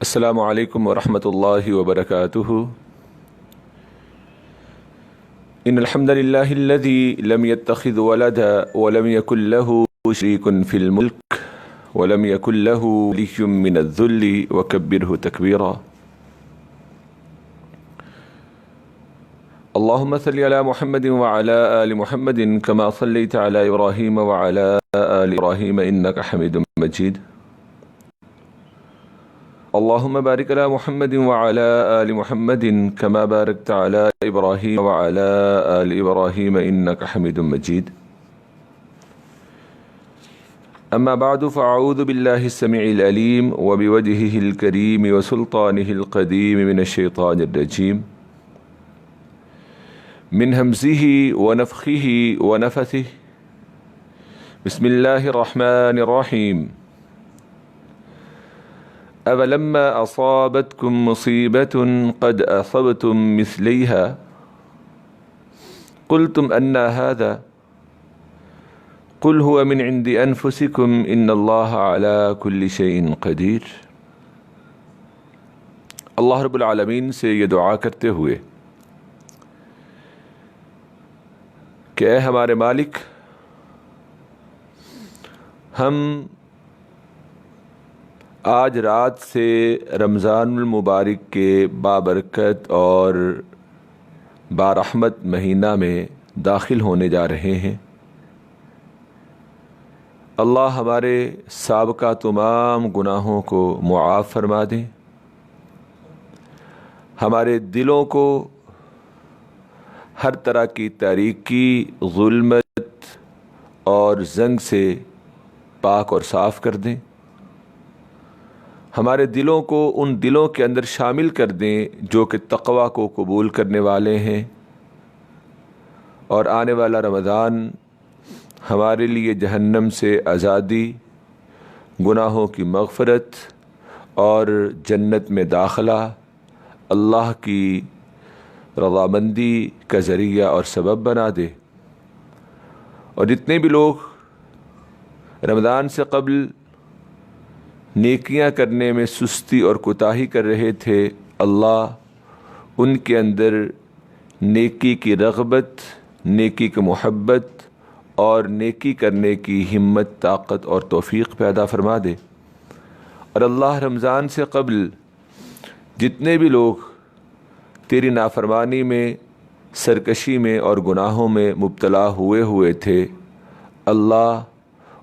السلام علیکم ورحمۃ اللہ وبرکاتہ۔ ان الحمد للہ الذی لم يتخذ ولدا ولم يكن له شریک فی الملک ولم يكن له ولی من الذل وکبرہ تکبیرا۔ اللهم صل على محمد وعلى آل محمد كما صليت على إبراهيم وعلى آل إبراهيم إنك حميد مجيد۔ اللهم بارك على محمد وعلى آل محمد كما باركت على إبراهيم وعلى آل إبراهيم إنك حميد مجيد۔ أما بعد فأعوذ بالله السميع العليم وبوجهه الكريم وسلطانه القديم من الشيطان الرجيم من همزه ونفخه ونفثه۔ بسم الله الرحمن الرحيم۔ أولما أصابتكم مصيبة قد أصبتم مثليها قلتم أن هذا قل هو من عند أنفسكم إن الله على كل شيء قدير۔ اللہ رب العالمین سے یہ دعا کرتے ہوئے کہ اے ہمارے مالک، ہم آج رات سے رمضان المبارک کے بابرکت اور بارحمت مہینہ میں داخل ہونے جا رہے ہیں۔ اللہ ہمارے سابقہ تمام گناہوں کو معاف فرما دیں، ہمارے دلوں کو ہر طرح کی تاریکی، ظلمت اور زنگ سے پاک اور صاف کر دیں، ہمارے دلوں کو ان دلوں کے اندر شامل کر دیں جو کہ تقوی کو قبول کرنے والے ہیں، اور آنے والا رمضان ہمارے لیے جہنم سے آزادی، گناہوں کی مغفرت اور جنت میں داخلہ، اللہ کی رضامندی کا ذریعہ اور سبب بنا دے۔ اور جتنے بھی لوگ رمضان سے قبل نیکیاں کرنے میں سستی اور کوتاہی کر رہے تھے، اللہ ان کے اندر نیکی کی رغبت، نیکی کی محبت اور نیکی کرنے کی ہمت، طاقت اور توفیق پیدا فرما دے۔ اور اللہ رمضان سے قبل جتنے بھی لوگ تیری نافرمانی میں، سرکشی میں اور گناہوں میں مبتلا ہوئے تھے، اللہ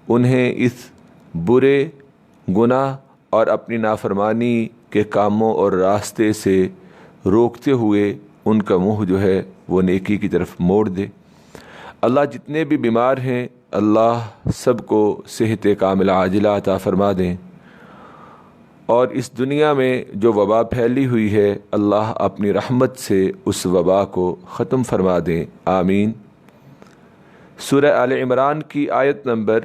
انہیں اس برے گناہ اور اپنی نافرمانی کے کاموں اور راستے سے روکتے ہوئے ان کا منہ جو ہے وہ نیکی کی طرف موڑ دے۔ اللہ جتنے بھی بیمار ہیں، اللہ سب کو صحت کاملہ عاجلہ عطا فرما دیں، اور اس دنیا میں جو وبا پھیلی ہوئی ہے، اللہ اپنی رحمت سے اس وبا کو ختم فرما دیں، آمین۔ سورہ آل عمران کی آیت نمبر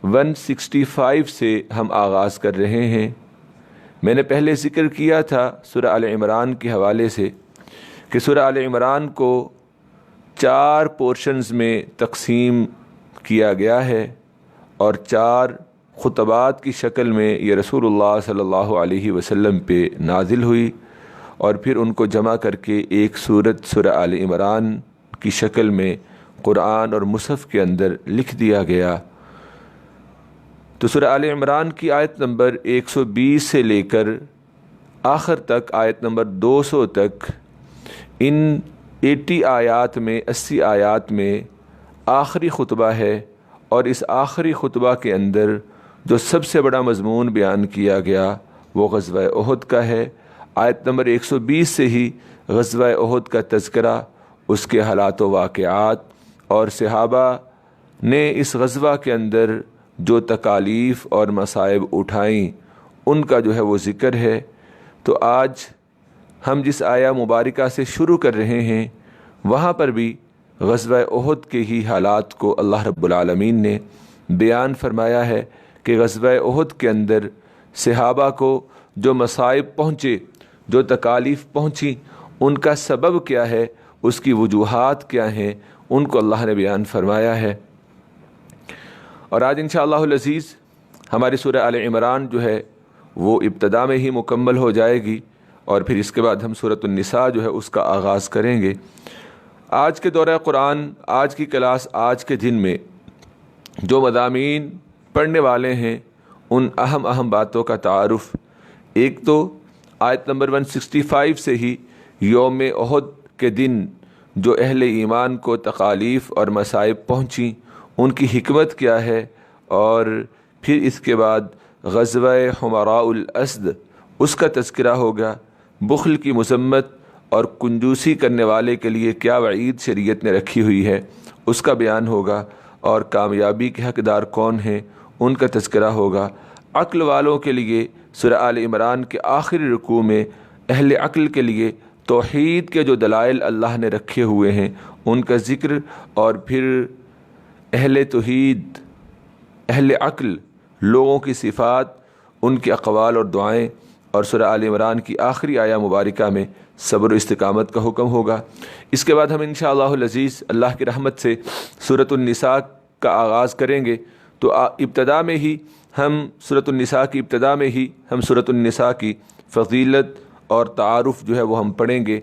165 سے ہم آغاز کر رہے ہیں۔ میں نے پہلے ذکر کیا تھا سورہ آل عمران کے حوالے سے کہ سورہ آل عمران کو 4 پورشنز میں تقسیم کیا گیا ہے، اور 4 خطبات کی شکل میں یہ رسول اللہ صلی اللہ علیہ وسلم پہ نازل ہوئی، اور پھر ان کو جمع کر کے ایک سورت سورہ آل عمران کی شکل میں قرآن اور مصحف کے اندر لکھ دیا گیا۔ تو سورہ آل عمران کی آیت نمبر 120 سے لے کر آخر تک آیت نمبر 200 تک، ان 80 آیات میں آخری خطبہ ہے، اور اس آخری خطبہ کے اندر جو سب سے بڑا مضمون بیان کیا گیا وہ غزوہ احد کا ہے۔ آیت نمبر 120 سے ہی غزوہ احد کا تذکرہ، اس کے حالات و واقعات، اور صحابہ نے اس غزوہ کے اندر جو تکالیف اور مصائب اٹھائیں ان کا جو ہے وہ ذکر ہے۔ تو آج ہم جس آیہ مبارکہ سے شروع کر رہے ہیں، وہاں پر بھی غزوہ احد کے ہی حالات کو اللہ رب العالمین نے بیان فرمایا ہے کہ غزوہ احد کے اندر صحابہ کو جو مصائب پہنچے، جو تکالیف پہنچی، ان کا سبب کیا ہے، اس کی وجوہات کیا ہیں، ان کو اللہ نے بیان فرمایا ہے۔ اور آج انشاءاللہ العزیز ہماری سورہ آل عمران جو ہے وہ ابتدا میں ہی مکمل ہو جائے گی، اور پھر اس کے بعد ہم سورۃ النساء جو ہے اس کا آغاز کریں گے۔ آج کے دورہ قرآن، آج کی کلاس، آج کے دن میں جو مضامین پڑھنے والے ہیں ان اہم باتوں کا تعارف، ایک تو آیت نمبر 165 سے ہی یوم احد کے دن جو اہل ایمان کو تکالیف اور مصائب پہنچیں ان کی حکمت کیا ہے، اور پھر اس کے بعد غزوہ حمراء الاسد اس کا تذکرہ ہوگا، بخل کی مذمت اور کنجوسی کرنے والے کے لیے کیا وعید شریعت نے رکھی ہوئی ہے اس کا بیان ہوگا، اور کامیابی کے حقدار کون ہیں ان کا تذکرہ ہوگا۔ عقل والوں کے لیے سورہ آل عمران کے آخری رکوع میں اہل عقل کے لیے توحید کے جو دلائل اللہ نے رکھے ہوئے ہیں ان کا ذکر، اور پھر اہل توحید، اہل عقل لوگوں کی صفات، ان کے اقوال اور دعائیں، اور سورہ آل عمران کی آخری آیہ مبارکہ میں صبر و استقامت کا حکم ہوگا۔ اس کے بعد ہم انشاءاللہ العزیز اللہ کی رحمت سے سورۃ النساء کا آغاز کریں گے۔ تو ابتدا میں ہی ہم سورۃ النساء کی سورۃ النساء کی فضیلت اور تعارف جو ہے وہ ہم پڑھیں گے۔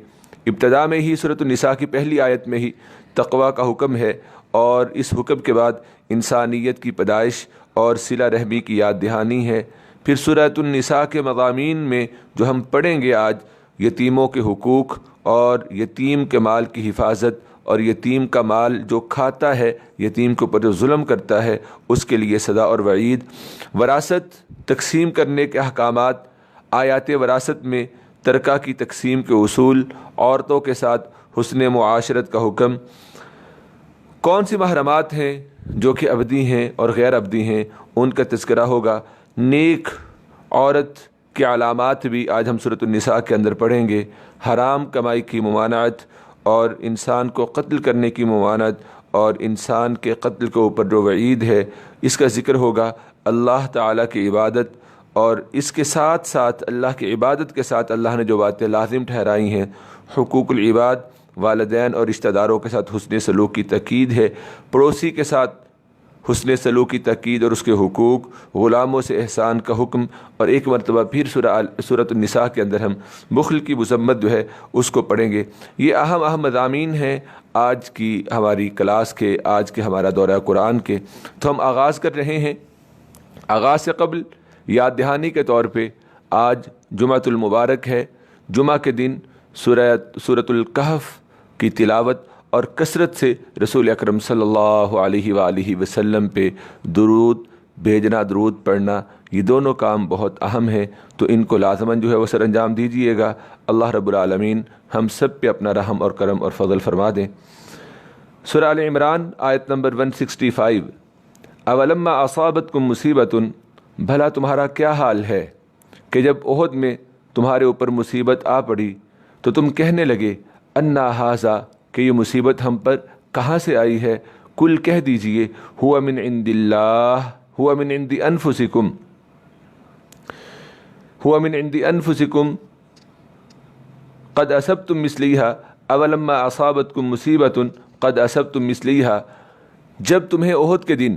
ابتدا میں ہی سورۃ النساء کی پہلی آیت میں ہی تقوی کا حکم ہے، اور اس حکم کے بعد انسانیت کی پیدائش اور صلہ رحمی کی یاد دہانی ہے۔ پھر سورۃ النساء کے مضامین میں جو ہم پڑھیں گے آج، یتیموں کے حقوق اور یتیم کے مال کی حفاظت، اور یتیم کا مال جو کھاتا ہے، یتیم کے اوپر جو ظلم کرتا ہے اس کے لیے سزا اور وعید، وراثت تقسیم کرنے کے احکامات، آیات وراثت میں ترکہ کی تقسیم کے اصول، عورتوں کے ساتھ حسن معاشرت کا حکم، کون سی محرمات ہیں جو کہ ابدی ہیں اور غیر ابدی ہیں ان کا تذکرہ ہوگا۔ نیک عورت کے علامات بھی آج ہم سورۃ النساء کے اندر پڑھیں گے، حرام کمائی کی ممانعت اور انسان کو قتل کرنے کی ممانعت، اور انسان کے قتل کے اوپر جو وعید ہے اس کا ذکر ہوگا۔ اللہ تعالیٰ کی عبادت، اور اس کے ساتھ ساتھ اللہ کی عبادت کے ساتھ اللہ نے جو باتیں لازم ٹھہرائی ہیں، حقوق العباد، والدین اور رشتہ داروں کے ساتھ حسن سلوک کی تاکید ہے، پڑوسی کے ساتھ حسن سلوک کی تاکید اور اس کے حقوق، غلاموں سے احسان کا حکم، اور ایک مرتبہ پھر سورۃ النساء کے اندر ہم بخل کی مذمت جو ہے اس کو پڑھیں گے۔ یہ اہم مضامین ہیں آج کی ہماری کلاس کے، آج کے ہمارا دورہ قرآن کے۔ تو ہم آغاز کر رہے ہیں۔ آغاز سے قبل یاد دہانی کے طور پہ آج جمعۃ المبارک ہے۔ جمعہ کے دن سورۃ الکہف کی تلاوت اور کثرت سے رسول اکرم صلی اللہ علیہ وآلہ وسلم پہ درود بھیجنا، درود پڑھنا، یہ دونوں کام بہت اہم ہیں، تو ان کو لازماً جو ہے وہ سر انجام دیجیے گا۔ اللہ رب العالمین ہم سب پہ اپنا رحم اور کرم اور فضل فرما دیں۔ سورہ آل عمران آیت نمبر 165، اولما اصابتکم مصیبۃ، بھلا تمہارا کیا حال ہے کہ جب احد میں تمہارے اوپر مصیبت آ پڑی تو تم کہنے لگے انا ھذا، کہ یہ مصیبت ہم پر کہاں سے آئی ہے؟ کل کہہ دیجئے ہوا من عند اللہ، ہوا من عند انفسکم، ہوا من عند انفسکم قد اصبتم مثلیہا، اولما اصابتکم مصیبۃ قد اصبتم مثلیہا، جب تمہیں احد کے دن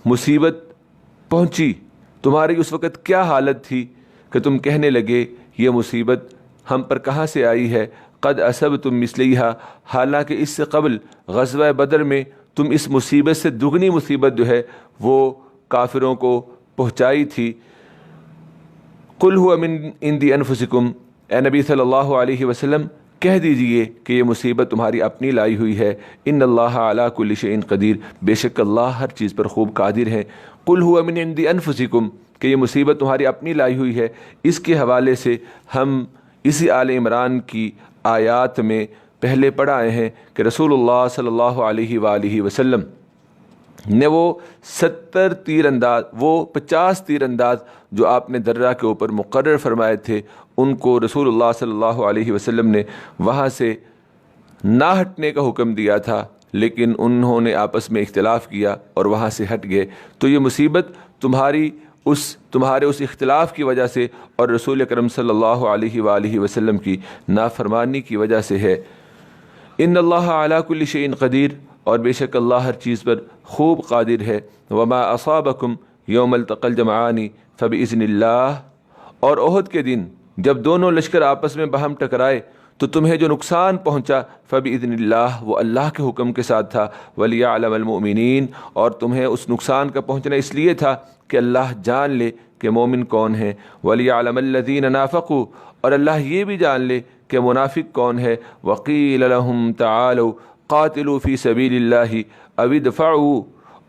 مصیبت پہنچی تمہاری اس وقت کیا حالت تھی کہ تم کہنے لگے یہ مصیبت ہم پر کہاں سے آئی ہے؟ قد اصبتم مثلیہا، حالانکہ اس سے قبل غزوہ بدر میں تم اس مصیبت سے دگنی مصیبت جو ہے وہ کافروں کو پہنچائی تھی۔ قل ہوا من عند انفسکم، اے نبی صلی اللہ علیہ وسلم کہہ دیجئے کہ یہ مصیبت تمہاری اپنی لائی ہوئی ہے۔ ان اللہ علی کل شیء قدیر، بے شک اللہ ہر چیز پر خوب قادر ہے۔ قل ہوا من عند انفسکم، کہ یہ مصیبت تمہاری اپنی لائی ہوئی ہے، اس کے حوالے سے ہم اسی آل عمران کی آیات میں پہلے پڑھ آئے ہیں کہ رسول اللہ صلی اللہ علیہ وآلہ وسلم نے وہ 50 تیر انداز جو آپ نے درہ کے اوپر مقرر فرمائے تھے، ان کو رسول اللہ صلی اللہ علیہ وسلم نے وہاں سے نہ ہٹنے کا حکم دیا تھا، لیکن انہوں نے آپس میں اختلاف کیا اور وہاں سے ہٹ گئے۔ تو یہ مصیبت تمہارے اس اختلاف کی وجہ سے اور رسول اکرم صلی اللہ علیہ وآلہ وسلم کی نافرمانی کی وجہ سے ہے۔ ان اللہ علی کل شیء قدیر، اور بے شک اللہ ہر چیز پر خوب قادر ہے۔ وما اصابکم یوم التقى الجمعان فبإذن اللہ، اور احد کے دن جب دونوں لشکر آپس میں باہم ٹکرائے تو تمہیں جو نقصان پہنچا فبإذن اللہ وہ اللہ کے حکم کے ساتھ تھا، ولیعلم المؤمنین اور تمہیں اس نقصان کا پہنچنا اس لیے تھا کہ اللہ جان لے کہ مومن کون ہیں، ولیعلم الذین نافقوا اور اللہ یہ بھی جان لے کہ منافق کون ہے، وقیل لهم تعالوا قاتلوا فی سبیل اللہ او ادفعوا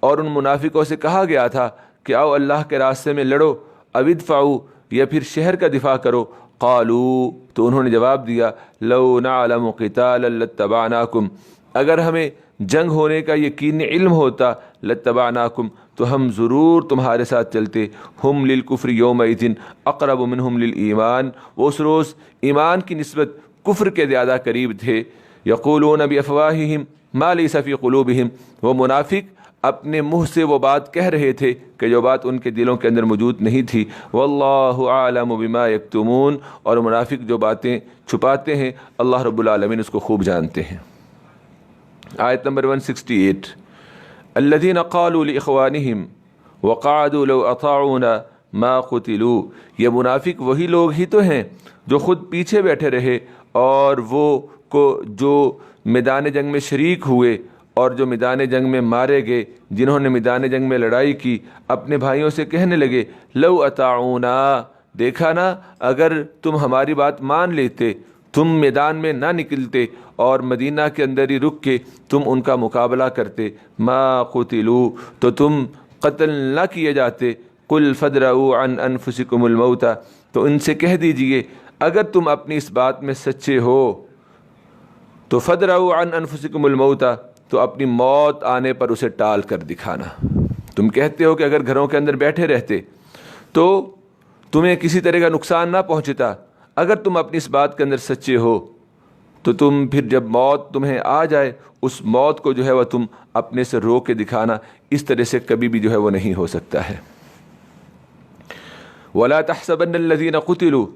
اور ان منافقوں سے کہا گیا تھا کہ آؤ اللہ کے راستے میں لڑو، او ادفعوا یا پھر شہر کا دفاع کرو، قالوا تو انہوں نے جواب دیا لو نعلم قتالا لاتبعناکم اگر ہمیں جنگ ہونے کا یقینی علم ہوتا لاتبعناکم تو ہم ضرور تمہارے ساتھ چلتے، ہم للکفر یومئذ اقرب منہم للایمان وہ اس روز ایمان کی نسبت کفر کے زیادہ قریب تھے، یقولون بافواہہم ما لیس فی قلوبہم وہ منافق اپنے منہ سے وہ بات کہہ رہے تھے کہ جو بات ان کے دلوں کے اندر موجود نہیں تھی، واللہ اعلم بما یکتمون اور منافق جو باتیں چھپاتے ہیں اللہ رب العالمین اس کو خوب جانتے ہیں۔ آیت نمبر 168 الذین قالوا لاخوانہم وقعدوا لو اطاعونا ما قتلوا یہ منافق وہی لوگ ہی تو ہیں جو خود پیچھے بیٹھے رہے اور وہ کو جو میدان جنگ میں شریک ہوئے اور جو میدان جنگ میں مارے گئے، جنہوں نے میدان جنگ میں لڑائی کی، اپنے بھائیوں سے کہنے لگے لو اطاعونا دیکھا نا اگر تم ہماری بات مان لیتے، تم میدان میں نہ نکلتے اور مدینہ کے اندر ہی رک کے تم ان کا مقابلہ کرتے، ما قتلوا تو تم قتل نہ کیے جاتے، قل فادرؤوا عن انفسکم الموت تو ان سے کہہ دیجئے اگر تم اپنی اس بات میں سچے ہو تو فادرؤوا عن انفسکم الموت تو اپنی موت آنے پر اسے ٹال کر دکھانا۔ تم کہتے ہو کہ اگر گھروں کے اندر بیٹھے رہتے تو تمہیں کسی طرح کا نقصان نہ پہنچتا، اگر تم اپنی اس بات کے اندر سچے ہو تو تم پھر جب موت تمہیں آ جائے اس موت کو جو ہے وہ تم اپنے سے روک کے دکھانا، اس طرح سے کبھی بھی جو ہے وہ نہیں ہو سکتا ہے۔ وَلَا تَحْسَبَنَّ الَّذِينَ قُتِلُوا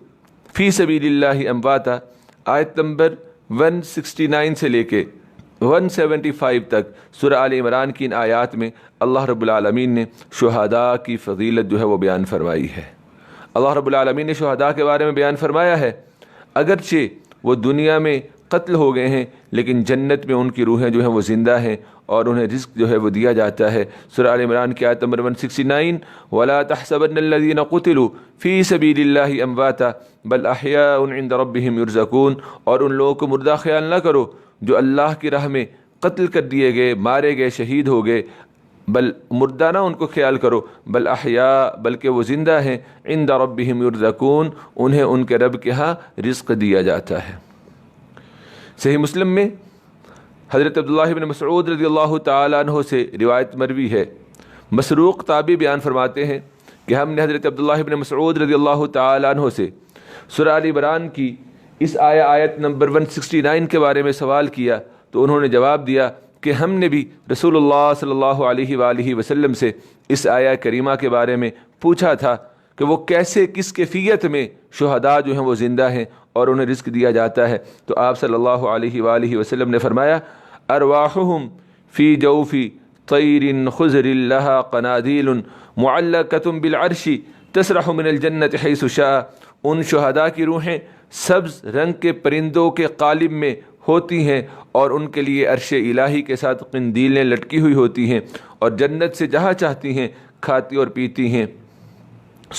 فِي سَبِيلِ اللَّهِ أَمْوَاتًا آیت نمبر 169 سے لے کے 175 تک سورہ آل عمران کی ان آیات میں اللہ رب العالمین نے شہداء کی فضیلت جو ہے وہ بیان فرمائی ہے۔ اللہ رب العالمین نے شہداء کے بارے میں بیان فرمایا ہے اگرچہ وہ دنیا میں قتل ہو گئے ہیں لیکن جنت میں ان کی روحیں جو ہیں وہ زندہ ہیں اور انہیں رزق جو ہے وہ دیا جاتا ہے۔ سورہ آل عمران کی آیت نمبر 169 وَلَا تَحْسَبَنَّ الَّذِينَ قُتِلُوا فِي سَبِيلِ اللَّهِ أَمْوَاتًا بَلْ أَحْيَاءٌ عِندَ رَبِّهِمْ يُرْزَقُونَ اور ان لوگوں کو مردہ خیال نہ کرو جو اللہ کی راہ میں قتل کر دیے گئے، مارے گئے، شہید ہو گئے، بل مردہ نہ ان کو خیال کرو، بل احیاء بلکہ وہ زندہ ہیں، عند ربہم یرزقون انہیں ان کے رب کے ہاں رزق دیا جاتا ہے۔ صحیح مسلم میں حضرت عبداللہ بن مسعود رضی اللہ تعالیٰ عنہ سے روایت مروی ہے، مسروق تابعی بیان فرماتے ہیں کہ ہم نے حضرت عبداللہ بن مسعود رضی اللہ تعالیٰ عنہ سے سورہ آل عمران کی اس آیت نمبر 169 کے بارے میں سوال کیا تو انہوں نے جواب دیا کہ ہم نے بھی رسول اللہ صلی اللہ علیہ وآلہ وسلم سے اس آیہ کریمہ کے بارے میں پوچھا تھا کہ وہ کیسے کس کیفیت میں شہداء جو ہیں وہ زندہ ہیں اور انہیں رزق دیا جاتا ہے، تو آپ صلی اللہ علیہ وآلہ وسلم نے فرمایا ارواحہم فی جوف طیر خضر لہا قنادیل معلقۃ بالعرش تسرح من الجنت حیث شاء ان شہداء کی روحیں سبز رنگ کے پرندوں کے قالب میں ہوتی ہیں اور ان کے لیے عرش الہی کے ساتھ قندیلیں لٹکی ہوئی ہوتی ہیں اور جنت سے جہاں چاہتی ہیں کھاتی اور پیتی ہیں۔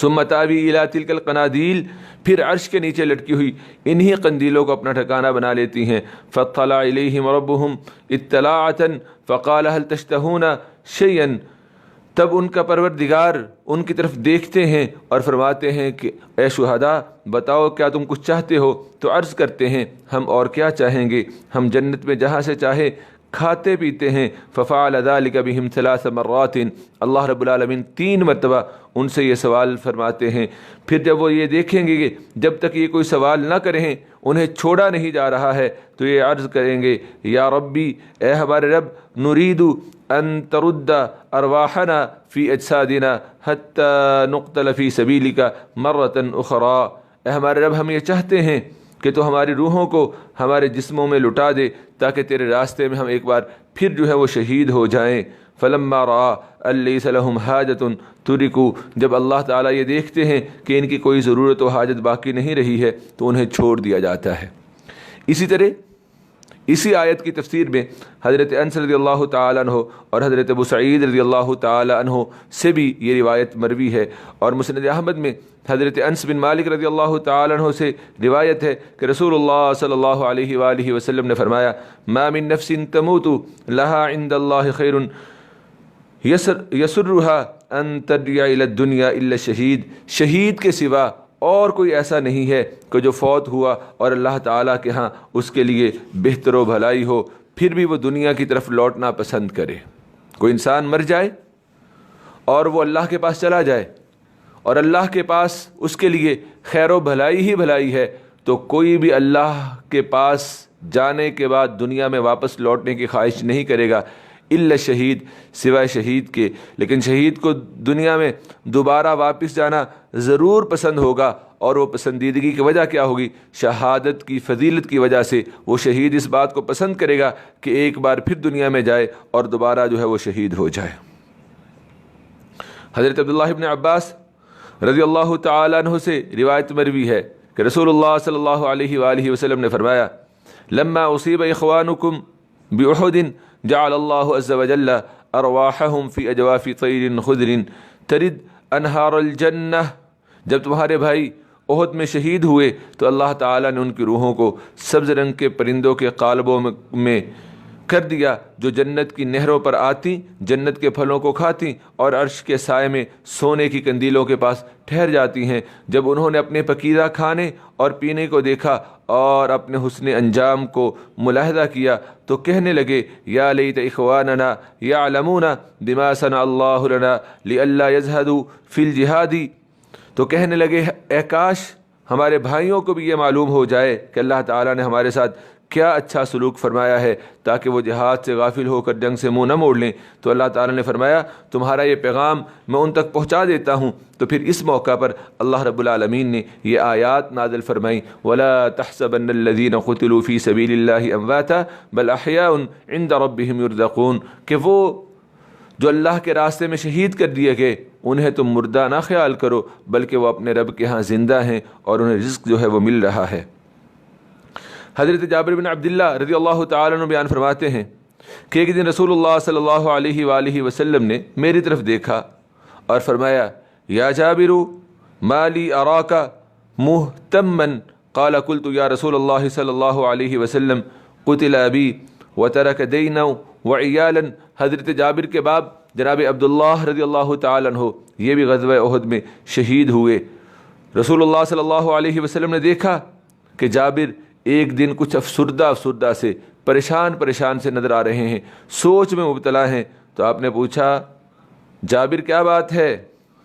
ثم تاوی الی تلک القنادیل پھر عرش کے نیچے لٹکی ہوئی انہی قندیلوں کو اپنا ٹھکانہ بنا لیتی ہیں۔ فاطلع الیہم ربہم اطلاعۃ فقال هل تشتہون شیئا تب ان کا پروردگار ان کی طرف دیکھتے ہیں اور فرماتے ہیں کہ اے شہداء بتاؤ کیا تم کچھ چاہتے ہو؟ تو عرض کرتے ہیں ہم اور کیا چاہیں گے، ہم جنت میں جہاں سے چاہے کھاتے پیتے ہیں۔ ففعل ذلك بهم 3 مرات اللہ رب العالمین 3 مرتبہ ان سے یہ سوال فرماتے ہیں، پھر جب وہ یہ دیکھیں گے کہ جب تک یہ کوئی سوال نہ کریں انہیں چھوڑا نہیں جا رہا ہے تو یہ عرض کریں گے یا ربی اے ہمارے رب نرید ان ترد ارواحنا فی اجسادنا حتی نقتل فی سبیلک مرۃ اخری اے ہمارے رب ہم یہ چاہتے ہیں کہ تو ہماری روحوں کو ہمارے جسموں میں لٹا دے تاکہ تیرے راستے میں ہم ایک بار پھر جو ہے وہ شہید ہو جائیں۔ فلما رأى أن ليس لهم حاجة تركوا، جب اللہ تعالیٰ یہ دیکھتے ہیں کہ ان کی کوئی ضرورت و حاجت باقی نہیں رہی ہے تو انہیں چھوڑ دیا جاتا ہے۔ اسی طرح اسی آیت کی تفسیر میں حضرت انس رضی اللہ تعالیٰ عنہ اور حضرت ابو سعید رضی اللہ تعالیٰ عنہ سے بھی یہ روایت مروی ہے، اور مسند احمد میں حضرت انس بن مالک رضی اللہ تعالیٰ عنہ سے روایت ہے کہ رسول اللہ صلی اللہ علیہ وآلہ وسلم نے فرمایا ما من نفس تموت لها عند اللہ خیر یسرها ان ترجع الى الدنیا الا شہید، شہید کے سوا اور کوئی ایسا نہیں ہے کہ جو فوت ہوا اور اللہ تعالیٰ کے ہاں اس کے لیے بہتر و بھلائی ہو پھر بھی وہ دنیا کی طرف لوٹنا پسند کرے۔ کوئی انسان مر جائے اور وہ اللہ کے پاس چلا جائے اور اللہ کے پاس اس کے لیے خیر و بھلائی ہی بھلائی ہے، تو کوئی بھی اللہ کے پاس جانے کے بعد دنیا میں واپس لوٹنے کی خواہش نہیں کرے گا الا شہید، سوائے شہید کے۔ لیکن شہید کو دنیا میں دوبارہ واپس جانا ضرور پسند ہوگا، اور وہ پسندیدگی کی وجہ کیا ہوگی؟ شہادت کی فضیلت کی وجہ سے وہ شہید اس بات کو پسند کرے گا کہ ایک بار پھر دنیا میں جائے اور دوبارہ جو ہے وہ شہید ہو جائے۔ حضرت عبداللہ ابن عباس رضی اللہ تعالیٰ عنہ سے روایت مروی ہے کہ رسول اللہ صلی اللہ علیہ وآلہ وسلم نے فرمایا لما اصیب اخوانکم بأحد جعل اللہ عز وجل ارواحهم فی اجواف طیر خضر ترد انہار الجنہ، جب تمہارے بھائی احد میں شہید ہوئے تو اللہ تعالیٰ نے ان کی روحوں کو سبز رنگ کے پرندوں کے قالبوں میں کر دیا جو جنت کی نہروں پر آتی، جنت کے پھلوں کو کھاتی اور عرش کے سائے میں سونے کی قندیلوں کے پاس ٹھہر جاتی ہیں۔ جب انہوں نے اپنے پکیزہ کھانے اور پینے کو دیکھا اور اپنے حسن انجام کو ملاحظہ کیا تو کہنے لگے یا لیت اخواننا یعلمون بما صنع اللہ لنا لئلا یزہدوا فی الجہاد، تو کہنے لگے اے کاش ہمارے بھائیوں کو بھی یہ معلوم ہو جائے کہ اللہ تعالیٰ نے ہمارے ساتھ کیا اچھا سلوک فرمایا ہے تاکہ وہ جہاد سے غافل ہو کر جنگ سے منہ نہ موڑ لیں۔ تو اللہ تعالیٰ نے فرمایا تمہارا یہ پیغام میں ان تک پہنچا دیتا ہوں۔ تو پھر اس موقع پر اللہ رب العالمین نے یہ آیات نازل فرمائیں وَلَا تَحْسَبَنَّ الَّذِينَ قُتِلُوا فِي سَبِيلِ اللَّهِ أَمْوَاتًا بَلْ أَحْيَاءٌ عِنْدَ رَبِّهِمْ يُرْزَقُونَ، کہ وہ جو اللہ کے راستے میں شہید کر دیے گئے انہیں تم مردہ نہ خیال کرو بلکہ وہ اپنے رب کے ہاں زندہ ہیں اور انہیں رزق جو ہے وہ مل رہا ہے۔ حضرت جابر بن عبداللہ رضی اللہ تعالیٰ عنہ بیان فرماتے ہیں کہ ایک دن رسول اللہ صلی اللہ علیہ وآلہ وسلم نے میری طرف دیکھا اور فرمایا یا جابر ما لی اراک مہتما، قال قلت یا رسول اللہ صلی اللہ علیہ وسلم قتل ابی وترک دینا وعیالا۔ حضرت جابر کے باپ جناب عبداللہ رضی اللہ تعالیٰ عنہ یہ بھی غزوہ احد میں شہید ہوئے۔ رسول اللہ صلی اللہ علیہ وسلم نے دیکھا کہ جابر ایک دن کچھ افسردہ سے پریشان سے نظر آ رہے ہیں، سوچ میں مبتلا ہیں۔ تو آپ نے پوچھا جابر کیا بات ہے،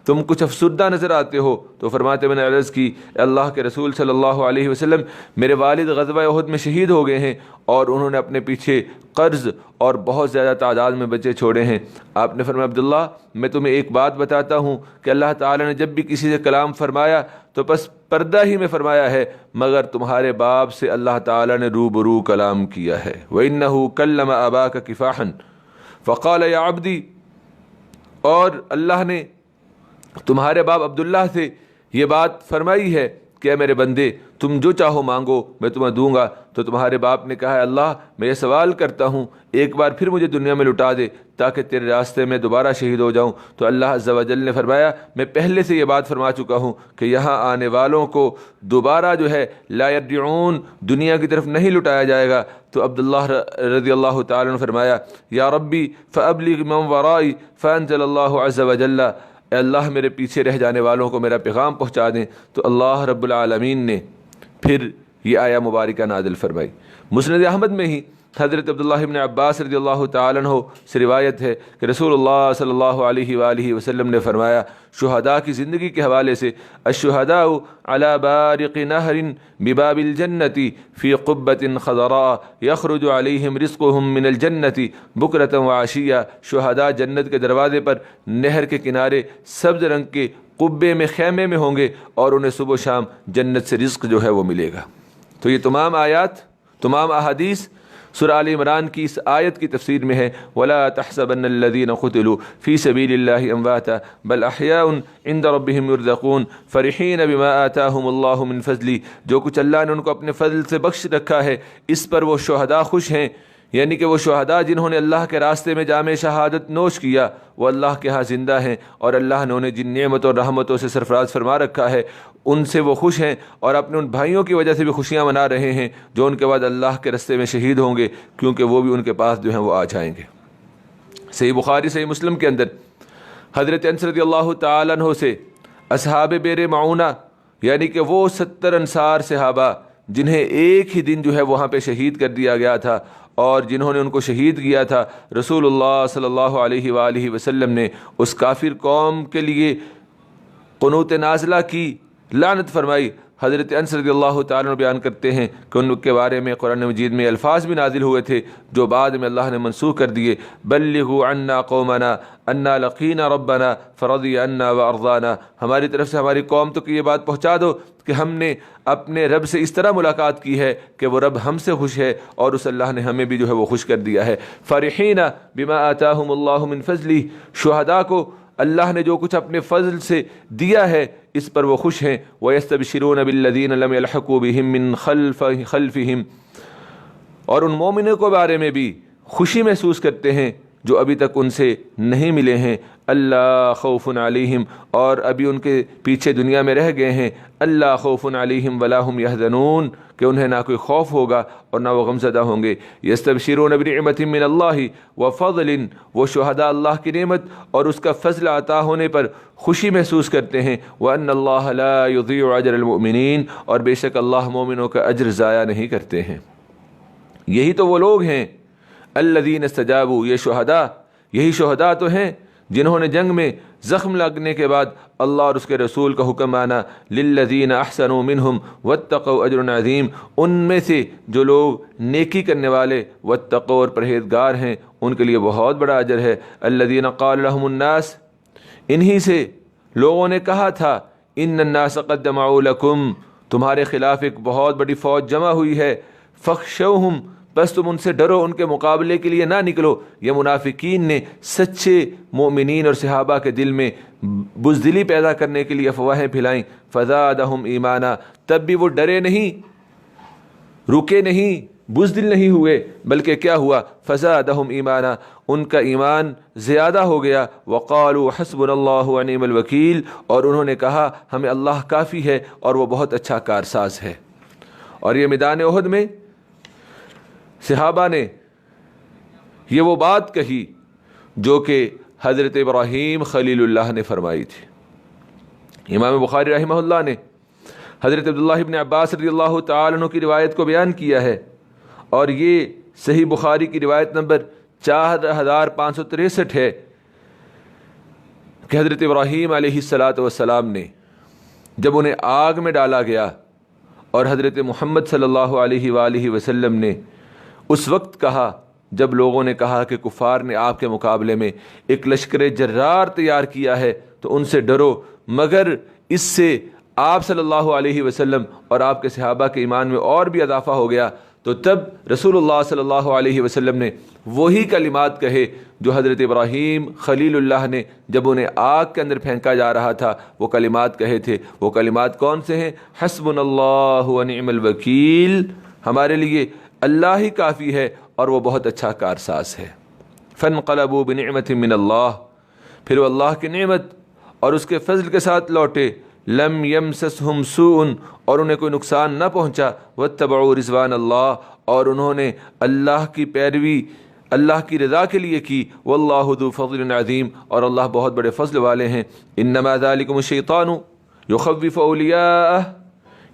تم کچھ افسردہ نظر آتے ہو؟ تو فرماتے میں نے عرض کی اللہ کے رسول صلی اللہ علیہ وسلم میرے والد غزوہ احد میں شہید ہو گئے ہیں اور انہوں نے اپنے پیچھے قرض اور بہت زیادہ تعداد میں بچے چھوڑے ہیں۔ آپ نے فرمایا عبداللہ میں تمہیں ایک بات بتاتا ہوں کہ اللہ تعالیٰ نے جب بھی کسی سے کلام فرمایا تو بس پردہ ہی میں فرمایا ہے، مگر تمہارے باپ سے اللہ تعالیٰ نے روبرو کلام کیا ہے۔ وَإِنَّهُ كَلَّمَ أَبَاكَ كِفَاحًا فَقَالَ يَا عَبْدِي، اور اللہ نے تمہارے باپ عبداللہ سے یہ بات فرمائی ہے کہ اے میرے بندے تم جو چاہو مانگو میں تمہیں دوں گا۔ تو تمہارے باپ نے کہا ہے اللہ میں یہ سوال کرتا ہوں ایک بار پھر مجھے دنیا میں لٹا دے تاکہ تیرے راستے میں دوبارہ شہید ہو جاؤں۔ تو اللہ عز و جل نے فرمایا میں پہلے سے یہ بات فرما چکا ہوں کہ یہاں آنے والوں کو دوبارہ جو ہے لا یرجعون دنیا کی طرف نہیں لٹایا جائے گا۔ تو عبداللہ رضی اللہ تعالیٰ نے فرمایا یا ربی فابلغ من ورائی فانزل اللہ عز و جل، اے اللہ میرے پیچھے رہ جانے والوں کو میرا پیغام پہنچا دیں۔ تو اللہ رب العالمین نے پھر یہ آیہ مبارکہ نازل فرمائی۔ مسند احمد میں ہی حضرت عبداللہ ابن عباس رضی اللہ تعالیٰ عنہ سے روایت ہے کہ رسول اللہ صلی اللہ علیہ وآلہ وسلم نے فرمایا شہداء کی زندگی کے حوالے سے الشہداء علی بارق نہر بباب الجنت فی قبۃ خضراء یخرج علیہم رزقہم من الجنت بکرۃ وعشیہ، شہداء جنت کے دروازے پر نہر کے کنارے سبز رنگ کے قبے میں خیمے میں ہوں گے اور انہیں صبح و شام جنت سے رزق جو ہے وہ ملے گا۔ تو یہ تمام آیات تمام احادیث سورہ آل عمران کی اس آیت کی تفسیر میں ہے وَلَا تَحْسَبَنَّ الَّذِينَ قُتِلُوا فِي سَبِيلِ اللَّهِ أَمْوَاتًا بَلْ أَحْيَاءٌ عِندَ رَبِّهِمْ يُرْزَقُونَ فَرِحِينَ بِمَا آتَاهُمُ اللَّهُ مِنْ فَضْلِهِ، جو کچھ اللہ نے ان کو اپنے فضل سے بخش رکھا ہے اس پر وہ شہداء خوش ہیں، یعنی کہ وہ شہداء جنہوں نے اللہ کے راستے میں جام شہادت نوش کیا وہ اللہ کے ہاں زندہ ہیں، اور اللہ نے انہیں جن نعمتوں اور رحمتوں سے سرفراز فرما رکھا ہے ان سے وہ خوش ہیں، اور اپنے ان بھائیوں کی وجہ سے بھی خوشیاں منا رہے ہیں جو ان کے بعد اللہ کے راستے میں شہید ہوں گے، کیونکہ وہ بھی ان کے پاس جو ہیں وہ آ جائیں گے۔ صحیح بخاری صحیح مسلم کے اندر حضرت انس رضی اللہ تعالیٰ عنہ سے اصحاب بئر معونہ یعنی کہ وہ 70 انصار صحابہ جنہیں ایک ہی دن جو ہے وہاں پہ شہید کر دیا گیا تھا اور جنہوں نے ان کو شہید کیا تھا، رسول اللہ صلی اللہ علیہ وآلہ وسلم نے اس کافر قوم کے لیے قنوت نازلہ کی، لعنت فرمائی۔ حضرت انس رضی اللہ تعالیٰ عنہ بیان کرتے ہیں کہ ان کے بارے میں قرآن مجید میں الفاظ بھی نازل ہوئے تھے جو بعد میں اللہ نے منسوخ کر دیے، بلغوا عنا قومنا انا لقینا ربنا فرضی عنا وارضانا، ہماری طرف سے ہماری قوم تک یہ بات پہنچا دو کہ ہم نے اپنے رب سے اس طرح ملاقات کی ہے کہ وہ رب ہم سے خوش ہے اور اس اللہ نے ہمیں بھی جو ہے وہ خوش کر دیا ہے۔ فرحین بما آتاہم اللہ من فضلہ، شہداء کو اللہ نے جو کچھ اپنے فضل سے دیا ہے اس پر وہ خوش ہیں۔ وَيَسْتَبْشِرُونَ بِالَّذِينَ لَمْ يَلْحَقُوا بِهِم مِّن خَلْفِهِم، اور ان مومنوں کے بارے میں بھی خوشی محسوس کرتے ہیں جو ابھی تک ان سے نہیں ملے ہیں، اللہ خوف علیہم، اور ابھی ان کے پیچھے دنیا میں رہ گئے ہیں، اللہ خوف علیہم ولا هم يحزنون، کہ انہیں نہ کوئی خوف ہوگا اور نہ وہ غمزدہ ہوں گے۔ یستبشرون بنعمت من اللہ وفضل، وہ شہداء اللہ کی نعمت اور اس کا فضل عطا ہونے پر خوشی محسوس کرتے ہیں۔ وان اللہ لا یضیع اجر المؤمنین، اور بے شک اللہ مومنوں کا اجر ضائع نہیں کرتے ہیں۔ یہی تو وہ لوگ ہیں الذین استجابوا، یہ شہداء، یہی شہداء تو ہیں جنہوں نے جنگ میں زخم لگنے کے بعد اللہ اور اس کے رسول کا حکم مانا، للذین احسنوا منہم واتقوا اجر عظیم، ان میں سے جو لوگ نیکی کرنے والے واتقوا اور پرہیزگار ہیں ان کے لیے بہت بڑا اجر ہے۔ الذین قال لهم الناس، انہی سے لوگوں نے کہا تھا، ان الناس قد جمعوا لکم، تمہارے خلاف ایک بہت بڑی فوج جمع ہوئی ہے، فخشوہم، بس تم ان سے ڈرو، ان کے مقابلے کے لیے نہ نکلو۔ یہ منافقین نے سچے مومنین اور صحابہ کے دل میں بزدلی پیدا کرنے کے لیے افواہیں پھلائیں، فزادہم ایمانا، تب بھی وہ ڈرے نہیں، رکے نہیں، بزدل نہیں ہوئے، بلکہ کیا ہوا، فزادہم ایمانا، ان کا ایمان زیادہ ہو گیا۔ وقالوا حسبنا اللہ ونعم الوکیل، اور انہوں نے کہا ہمیں اللہ کافی ہے اور وہ بہت اچھا کارساز ہے۔ اور یہ میدان احد میں صحابہ نے یہ وہ بات کہی جو کہ حضرت ابراہیم خلیل اللہ نے فرمائی تھی۔ امام بخاری رحمہ اللہ نے حضرت عبداللہ ابن عباس رضی اللہ تعالیٰ عنہ کی روایت کو بیان کیا ہے، اور یہ صحیح بخاری کی روایت نمبر 4563 ہے کہ حضرت ابراہیم علیہ السلام نے جب انہیں آگ میں ڈالا گیا اور حضرت محمد صلی اللہ علیہ وآلہ وسلم نے اس وقت کہا جب لوگوں نے کہا کہ کفار نے آپ کے مقابلے میں ایک لشکر جرار تیار کیا ہے تو ان سے ڈرو، مگر اس سے آپ صلی اللہ علیہ وسلم اور آپ کے صحابہ کے ایمان میں اور بھی اضافہ ہو گیا، تو تب رسول اللہ صلی اللہ علیہ وسلم نے وہی کلمات کہے جو حضرت ابراہیم خلیل اللہ نے جب انہیں آگ کے اندر پھینکا جا رہا تھا وہ کلمات کہے تھے۔ وہ کلمات کون سے ہیں؟ حسبنا اللہ ونعم الوکیل، ہمارے لیے اللہ ہی کافی ہے اور وہ بہت اچھا کارساز ہے۔ فانقلبوا بنعمت من اللہ، پھر وہ اللہ کی نعمت اور اس کے فضل کے ساتھ لوٹے، لم یمسسہم سوء، اور انہیں کوئی نقصان نہ پہنچا، واتبعوا رضوان اللہ، اور انہوں نے اللہ کی پیروی اللہ کی رضا کے لیے کی، واللہ ذو فضل عظیم، اور اللہ بہت بڑے فضل والے ہیں۔ انما ذالکم الشیطان یخوف اولیاءہ،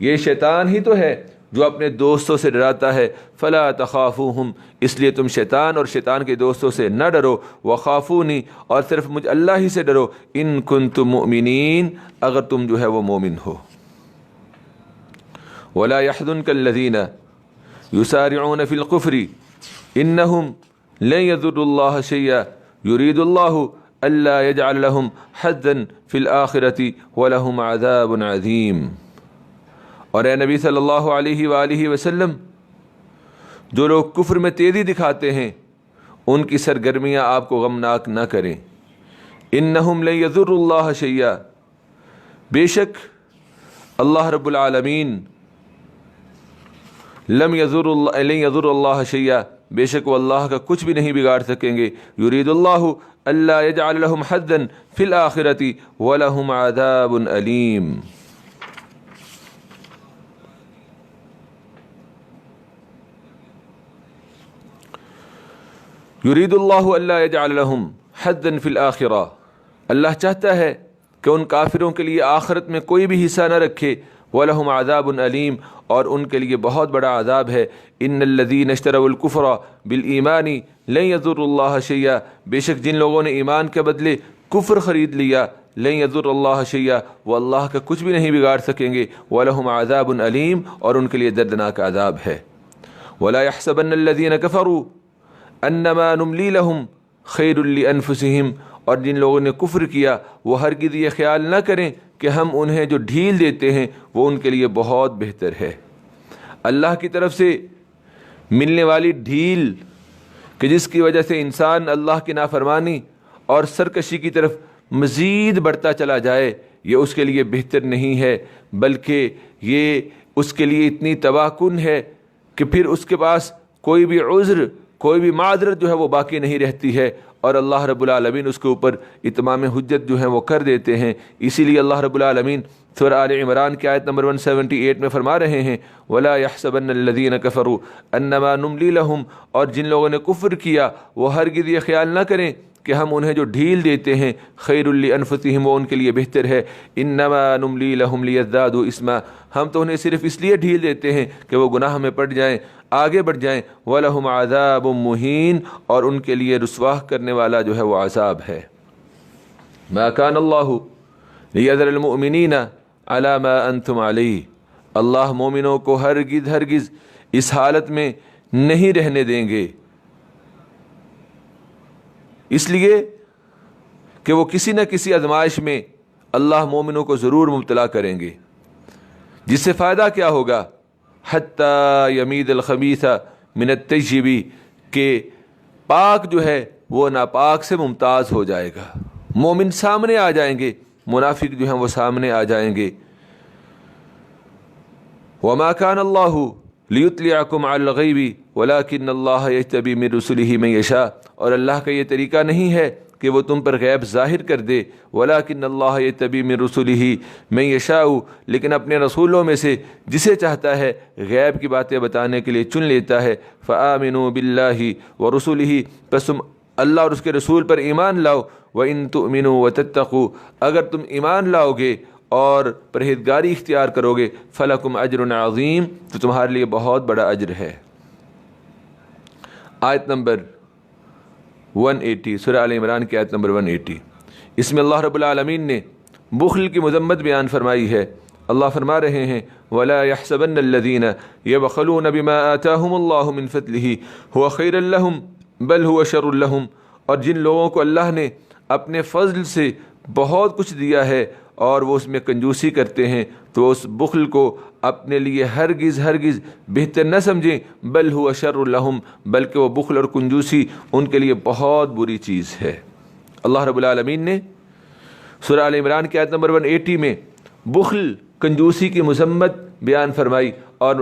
یہ شیطان ہی تو ہے جو اپنے دوستوں سے ڈراتا ہے، فلا تخافوہم، اس لیے تم شیطان اور شیطان کے دوستوں سے نہ ڈرو، وخافونی، اور صرف مجھ اللہ ہی سے ڈرو، ان کنتم مؤمنین، اگر تم جو ہے وہ مومن ہو۔ ولا يحزنك الذين يسارعون في الكفر انهم لن يضروا الله شيئا يريد الله الا يجعل لهم حظا في الاخره ولهم عذاب عظيم۔ اور اے نبی صلی اللہ علیہ وآلہ وسلم، جو لوگ کفر میں تیزی دکھاتے ہیں ان کی سرگرمیاں آپ کو غمناک نہ کریں۔ انہم لن یضروا اللہ شیئا، بے شک اللہ رب العالمین لن یضر اللہ شیئا، بے شک وہ اللہ کا کچھ بھی نہیں بگاڑ سکیں گے۔ یرید اللہ الا یجعل لهم حظا فی الآخرۃ ولہم عذاب علیم۔ یرید اللہ الا یجعل لهم حظا فی الآخرہ، اللہ چاہتا ہے کہ ان کافروں کے لیے آخرت میں کوئی بھی حصہ نہ رکھے۔ وَلَهُمْ عَذَابٌ علیم، اور ان کے لیے بہت بڑا عذاب ہے۔ ان الذین اشتروا الکفر بالایمان لن یضروا اللہ شیئا، بے شک جن لوگوں نے ایمان کے بدلے کفر خرید لیا، لن یضر اللہ شیئا، وہ اللہ کا کچھ بھی نہیں بگاڑ سکیں گے۔ وَلَهُمْ عَذَابٌ علیم، اور ان کے لیے دردناک عذاب ہے۔ وَلَا يَحْسَبَنَّ الَّذِينَ كَفَرُوا أَنَّمَا نُمْلِي لَهُمْ خَيْرٌ لِأَنفُسِهِمْ، اور جن لوگوں نے کفر کیا وہ ہرگز یہ خیال نہ کریں کہ ہم انہیں جو ڈھیل دیتے ہیں وہ ان کے لیے بہت بہتر ہے۔ اللہ کی طرف سے ملنے والی ڈھیل کہ جس کی وجہ سے انسان اللہ کی نافرمانی اور سرکشی کی طرف مزید بڑھتا چلا جائے، یہ اس کے لیے بہتر نہیں ہے، بلکہ یہ اس کے لیے اتنی تباہ کن ہے کہ پھر اس کے پاس کوئی بھی عذر، کوئی بھی معذرت جو ہے وہ باقی نہیں رہتی ہے، اور اللہ رب العالمین اس کے اوپر اتمام حجت جو ہیں وہ کر دیتے ہیں۔ اسی لیے اللہ رب العالمین سورہ آل عمران کی آیت نمبر 178 میں فرما رہے ہیں وَلَا يَحْسَبَنَّ الَّذِينَ كَفَرُوا أَنَّمَا نُمْلِي لَهُمْ، اور جن لوگوں نے کفر کیا وہ ہرگز یہ خیال نہ کریں کہ ہم انہیں جو ڈھیل دیتے ہیں خیر لانفسہم، وہ ان کے لیے بہتر ہے۔ انما نملی لہم لیزدادوا اثما، ہم تو انہیں صرف اس لیے ڈھیل دیتے ہیں کہ وہ گناہ میں پڑ جائیں، آگے بڑھ جائیں۔ وَلَهُمْ عَذَابٌ مُهِينٌ، اور ان کے لیے رسوا کرنے والا جو ہے وہ عذاب ہے۔ ما كان اللہ لیذر المؤمنین علی ما انتم علیہ، اللہ مومنوں کو ہرگز اس حالت میں نہیں رہنے دیں گے، اس لیے کہ وہ کسی نہ کسی آزمائش میں اللہ مومنوں کو ضرور مبتلا کریں گے، جس سے فائدہ کیا ہوگا؟ حتیٰ یمید الخبیث من الطیب، کہ پاک جو ہے وہ ناپاک سے ممتاز ہو جائے گا۔ مومن سامنے آ جائیں گے، منافق جو ہیں وہ سامنے آ جائیں گے۔ وما كان اللہ لیطلعکم علی الغیب ولکن اللہ یجتبی من رسلہ من یشاء، اور اللہ کا یہ طریقہ نہیں ہے کہ وہ تم پر غیب ظاہر کر دے، ولکن اللہ یجتبی من رسلہ من یشاء، لیکن اپنے رسولوں میں سے جسے چاہتا ہے غیب کی باتیں بتانے کے لیے چن لیتا ہے۔ فآمنوا باللہ ورسلہ، پس تم اللہ اور اس کے رسول پر ایمان لاؤ۔ وَإِن تُؤْمِنُوا وَتَتَّقُوا، اگر تم ایمان لاؤ گے اور پرہیزگاری اختیار کرو گے، فَلَكُمْ أَجْرٌ عَظِيمٌ، تو تمہارے لیے بہت بڑا اجر ہے۔ آیت نمبر 180، سورہ آل عمران کی آیت نمبر 180، اس میں اللہ رب العالمین نے بخل کی مذمت بیان فرمائی ہے۔ اللہ فرما رہے ہیں وَلَا يَحْسَبَنَّ الَّذِينَ يَبْخَلُونَ بِمَا آتَاهُمُ اللَّهُ مِنْ فَضْلِهِ هُوَ خَيْرٌ لَهُمْ بَلْ هُوَ شَرٌ لَهُمْ، اور جن لوگوں کو اللہ نے اپنے فضل سے بہت کچھ دیا ہے اور وہ اس میں کنجوسی کرتے ہیں، تو اس بخل کو اپنے لیے ہرگز بہتر نہ سمجھیں، بل هو شر لہم، بلکہ وہ بخل اور کنجوسی ان کے لیے بہت بری چیز ہے۔ اللہ رب العالمین نے سورہ آل عمران کی آیت نمبر 180 میں بخل، کنجوسی کی مذمت بیان فرمائی، اور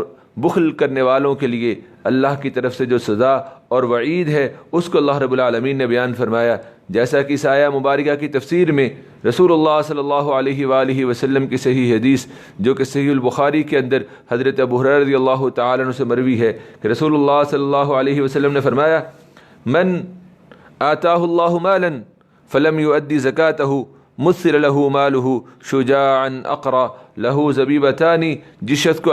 بخل کرنے والوں کے لیے اللہ کی طرف سے جو سزا اور وعید ہے اس کو اللہ رب العالمین نے بیان فرمایا۔ جیسا کہ اس آیہ مبارکہ کی تفسیر میں رسول اللہ صلی اللہ علیہ وآلہ وسلم کی صحیح حدیث جو کہ صحیح البخاری کے اندر حضرت ابو ہریرہ رضی اللہ تعالیٰ عنہ سے مروی ہے کہ رسول اللہ صلی اللہ علیہ وسلم نے فرمایا من آتاہ اللہ مالا فلم یؤدی زکاتہ مثل له مالہ شجاعا اقرا له زبیبتان، جس شخص کو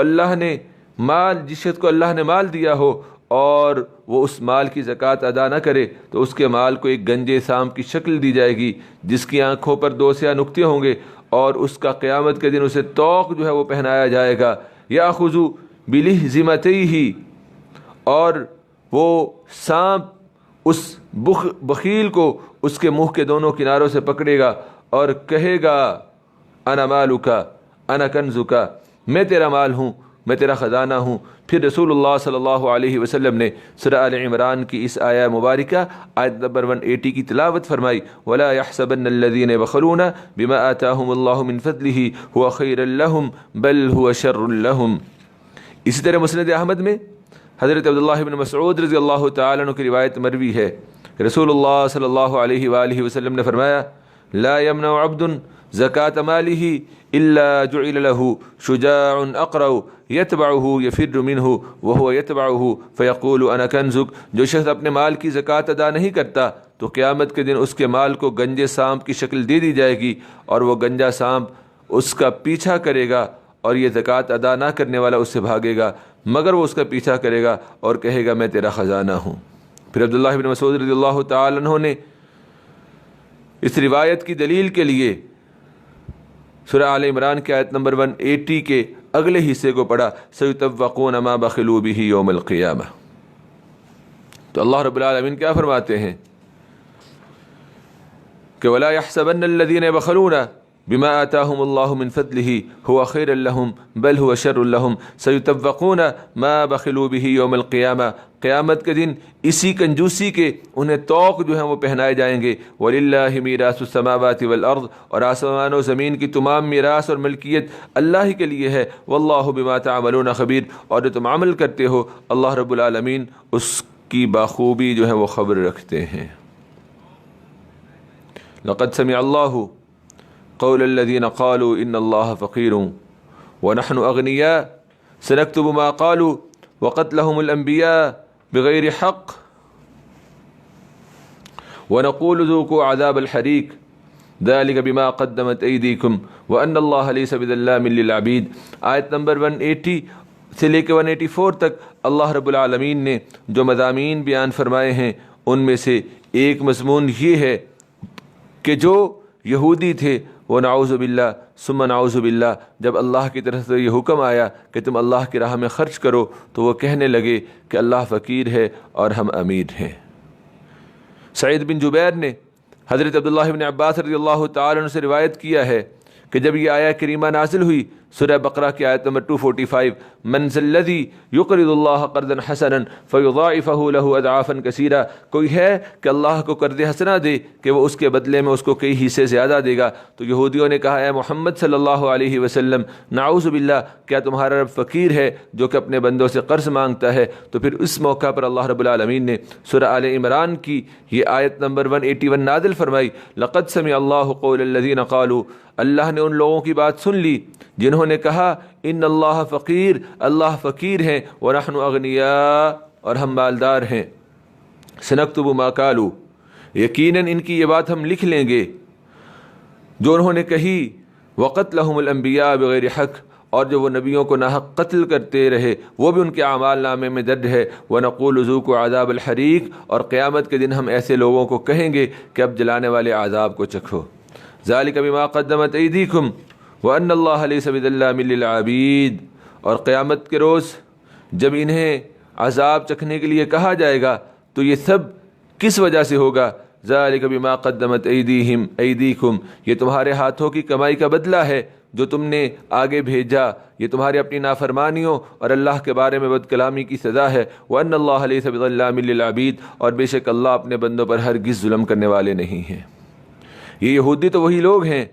اللہ نے مال دیا ہو اور وہ اس مال کی زکوٰۃ ادا نہ کرے تو اس کے مال کو ایک گنجے سام کی شکل دی جائے گی جس کی آنکھوں پر 2 سیاہ نقطے ہوں گے، اور اس کا قیامت کے دن اسے طوق جو ہے وہ پہنایا جائے گا۔ یاخذ بلحظمتیہ، اور وہ سانپ اس بخیل کو اس کے منہ کے دونوں کناروں سے پکڑے گا اور کہے گا انا مالک انا کنزک، میں تیرا مال ہوں، میں تیرا خزانہ ہوں۔ پھر رسول اللہ صلی اللہ علیہ وسلم نے سورہ آل عمران کی اس آیہ مبارکہ آیت نمبر 180 کی تلاوت فرمائی، وَلَا يَحْسَبَنَّ الَّذِينَ يَبْخَلُونَ بِمَا آتَاهُمُ اللَّهُ مِنْ فَضْلِهِ هُوَ خَيْرٌ لَّهُمْ بَلْ هُوَ شَرٌّ لَّهُمْ۔ اسی طرح مسند احمد میں حضرت عبداللہ بن مسعود رضی اللہ تعالیٰ عنہ کی روایت مروی ہے، رسول اللہ صلی اللہ علیہ وآلہ وسلم نے فرمایا، لا يمنع عبد زکاة ماله الا جعل له شجاع اقرع يتبعه يفر منه وهو يتبعه فيقول انا كنزك۔ جو شخص اپنے مال کی زکوٰۃ ادا نہیں کرتا تو قیامت کے دن اس کے مال کو گنجے سانپ کی شکل دے دی جائے گی، اور وہ گنجا سانپ اس کا پیچھا کرے گا، اور یہ زکوٰۃ ادا نہ کرنے والا اس سے بھاگے گا، مگر وہ اس کا پیچھا کرے گا اور کہے گا میں تیرا خزانہ ہوں۔ پھر عبداللہ بن مسعود رضی اللہ تعالیٰ عنہ نے اس روایت کی دلیل کے لیے سورہ آل عمران کی آیت نمبر 180 کے اگلے حصے کو پڑھا، سَيُطَوَّقُونَ مَا بَخِلُوا بِهِ يَوْمَ الْقِيَامَةِ۔ تو اللہ رب العالمین کیا فرماتے ہیں کہ وَلَا يَحْسَبَنَّ الَّذِينَ يَبْخَلُونَ بِمَا آتَاهُمُ اللَّهُ مِنْ فَضْلِهِ هُوَ خَيْرٌ لَّهُمْ بَلْ هُوَ شَرٌّ لَّهُمْ سَيُطَوَّقُونَ مَا بَخِلُوا بِهِ يَوْمَ الْقِيَامَةِ۔ قیامت کے دن اسی کنجوسی کے انہیں طوق جو ہیں وہ پہنائے جائیں گے، وَلِلَّهِ مِيرَاثُ السَّمَاوَاتِ وَالْأَرْضِ، اور آسمان و زمین کی تمام میراث اور ملکیت اللہ ہی کے لیے ہے، وَاللَّهُ بِمَا تَعْمَلُونَ خَبِيرٌ، اور جو تم عمل کرتے ہو اللہ رب العالمین اس کی باخوبی جو ہے وہ خبر رکھتے ہیں۔ لَقَدْ سَمِعَ اللَّهُ قول الذين قالوا ان الله فقير ونحن اغنياء سنكتب ما قالوا وقتلهم الانبياء بغير حق ونقول ذوقوا عذاب الحريق ذلك بما قدمت ايديكم وان الله ليس بظلام للعبيد۔ آیت نمبر 180 سے لے کے 184 تک اللہ رب العالمین نے جو مضامین بیان فرمائے ہیں ان میں سے ایک مضمون یہ ہے کہ جو یہودی تھے وہ نعوذ باللہ ثم نعوذ باللہ جب اللہ کی طرف سے یہ حکم آیا کہ تم اللہ کی راہ میں خرچ کرو تو وہ کہنے لگے کہ اللہ فقیر ہے اور ہم امیر ہیں۔ سعید بن جبیر نے حضرت عبداللہ بن عباس رضی اللہ تعالیٰ عنہ سے روایت کیا ہے کہ جب یہ آیہ کریمہ نازل ہوئی سورہ بقرہ کی آیت نمبر 245، من ذا الذی یقرض اللہ قرضا حسنا فیضاعفہ لہ اضعافا کثیرہ، کوئی ہے کہ اللہ کو قرض حسنہ دے کہ وہ اس کے بدلے میں اس کو کئی حصے زیادہ دے گا؟ تو یہودیوں نے کہا اے محمد صلی اللہ علیہ وسلم نعوذ باللہ، کیا تمہارا رب فقیر ہے جو کہ اپنے بندوں سے قرض مانگتا ہے؟ تو پھر اس موقع پر اللہ رب العالمین نے سورہ آل عمران کی یہ آیت نمبر 181 نازل فرمائی، لقد سمع اللہ قول الذین قالوا، اللہ نے ان لوگوں کی بات سن لی جنہوں نے کہا ان اللہ فقیر، اللہ فقیر ہیں، ونحن اغنیاء، اور ہم مالدار ہیں، سنکتب ما قالوا، یقیناً ان کی یہ بات ہم لکھ لیں گے جو انہوں نے کہی، وقتلہم الانبیاء بغیر حق، اور جو وہ نبیوں کو ناحق قتل کرتے رہے وہ بھی ان کے اعمال نامے میں درج ہے، ونقول ذوقوا عذاب الحریق، اور قیامت کے دن ہم ایسے لوگوں کو کہیں گے کہ اب جلانے والے عذاب کو چکھو، ذالک بما قدمت ایدیکم وان اللہ لیس بظلام للعبید، اور قیامت کے روز جب انہیں عذاب چکھنے کے لیے کہا جائے گا تو یہ سب کس وجہ سے ہوگا؟ ذالک بما قدمت ایدیکم، یہ تمہارے ہاتھوں کی کمائی کا بدلہ ہے جو تم نے آگے بھیجا، یہ تمہاری اپنی نافرمانیوں اور اللہ کے بارے میں بد کلامی کی سزا ہے، وَأَنَّ اللَّهَ لَيْسَ بِظَلَّامٍ لِّلْعَبِيدِ، اور بے شک اللہ اپنے بندوں پر ہرگز ظلم کرنے والے نہیں ہیں۔ یہ یہودی تو وہی لوگ ہیں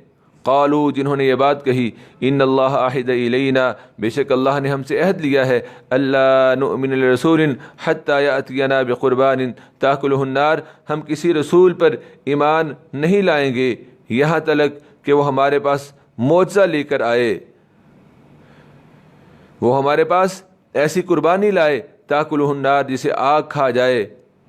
قالوا، جنہوں نے یہ بات کہی، ان اللہ عہد الینا، بے شک اللہ نے ہم سے عہد لیا ہے، اللہ نؤمن لرسول حتی یأتینا بقربان تاکلہ النار، ہم کسی رسول پر ایمان نہیں لائیں گے یہاں تلک کہ وہ ہمارے پاس معجزہ لے کر آئے، وہ ہمارے پاس ایسی قربانی لائے تاکلہ النار جسے آگ کھا جائے۔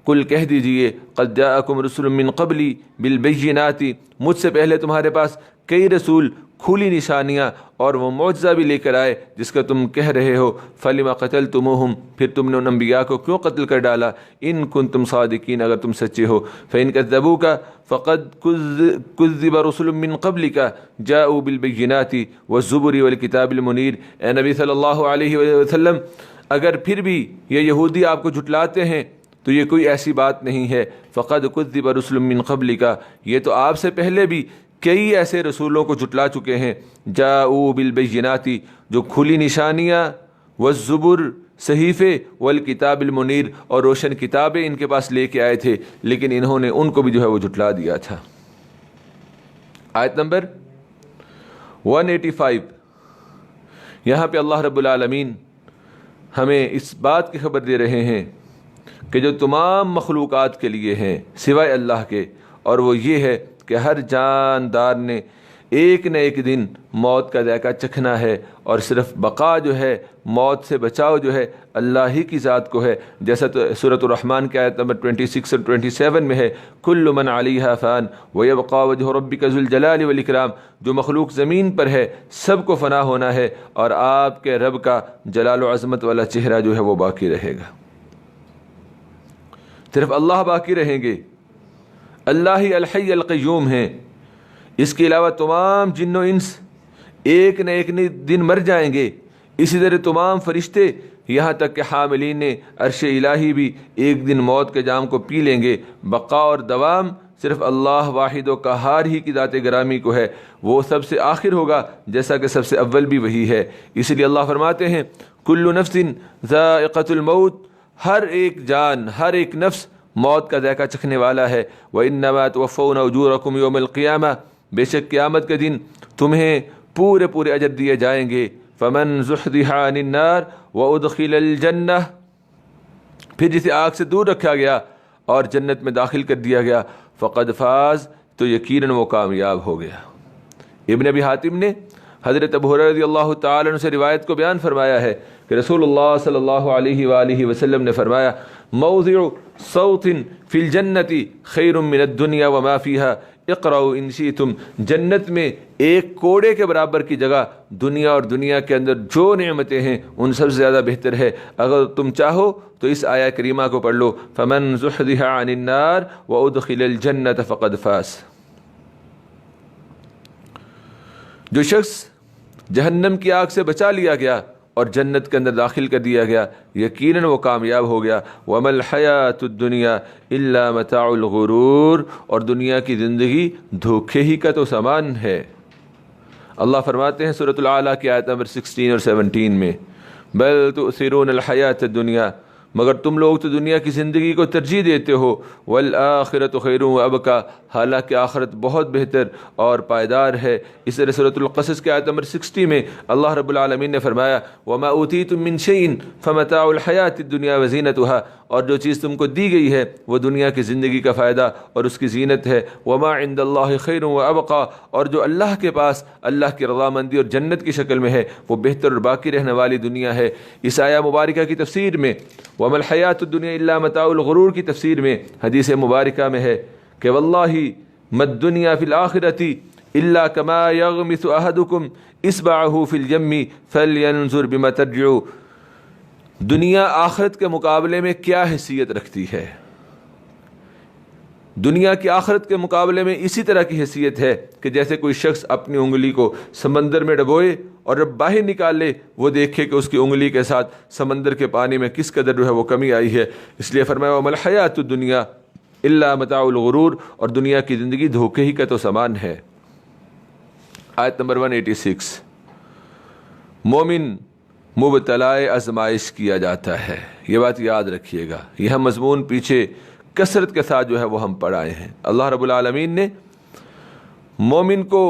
قل کہہ دیجئے قد جاءکم رسل من قبلی بالبینات، مجھ سے پہلے تمہارے پاس کئی رسول کھلی نشانیاں اور وہ معجزہ بھی لے کر آئے جس کا تم کہہ رہے ہو، فلما قتلتموہم، پھر تم نے ان انبیاء کو کیوں قتل کر ڈالا؟ ان کنتم صادقین، اگر تم سچے ہو، فإن کذبوک فقد کذب رسل من قبلک جاءوا بالبینات والزبر والکتاب المنیر۔ اے نبی صلی اللہ علیہ وسلم، اگر پھر بھی یہ یہودی آپ کو جھٹلاتے ہیں تو یہ کوئی ایسی بات نہیں ہے، فقد کذب رسل من قبلک، یہ تو آپ سے پہلے بھی کئی ایسے رسولوں کو جھٹلا چکے ہیں، جاؤ بالبینات، جو کھلی نشانیاں والزبر صحیفے والکتاب المنیر اور روشن کتابیں ان کے پاس لے کے آئے تھے، لیکن انہوں نے ان کو بھی جو ہے وہ جھٹلا دیا تھا۔ آیت نمبر 185، یہاں پہ اللہ رب العالمین ہمیں اس بات کی خبر دے رہے ہیں کہ جو تمام مخلوقات کے لیے ہیں سوائے اللہ کے، اور وہ یہ ہے کہ ہر جاندار نے ایک نہ ایک دن موت کا ذائقہ چکھنا ہے، اور صرف بقا جو ہے، موت سے بچاؤ جو ہے اللہ ہی کی ذات کو ہے، جیسا تو سورۃ الرحمن کی آیت نمبر 26 اور 27 میں ہے، کل من علیہا فان ویبقى وجہ ربک ذو الجلال والاکرام، جو مخلوق زمین پر ہے سب کو فنا ہونا ہے، اور آپ کے رب کا جلال و عظمت والا چہرہ جو ہے وہ باقی رہے گا۔ صرف اللہ باقی رہیں گے، اللہ ہی الحی القیوم ہیں، اس کے علاوہ تمام جن و انس ایک نہ ایک دن مر جائیں گے، اسی طرح تمام فرشتے، یہاں تک کہ حاملین عرش الہی بھی ایک دن موت کے جام کو پی لیں گے۔ بقا اور دوام صرف اللہ واحد و قہار ہی کی ذات گرامی کو ہے، وہ سب سے آخر ہوگا جیسا کہ سب سے اول بھی وہی ہے۔ اس لیے اللہ فرماتے ہیں کل نفس ذائقۃ الموت، ہر ایک جان، ہر ایک نفس موت کا ذائقہ چکھنے والا ہے۔ وَإِنَّمَا تُوَفَّوْنَ أُجُورَكُمْ يَوْمَ الْقِيَامَةِ، بے شک قیامت کے دن تمہیں پورے پورے اجر دیے جائیں گے۔ فَمَنْ زُحْزِحَ عَنِ النَّارِ وَأُدْخِلَ الْجَنَّةِ، پھر جسے آگ سے دور رکھا گیا اور جنت میں داخل کر دیا گیا، فقد فاز، تو یقیناً وہ کامیاب ہو گیا۔ ابن ابی حاتم نے حضرت ابو ہریرہ رضی اللہ تعالیٰ عنہ سے روایت کو بیان فرمایا ہے کہ رسول اللہ صلی اللہ علیہ وآلہ وسلم نے فرمایا موضع صوت فی الجنت خیر من الدنیا وما فیہا اقرؤوا ان شئتم، جنت میں ایک کوڑے کے برابر کی جگہ دنیا اور دنیا کے اندر جو نعمتیں ہیں ان سب سے زیادہ بہتر ہے، اگر تم چاہو تو اس آیہ کریمہ کو پڑھ لو، فمن زحزح عن النار وادخل الجنۃ فقد فاز۔ جو شخص جہنم کی آگ سے بچا لیا گیا اور جنت کے اندر داخل کر دیا گیا، یقیناً وہ کامیاب ہو گیا۔ وَمَا الْحَيَاةُ الدُّنْيَا إِلَّا مَتَاعُ الْغُرُورِ، اور دنیا کی زندگی دھوکے ہی کا تو سامان ہے۔ اللہ فرماتے ہیں سورۃ الاعلیٰ کی آیت نمبر 16 اور 17 میں بل تؤثرون الحیاۃ الدنیا، مگر تم لوگ تو دنیا کی زندگی کو ترجیح دیتے ہو، والآخرۃ خیر وابقیٰ، حالانکہ آخرت بہت بہتر اور پائیدار ہے۔ اس طرح سورۃ القصص کی آیت نمبر 60 میں اللہ رب العالمین نے فرمایا وما اوتیتم من شیء فمتاع الحیاۃ الدنیا وزینتها، اور جو چیز تم کو دی گئی ہے وہ دنیا کی زندگی کا فائدہ اور اس کی زینت ہے۔ وما عند اللہ خیر وابقیٰ، اور جو اللہ کے پاس اللہ کی رضامندی اور جنت کی شکل میں ہے وہ بہتر اور باقی رہنے والی دنیا ہے۔ اس آیہ مبارکہ کی تفسیر میں وَمَا الْحَيَاةُ الدُّنْيَا إِلَّا مَتَاعُ الْغُرُورِ کی تفسیر میں حدیث مبارکہ میں ہے کہ واللہ ما الدنیا فی الآخرۃ الا كما يغمس احدكم اصبعه في اليم فلينظر بما ترجع، دنیا آخرت کے مقابلے میں کیا حیثیت رکھتی ہے؟ دنیا کی آخرت کے مقابلے میں اسی طرح کی حیثیت ہے کہ جیسے کوئی شخص اپنی انگلی کو سمندر میں ڈبوئے اور جب باہر نکال لے وہ دیکھے کہ اس کی انگلی کے ساتھ سمندر کے پانی میں کس قدر جو ہے وہ کمی آئی ہے۔ اس لیے فرمایا وَمَا الْحَيَاةُ الدُّنْيَا إِلَّا مَتَاعُ الْغُرُورِ، اور دنیا کی زندگی دھوکے ہی کا تو سامان ہے۔ آیت نمبر 186، مومن مبتلائے آزمائش کیا جاتا ہے، یہ بات یاد رکھیے گا۔ یہ مضمون پیچھے کثرت کے ساتھ جو ہے وہ ہم پڑھائے ہیں۔ اللہ رب العالمین نے مومن کو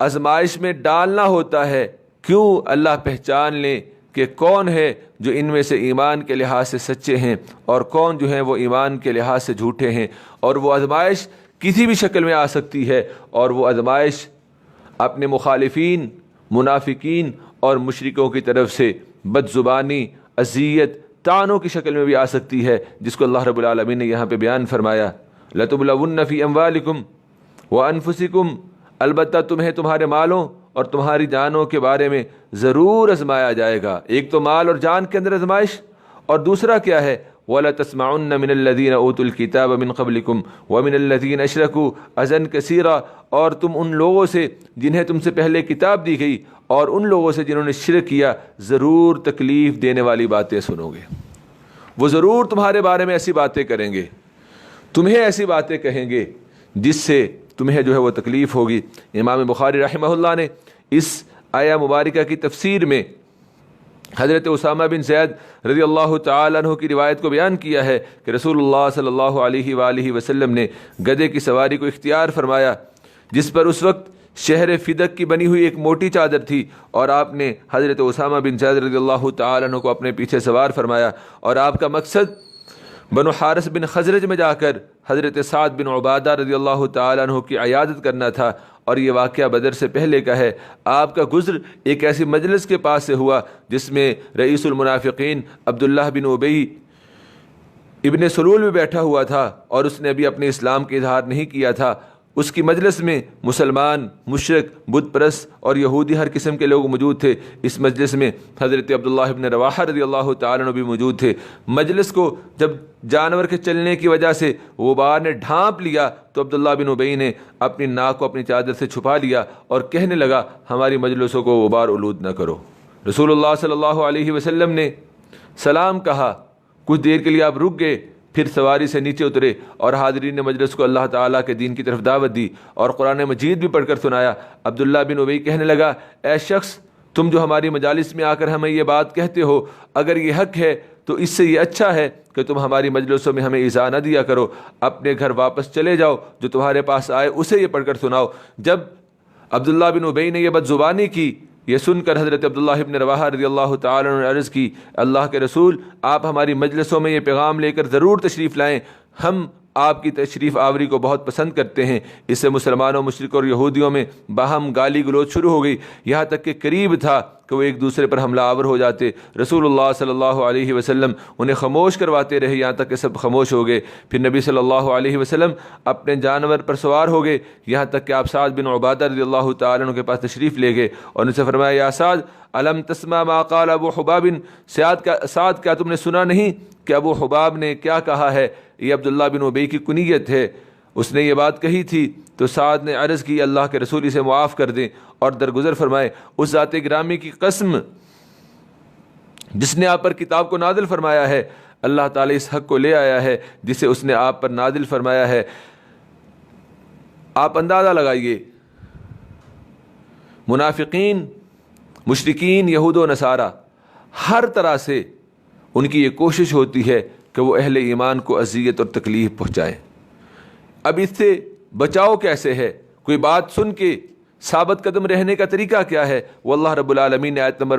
آزمائش میں ڈالنا ہوتا ہے، کیوں؟ اللہ پہچان لیں کہ کون ہے جو ان میں سے ایمان کے لحاظ سے سچے ہیں اور کون جو ہیں وہ ایمان کے لحاظ سے جھوٹے ہیں۔ اور وہ آزمائش کسی بھی شکل میں آ سکتی ہے، اور وہ آزمائش اپنے مخالفین، منافقین اور مشرکوں کی طرف سے بد زبانی، اذیت، طعنوں کی شکل میں بھی آ سکتی ہے، جس کو اللہ رب العالمین نے یہاں پہ بیان فرمایا لَتُبْلَوُنَّ فِي أَمْوَالِكُمْ وَأَنفُسِكُمْ، البتہ تمہیں تمہارے مالوں اور تمہاری جانوں کے بارے میں ضرور آزمایا جائے گا۔ ایک تو مال اور جان کے اندر آزمائش، اور دوسرا کیا ہے وَلَتَسْمَعُنَّ مِنَ الَّذِينَ أُوتُوا الْكِتَابَ مِنْ قَبْلِكُمْ وَمِنَ الَّذِينَ أَشْرَكُوا أَذًى كَثِيرًا، اور تم ان لوگوں سے جنہیں تم سے پہلے کتاب دی گئی اور ان لوگوں سے جنہوں نے شرک کیا ضرور تکلیف دینے والی باتیں سنو گے۔ وہ ضرور تمہارے بارے میں ایسی باتیں کریں گے، تمہیں ایسی باتیں کہیں گے جس سے تمہیں جو ہے وہ تکلیف ہوگی۔ امام بخاری رحمہ اللہ نے اس آیہ مبارکہ کی تفسیر میں حضرت اسامہ بن زید رضی اللہ تعالیٰ عنہ کی روایت کو بیان کیا ہے کہ رسول اللہ صلی اللہ علیہ وآلہ وسلم نے گدھے کی سواری کو اختیار فرمایا، جس پر اس وقت شہر فدق کی بنی ہوئی ایک موٹی چادر تھی، اور آپ نے حضرت اسامہ بن زید رضی اللہ تعالیٰ عنہ کو اپنے پیچھے سوار فرمایا، اور آپ کا مقصد بنو حارث بن خزرج میں جا کر حضرت سعد بن عبادہ رضی اللہ تعالیٰ عنہ کی عیادت کرنا تھا۔ اور یہ واقعہ بدر سے پہلے کا ہے۔ آپ کا گزر ایک ایسی مجلس کے پاس سے ہوا جس میں رئیس المنافقین عبداللہ بن ابی ابن سلول بھی بیٹھا ہوا تھا، اور اس نے ابھی اپنے اسلام کا اظہار نہیں کیا تھا۔ اس کی مجلس میں مسلمان، مشرک، بت پرست اور یہودی ہر قسم کے لوگ موجود تھے۔ اس مجلس میں حضرت عبداللہ بن رواحہ رضی اللہ تعالیٰ عنہ بھی موجود تھے۔ مجلس کو جب جانور کے چلنے کی وجہ سے غبار نے ڈھانپ لیا تو عبداللہ بن ابی نے اپنی ناک کو اپنی چادر سے چھپا لیا اور کہنے لگا، ہماری مجلسوں کو غبار آلود نہ کرو۔ رسول اللہ صلی اللہ علیہ وسلم نے سلام کہا، کچھ دیر کے لیے آپ رک گئے، پھر سواری سے نیچے اترے اور حاضرین نے مجلس کو اللہ تعالیٰ کے دین کی طرف دعوت دی اور قرآن مجید بھی پڑھ کر سنایا۔ عبداللہ بن ابی کہنے لگا، اے شخص، تم جو ہماری مجالس میں آ کر ہمیں یہ بات کہتے ہو، اگر یہ حق ہے تو اس سے یہ اچھا ہے کہ تم ہماری مجلسوں میں ہمیں ایذا نہ دیا کرو، اپنے گھر واپس چلے جاؤ، جو تمہارے پاس آئے اسے یہ پڑھ کر سناؤ۔ جب عبداللہ بن ابی نے یہ بد زبانی کی، یہ سن کر حضرت عبداللہ بن رواحہ رضی اللہ تعالیٰ عنہ نے عرض کی، اللہ کے رسول، آپ ہماری مجلسوں میں یہ پیغام لے کر ضرور تشریف لائیں، ہم آپ کی تشریف آوری کو بہت پسند کرتے ہیں۔ اس سے مسلمانوں، مشرکوں اور یہودیوں میں باہم گالی گلوچ شروع ہو گئی، یہاں تک کہ قریب تھا کہ وہ ایک دوسرے پر حملہ آور ہو جاتے۔ رسول اللہ صلی اللہ علیہ وسلم انہیں خاموش کرواتے رہے یہاں تک کہ سب خاموش ہو گئے۔ پھر نبی صلی اللہ علیہ وسلم اپنے جانور پر سوار ہو گئے، یہاں تک کہ آپ سعد بن عبادہ رضی اللہ تعالیٰ عنہ کے پاس تشریف لے گئے اور ان سے فرمایا، یا سعد، الم تسمع ما قال ابو حباب، سعد کیا تم نے سنا نہیں کہ ابو حباب نے کیا کہا ہے؟ یہ عبداللہ بن ابی کی کنیت ہے، اس نے یہ بات کہی تھی۔ تو سعد نے عرض کی، اللہ کے رسول اسے معاف کر دیں اور درگزر فرمائے۔ اس ذات گرامی کی قسم جس نے آپ پر کتاب کو نازل فرمایا ہے، اللہ تعالیٰ اس حق کو لے آیا ہے جسے اس نے آپ پر نازل فرمایا ہے۔ آپ اندازہ لگائیے، منافقین، مشرکین، یہود و نصارہ، ہر طرح سے ان کی یہ کوشش ہوتی ہے کہ وہ اہل ایمان کو اذیت اور تکلیف پہنچائیں۔ اب اس سے بچاؤ کیسے ہے؟ کوئی بات سن کے ثابت قدم رہنے کا طریقہ کیا ہے؟ وہ اللہ رب العالمین نے آیت نمبر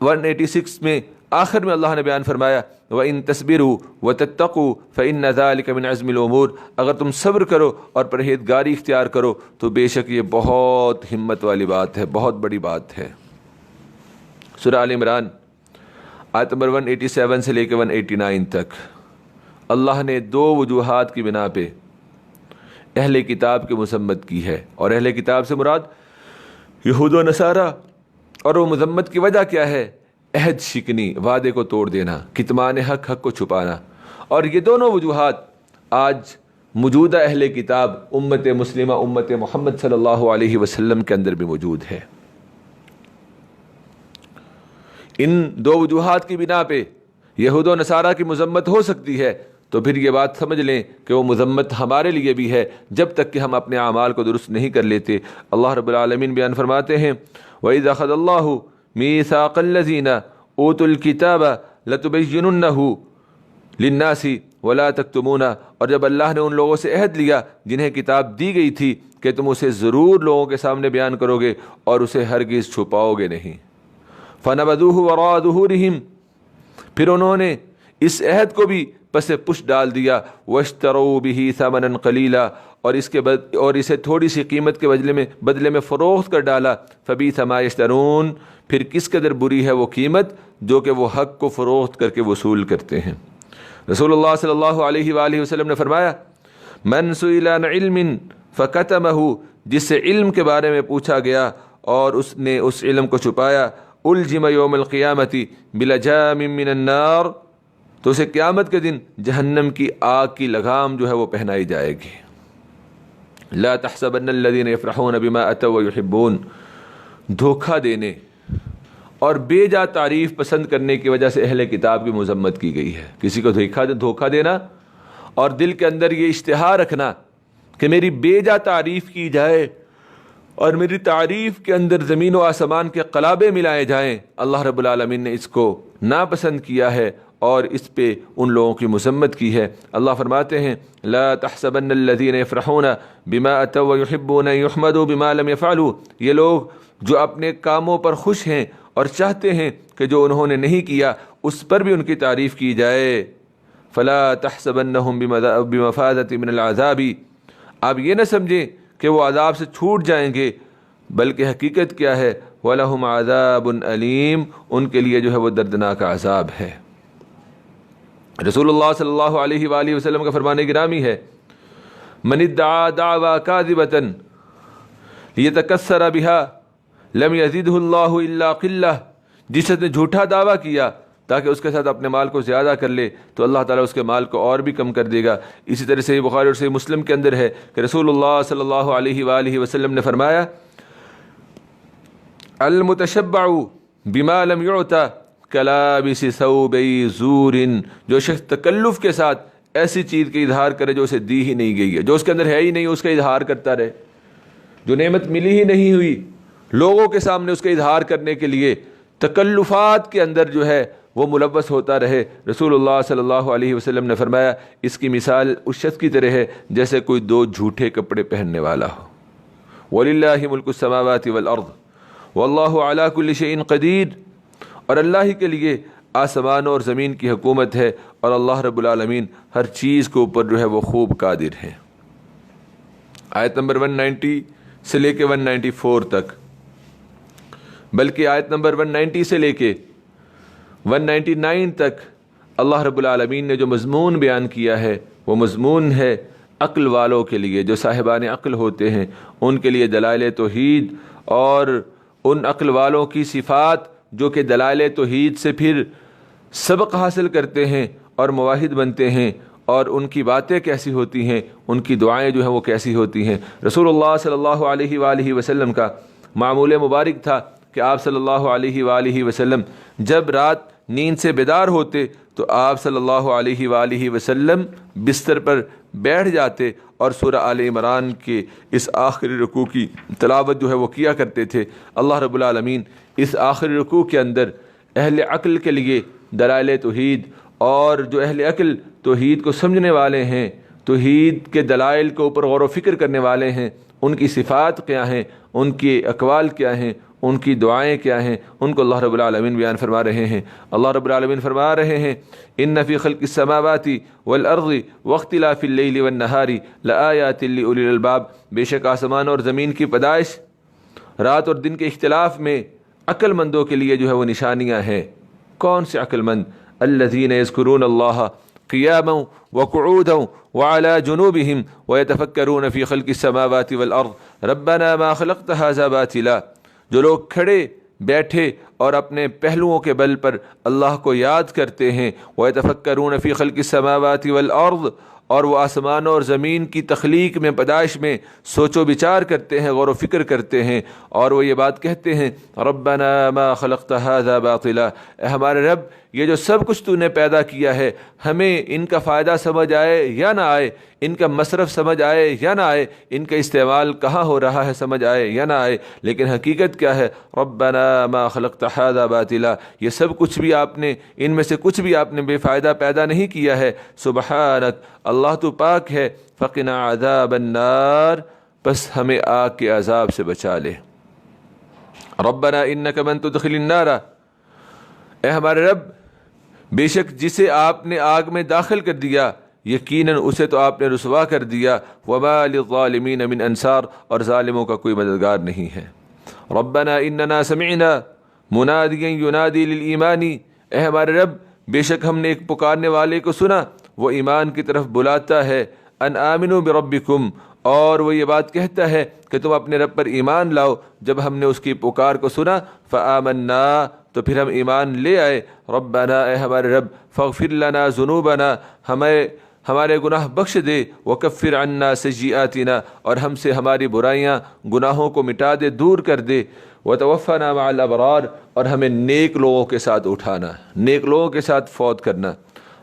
186 میں آخر میں اللہ نے بیان فرمایا، وَإِن تَصْبِرُوا وَتَتَّقُوا فَإِنَّ ذَلِكَ مِنْ عَزْمِ الْأُمُورِ، اگر تم صبر کرو اور پرہیزگاری اختیار کرو تو بے شک یہ بہت ہمت والی بات ہے، بہت بڑی بات ہے۔ سورہ آل عمران آیت نمبر 187 سے لے کے 189 تک اللہ نے دو وجوہات کی بنا پہ اہل کتاب کی مذمت کی ہے، اور اہل کتاب سے مراد یہود و نصارہ، اور وہ مذمت کی وجہ کیا ہے؟ عہد شکنی، وعدے کو توڑ دینا، کتمان حق کو چھپانا۔ اور یہ دونوں وجوہات آج موجودہ اہل کتاب امت مسلمہ، امت محمد صلی اللہ علیہ وسلم کے اندر بھی موجود ہے۔ ان دو وجوہات کی بنا پہ یہود و نصارہ کی مذمت ہو سکتی ہے، تو پھر یہ بات سمجھ لیں کہ وہ مذمت ہمارے لیے بھی ہے جب تک کہ ہم اپنے اعمال کو درست نہیں کر لیتے۔ اللہ رب العالمین بیان فرماتے ہیں، وَإِذَا أَخَذَ اللَّهُ مِيثَاقَ الَّذِينَ أُوتُوا الْكِتَابَ لَتُبَيِّنُنَّهُ لِلنَّاسِ وَلَا تَكْتُمُونَهُ، اور جب اللہ نے ان لوگوں سے عہد لیا جنہیں کتاب دی گئی تھی کہ تم اسے ضرور لوگوں کے سامنے بیان کرو گے اور اسے ہرگز چھپاؤ گے نہیں، فَنَبَذُوهُ وَرَاءَ ظُهُورِهِمْ، پھر انہوں نے اس عہد کو بھی پس پش ڈال دیا، وَاشْتَرَوْا بِهِ ثَمَنًا قَلِيلًا، اور اسے تھوڑی سی قیمت کے بدلے میں فروخت کر ڈالا، فَبِئْسَ مَا يَشْتَرُونَ، پھر کس قدر بری ہے وہ قیمت جو کہ وہ حق کو فروخت کر کے وصول کرتے ہیں۔ رسول اللہ صلی اللہ علیہ وآلہ وسلم نے فرمایا، مَنْ سُئِلَ عَنْ عِلْمٍ فَكَتَمَهُ، جس سے علم کے بارے میں پوچھا گیا اور اس نے اس علم کو چھپایا، أُلْجِمَ يَوْمَ الْقِيَامَةِ بِلَجَامٍ مِّنَ النَّارِ، تو اسے قیامت کے دن جہنم کی آگ کی لگام جو ہے وہ پہنائی جائے گی۔ لا تحسبن الذين يفرحون بما اتوا ويحبون، دھوکہ دینے اور بے جا تعریف پسند کرنے کی وجہ سے اہل کتاب کی مذمت کی گئی ہے۔ کسی کو دھوکہ دینا اور دل کے اندر یہ اشتہا رکھنا کہ میری بے جا تعریف کی جائے اور میری تعریف کے اندر زمین و آسمان کے قلابے ملائے جائیں، اللہ رب العالمین نے اس کو ناپسند کیا ہے اور اس پہ ان لوگوں کی مذمت کی ہے۔ اللہ فرماتے ہیں لا تحسبن الذین یفرحون بما اتوا ویحبون ان یحمدوا بما لم یفعلوا، یہ لوگ جو اپنے کاموں پر خوش ہیں اور چاہتے ہیں کہ جو انہوں نے نہیں کیا اس پر بھی ان کی تعریف کی جائے۔ فلا تحسبنہم بمفازۃ من العذاب، آپ یہ نہ سمجھیں کہ وہ عذاب سے چھوٹ جائیں گے، بلکہ حقیقت کیا ہے وَلَهُمْ عَذَابٌ أَلِيمٌ، ان کے لیے جو ہے وہ دردناک عذاب ہے۔ رسول اللہ صلی اللہ علیہ وآلہ وسلم کا فرمان گرامی ہے من ادعا دعوى كاذبة ليتكسر بها لم يزده الله الا قلة، جس نے جھوٹا دعویٰ کیا تاکہ اس کے ساتھ اپنے مال کو زیادہ کر لے تو اللہ تعالیٰ اس کے مال کو اور بھی کم کر دے گا۔ اسی طرح سے بخاری اور صحیح مسلم کے اندر ہے کہ رسول اللہ صلی اللہ علیہ وآلہ وسلم نے فرمایا المتشبع بما لم يعطى کلابس ثوبی زور، جو شخص تکلف کے ساتھ ایسی چیز کا اظہار کرے جو اسے دی ہی نہیں گئی ہے، جو اس کے اندر ہے ہی نہیں، اس کا اظہار کرتا رہے، جو نعمت ملی ہی نہیں ہوئی لوگوں کے سامنے اس کا اظہار کرنے کے لیے تکلفات کے اندر جو ہے وہ ملوث ہوتا رہے۔ رسول اللہ صلی اللہ علیہ وسلم نے فرمایا اس کی مثال اس شخص کی طرح ہے جیسے کوئی دو جھوٹے کپڑے پہننے والا ہو۔ وَلِلَّهِ مُلْكُ السَّمَاوَاتِ وَالْأَرْضِ وَاللَّهُ عَلَى كُلِّ شَيْءٍ قَدِيرٌ، اور اللہ ہی کے لیے آسمانوں اور زمین کی حکومت ہے اور اللہ رب العالمین ہر چیز کے اوپر جو ہے وہ خوب قادر ہے۔ آیت نمبر 190 سے لے کے 194 تک، بلکہ آیت نمبر 190 سے لے کے 199 تک اللہ رب العالمین نے جو مضمون بیان کیا ہے وہ مضمون ہے عقل والوں کے لیے، جو صاحبان عقل ہوتے ہیں ان کے لیے دلائل توحید اور ان عقل والوں کی صفات جو کہ دلائل توحید سے پھر سبق حاصل کرتے ہیں اور مواحد بنتے ہیں، اور ان کی باتیں کیسی ہوتی ہیں، ان کی دعائیں جو ہیں وہ کیسی ہوتی ہیں۔ رسول اللہ صلی اللہ علیہ وآلہ وسلم کا معمول مبارک تھا کہ آپ صلی اللہ علیہ وآلہ وسلم جب رات نیند سے بیدار ہوتے تو آپ صلی اللہ علیہ وآلہ وسلم بستر پر بیٹھ جاتے اور سورہ آل عمران کے اس آخری رکوع کی تلاوت جو ہے وہ کیا کرتے تھے۔ اللہ رب العالمین اس آخری رکوع کے اندر اہل عقل کے لیے دلائل توحید، اور جو اہل عقل توحید کو سمجھنے والے ہیں، توحید کے دلائل کے اوپر غور و فکر کرنے والے ہیں، ان کی صفات کیا ہیں، ان کے اقوال کیا ہیں، ان کی دعائیں کیا ہیں، ان کو اللہ رب العالمین بیان فرما رہے ہیں۔ اللہ رب العالمین فرما رہے ہیں ان فی خلق السماوات والارض واختلاف اللیل والنہار لآیات لأولی الالباب، بے شک آسمان اور زمین کی پیدائش، رات اور دن کے اختلاف میں عقل مندوں کے لیے جو ہے وہ نشانیاں ہیں۔ کون سے عقل مند؟ الذین یذکرون اللہ قیاما وقعودا وعلی جنوبہم ویتفکرون فی خلق السماوات والارض ربنا ما خلقت ھذا باطلا، جو لوگ کھڑے بیٹھے اور اپنے پہلوؤں کے بل پر اللہ کو یاد کرتے ہیں، ویتفکرون فی خلق السماوات والارض، اور وہ آسمانوں اور زمین کی تخلیق میں، پیدائش میں سوچ و بچار کرتے ہیں، غور و فکر کرتے ہیں، اور وہ یہ بات کہتے ہیں ربنا ما خلقت ھذا باطلا، اے ہمارے رب یہ جو سب کچھ تو نے پیدا کیا ہے، ہمیں ان کا فائدہ سمجھ آئے یا نہ آئے، ان کا مصرف سمجھ آئے یا نہ آئے، ان کا استعمال کہاں ہو رہا ہے سمجھ آئے یا نہ آئے، لیکن حقیقت کیا ہے ربنا ما خلقت ھذا باطلا، یہ سب کچھ بھی آپ نے، ان میں سے کچھ بھی آپ نے بے فائدہ پیدا نہیں کیا ہے، سبحانک، اللہ تو پاک ہے، فقنا عذاب النار، بس ہمیں آگ کے عذاب سے بچا لے۔ ربنا انک من تدخل النار، اے ہمارے رب بے شک جسے آپ نے آگ میں داخل کر دیا یقیناً اسے تو آپ نے رسوا کر دیا، وما للظالمین من انصار، اور ظالموں کا کوئی مددگار نہیں ہے۔ ربنا اننا سمعنا منادیا ینادی للایمان، اے ہمارے رب بے شک ہم نے ایک پکارنے والے کو سنا، وہ ایمان کی طرف بلاتا ہے، ان آمنوا بربکم، اور وہ یہ بات کہتا ہے کہ تم اپنے رب پر ایمان لاؤ۔ جب ہم نے اس کی پکار کو سنا فآمنا، تو پھر ہم ایمان لے آئے۔ ربنا، اے ہمارے رب، فاغفر لنا ذنوبنا، ہمارے گناہ بخش دے، وکفر عنا سیئاتنا، اور ہم سے ہماری برائیاں گناہوں کو مٹا دے، دور کر دے، وتوفنا مع الابرار، اور ہمیں نیک لوگوں کے ساتھ اٹھانا، نیک لوگوں کے ساتھ فوت کرنا۔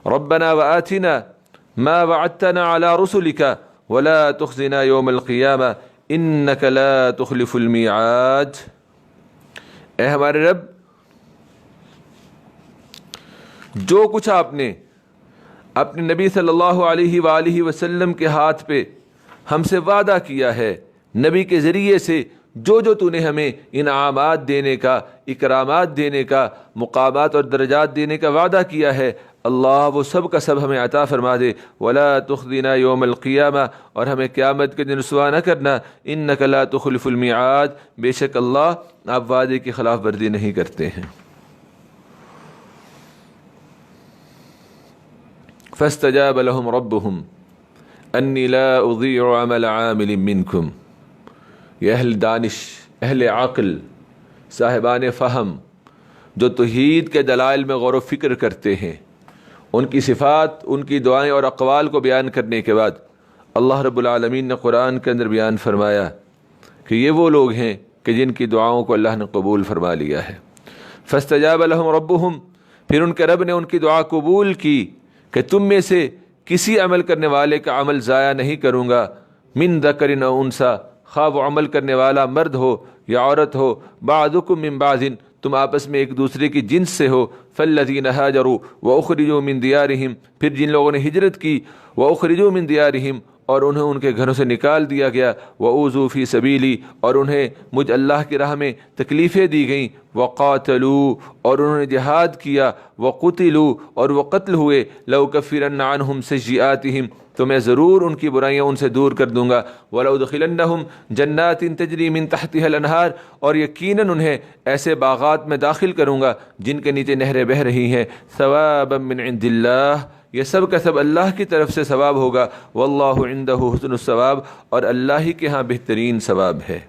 ربنا وآتنا ما وعدتنا على رسلك ولا تخزنا يوم القيامة إنك لا تخلف الميعاد، اے ہمارے رب جو کچھ آپ نے اپنے نبی صلی اللہ علیہ وآلہ وسلم کے ہاتھ پہ ہم سے وعدہ کیا ہے، نبی کے ذریعے سے جو تو نے ہمیں انعامات دینے کا، اکرامات دینے کا، مقامات اور درجات دینے کا وعدہ کیا ہے، اللہ وہ سب کا سب ہمیں عطا فرما دے۔ ولا تخزنا یوم القیامہ، اور ہمیں قیامت کے دن رسوا نہ کرنا۔ انک لا تخلف المیعاد، بے شک اللہ آپ وعدے کی خلاف ورزی نہیں کرتے ہیں۔ فاستجاب لهم ربهم انی لا اضیع عمل عامل منکم، یہ اہل دانش، اہل عقل، صاحبان فہم جو توحید کے دلائل میں غور و فکر کرتے ہیں، ان کی صفات، ان کی دعائیں اور اقوال کو بیان کرنے کے بعد اللہ رب العالمین نے قرآن کے اندر بیان فرمایا کہ یہ وہ لوگ ہیں کہ جن کی دعاؤں کو اللہ نے قبول فرما لیا ہے۔ فاستجاب لهم ربهم، پھر ان کے رب نے ان کی دعا قبول کی کہ تم میں سے کسی عمل کرنے والے کا عمل ضائع نہیں کروں گا، من ذکر او انثی، خواہ وہ عمل کرنے والا مرد ہو یا عورت ہو، بعضکم من بعض، تم آپس میں ایک دوسرے کی جنس سے ہو، فالذین ہاجروا واخرجوا من دیارہم، پھر جن لوگوں نے ہجرت کی، واخرجوا من دیارہم، اور انہیں ان کے گھروں سے نکال دیا گیا، وَأُوذُوا فِي سَبِيلِي، اور انہیں مجھ اللہ کی راہ میں تکلیفیں دی گئیں، وَقَاتَلُوا، اور انہوں نے جہاد کیا، وَقُتِلُوا، اور وہ قتل ہوئے، لَأُكَفِّرَنَّ عَنْهُمْ سَيِّئَاتِهِمْ، تو میں ضرور ان کی برائیاں ان سے دور کر دوں گا، وَلَأُدْخِلَنَّهُمْ جَنَّاتٍ تَجْرِي مِن تَحْتِهَا الْأَنْهَارُ، اور یقیناً انہیں ایسے باغات میں داخل کروں گا جن کے نیچے نہریں بہہ رہی ہیں، ثوابا من عند اللہ، یہ سب کا سب اللہ کی طرف سے ثواب ہوگا، واللہ عندہ حسن الثواب، اور اللہ ہی کے ہاں بہترین ثواب ہے۔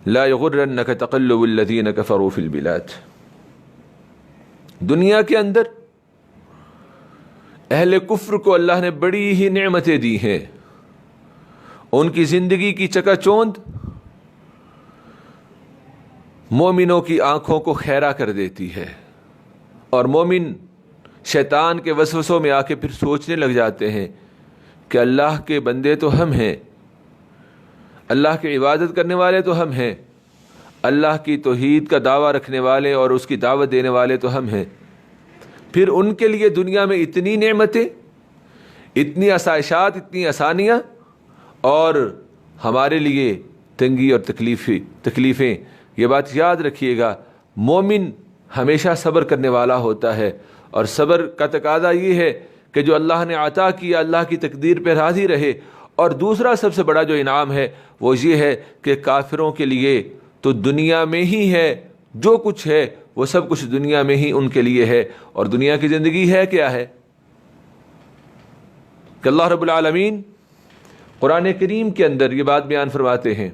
لا یغرنک تقلب الذین کفروا فی البلاد، دنیا کے اندر اہل کفر کو اللہ نے بڑی ہی نعمتیں دی ہیں، ان کی زندگی کی چکا چوند مومنوں کی آنکھوں کو خیرہ کر دیتی ہے، اور مومن شیطان کے وسوسوں میں آ کے پھر سوچنے لگ جاتے ہیں کہ اللہ کے بندے تو ہم ہیں، اللہ کی عبادت کرنے والے تو ہم ہیں، اللہ کی توحید کا دعویٰ رکھنے والے اور اس کی دعوت دینے والے تو ہم ہیں، پھر ان کے لیے دنیا میں اتنی نعمتیں، اتنی آسائشات، اتنی آسانیاں، اور ہمارے لیے تنگی اور تکلیفیں۔ یہ بات یاد رکھیے گا، مومن ہمیشہ صبر کرنے والا ہوتا ہے، اور صبر کا تقاضا یہ ہے کہ جو اللہ نے عطا کیا اللہ کی تقدیر پہ راضی رہے، اور دوسرا سب سے بڑا جو انعام ہے وہ یہ ہے کہ کافروں کے لیے تو دنیا میں ہی ہے، جو کچھ ہے وہ سب کچھ دنیا میں ہی ان کے لیے ہے، اور دنیا کی زندگی ہے کیا ہے کہ اللہ رب العالمین قرآن کریم کے اندر یہ بات بیان فرماتے ہیں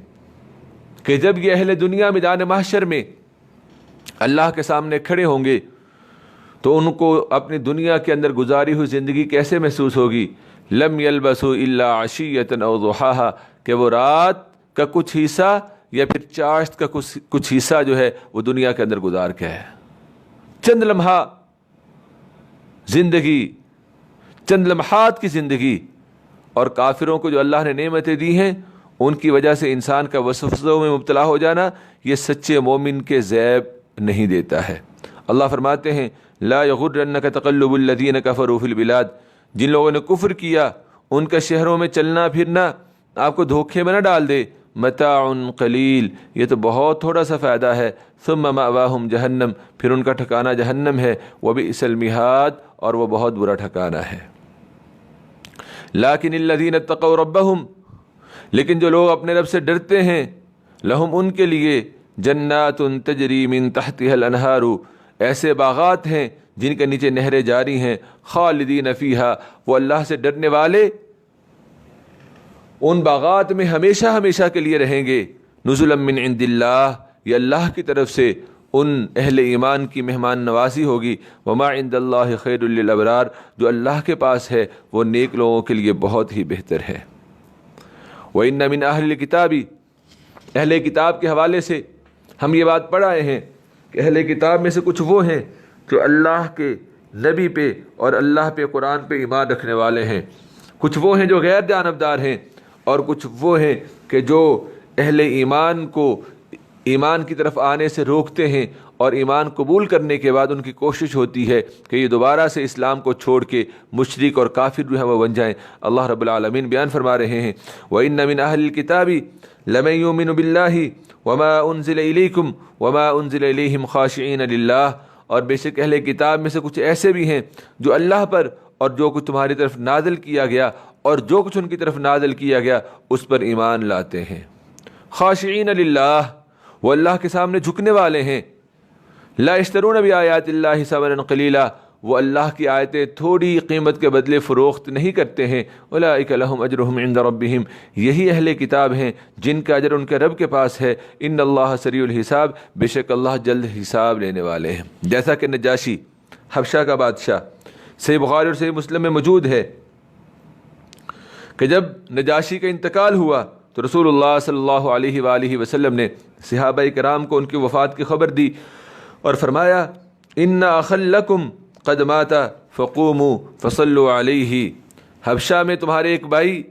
کہ جب یہ اہل دنیا میدان محشر میں اللہ کے سامنے کھڑے ہوں گے تو ان کو اپنی دنیا کے اندر گزاری ہوئی زندگی کیسے محسوس ہوگی؟ لم یلبسوا الا عشیۃ او ضحاہا، کہ وہ رات کا کچھ حصہ یا پھر چاشت کا کچھ حصہ جو ہے وہ دنیا کے اندر گزار کے ہے، چند لمحہ زندگی، چند لمحات کی زندگی، اور کافروں کو جو اللہ نے نعمتیں دی ہیں ان کی وجہ سے انسان کا وسوسوں میں مبتلا ہو جانا یہ سچے مومن کے زیب نہیں دیتا ہے۔ اللہ فرماتے ہیں لا یغرنک تقلب الذین کفروا فی البلاد، جن لوگوں نے کفر کیا ان کا شہروں میں چلنا پھرنا آپ کو دھوکے میں نہ ڈال دے، متاع قلیل، یہ تو بہت تھوڑا سا فائدہ ہے، ثم مأواہم جہنم، پھر ان کا ٹھکانہ جہنم ہے، وبئس المہاد، اور وہ بہت برا ٹھکانہ ہے۔ لیکن الذین اتقوا ربہم، لیکن جو لوگ اپنے رب سے ڈرتے ہیں، لہم ان کے لیے جنات تجری من تحتها الانہار، ایسے باغات ہیں جن کے نیچے نہریں جاری ہیں، خالدین فیہا، وہ اللہ سے ڈرنے والے ان باغات میں ہمیشہ ہمیشہ کے لیے رہیں گے، نزلا من عند اللہ، یہ اللہ کی طرف سے ان اہل ایمان کی مہمان نوازی ہوگی، وما عند اللہ خیر للابرار، جو اللہ کے پاس ہے وہ نیک لوگوں کے لیے بہت ہی بہتر ہے۔ وَإِنَّ مِنْ أَهْلِ الْكِتَابِ، اہل کتاب کے حوالے سے ہم یہ بات پڑھ آئے ہیں کہ اہل کتاب میں سے کچھ وہ ہیں جو اللہ کے نبی پہ اور اللہ پہ قرآن پہ ایمان رکھنے والے ہیں، کچھ وہ ہیں جو غیر جانبدار ہیں، اور کچھ وہ ہیں کہ جو اہل ایمان کو ایمان کی طرف آنے سے روکتے ہیں اور ایمان قبول کرنے کے بعد ان کی کوشش ہوتی ہے کہ یہ دوبارہ سے اسلام کو چھوڑ کے مشرک اور کافر جو ہے وہ بن جائیں۔ اللہ رب العالمین بیان فرما رہے ہیں وَإِنَّ مِنْ أَهْلِ الْكِتَابِ لَمَن يُؤْمِنُ بِاللَّهِ وَمَا أُنزِلَ إِلَيْكُمْ وَمَا أُنزِلَ إِلَيْهِمْ خَاشِعِينَ لِلَّهِ، اور بے شک اہل کتاب میں سے کچھ ایسے بھی ہیں جو اللہ پر اور جو کچھ تمہاری طرف نازل کیا گیا اور جو کچھ ان کی طرف نازل کیا گیا اس پر ایمان لاتے ہیں۔ خاشعین للہ، وہ اللہ کے سامنے جھکنے والے ہیں۔ لا یشترون بآیات اللہ ثمنا قلیلا، وہ اللہ کی آیتیں تھوڑی قیمت کے بدلے فروخت نہیں کرتے ہیں۔ اولئک لہم اجرہم عند ربہم، یہی اہل کتاب ہیں جن کا اجر ان کے رب کے پاس ہے۔ ان اللہ سریع الحساب، بے شک اللہ جلد حساب لینے والے ہیں۔ جیسا کہ نجاشی حبشہ کا بادشاہ صحیح بخاری اور صحیح مسلم میں موجود ہے کہ جب نجاشی کا انتقال ہوا تو رسول اللہ صلی اللہ علیہ وآلہ وسلم نے صحابہ کرام کو ان کی وفات کی خبر دی اور فرمایا ان اخا لکم قد مات فقوموا فصلوا علیہ، حبشہ میں تمہارے ایک بھائی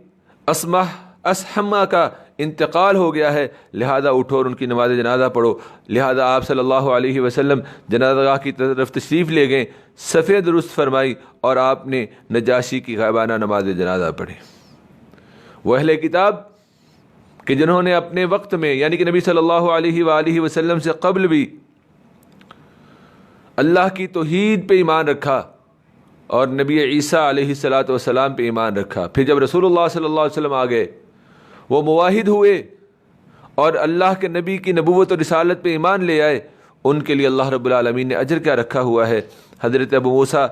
اسحمہ کا انتقال ہو گیا ہے، لہذا اٹھو اور ان کی نماز جنازہ پڑھو۔ لہذا آپ صلی اللہ علیہ وسلم جنازہ گاہ کی طرف تشریف لے گئے، صفیں درست فرمائی اور آپ نے نجاشی کی غائبانہ نماز جنازہ پڑھی۔ وہ اہل کتاب کہ جنہوں نے اپنے وقت میں یعنی کہ نبی صلی اللہ علیہ وآلہ وسلم سے قبل بھی اللہ کی توحید پہ ایمان رکھا اور نبی عیسیٰ علیہ السلام پہ ایمان رکھا، پھر جب رسول اللہ صلی اللہ علیہ وسلم آ گئے وہ موحد ہوئے اور اللہ کے نبی کی نبوت اور رسالت پہ ایمان لے آئے، ان کے لیے اللہ رب العالمین نے اجر کیا رکھا ہوا ہے۔ حضرت ابو موسیٰ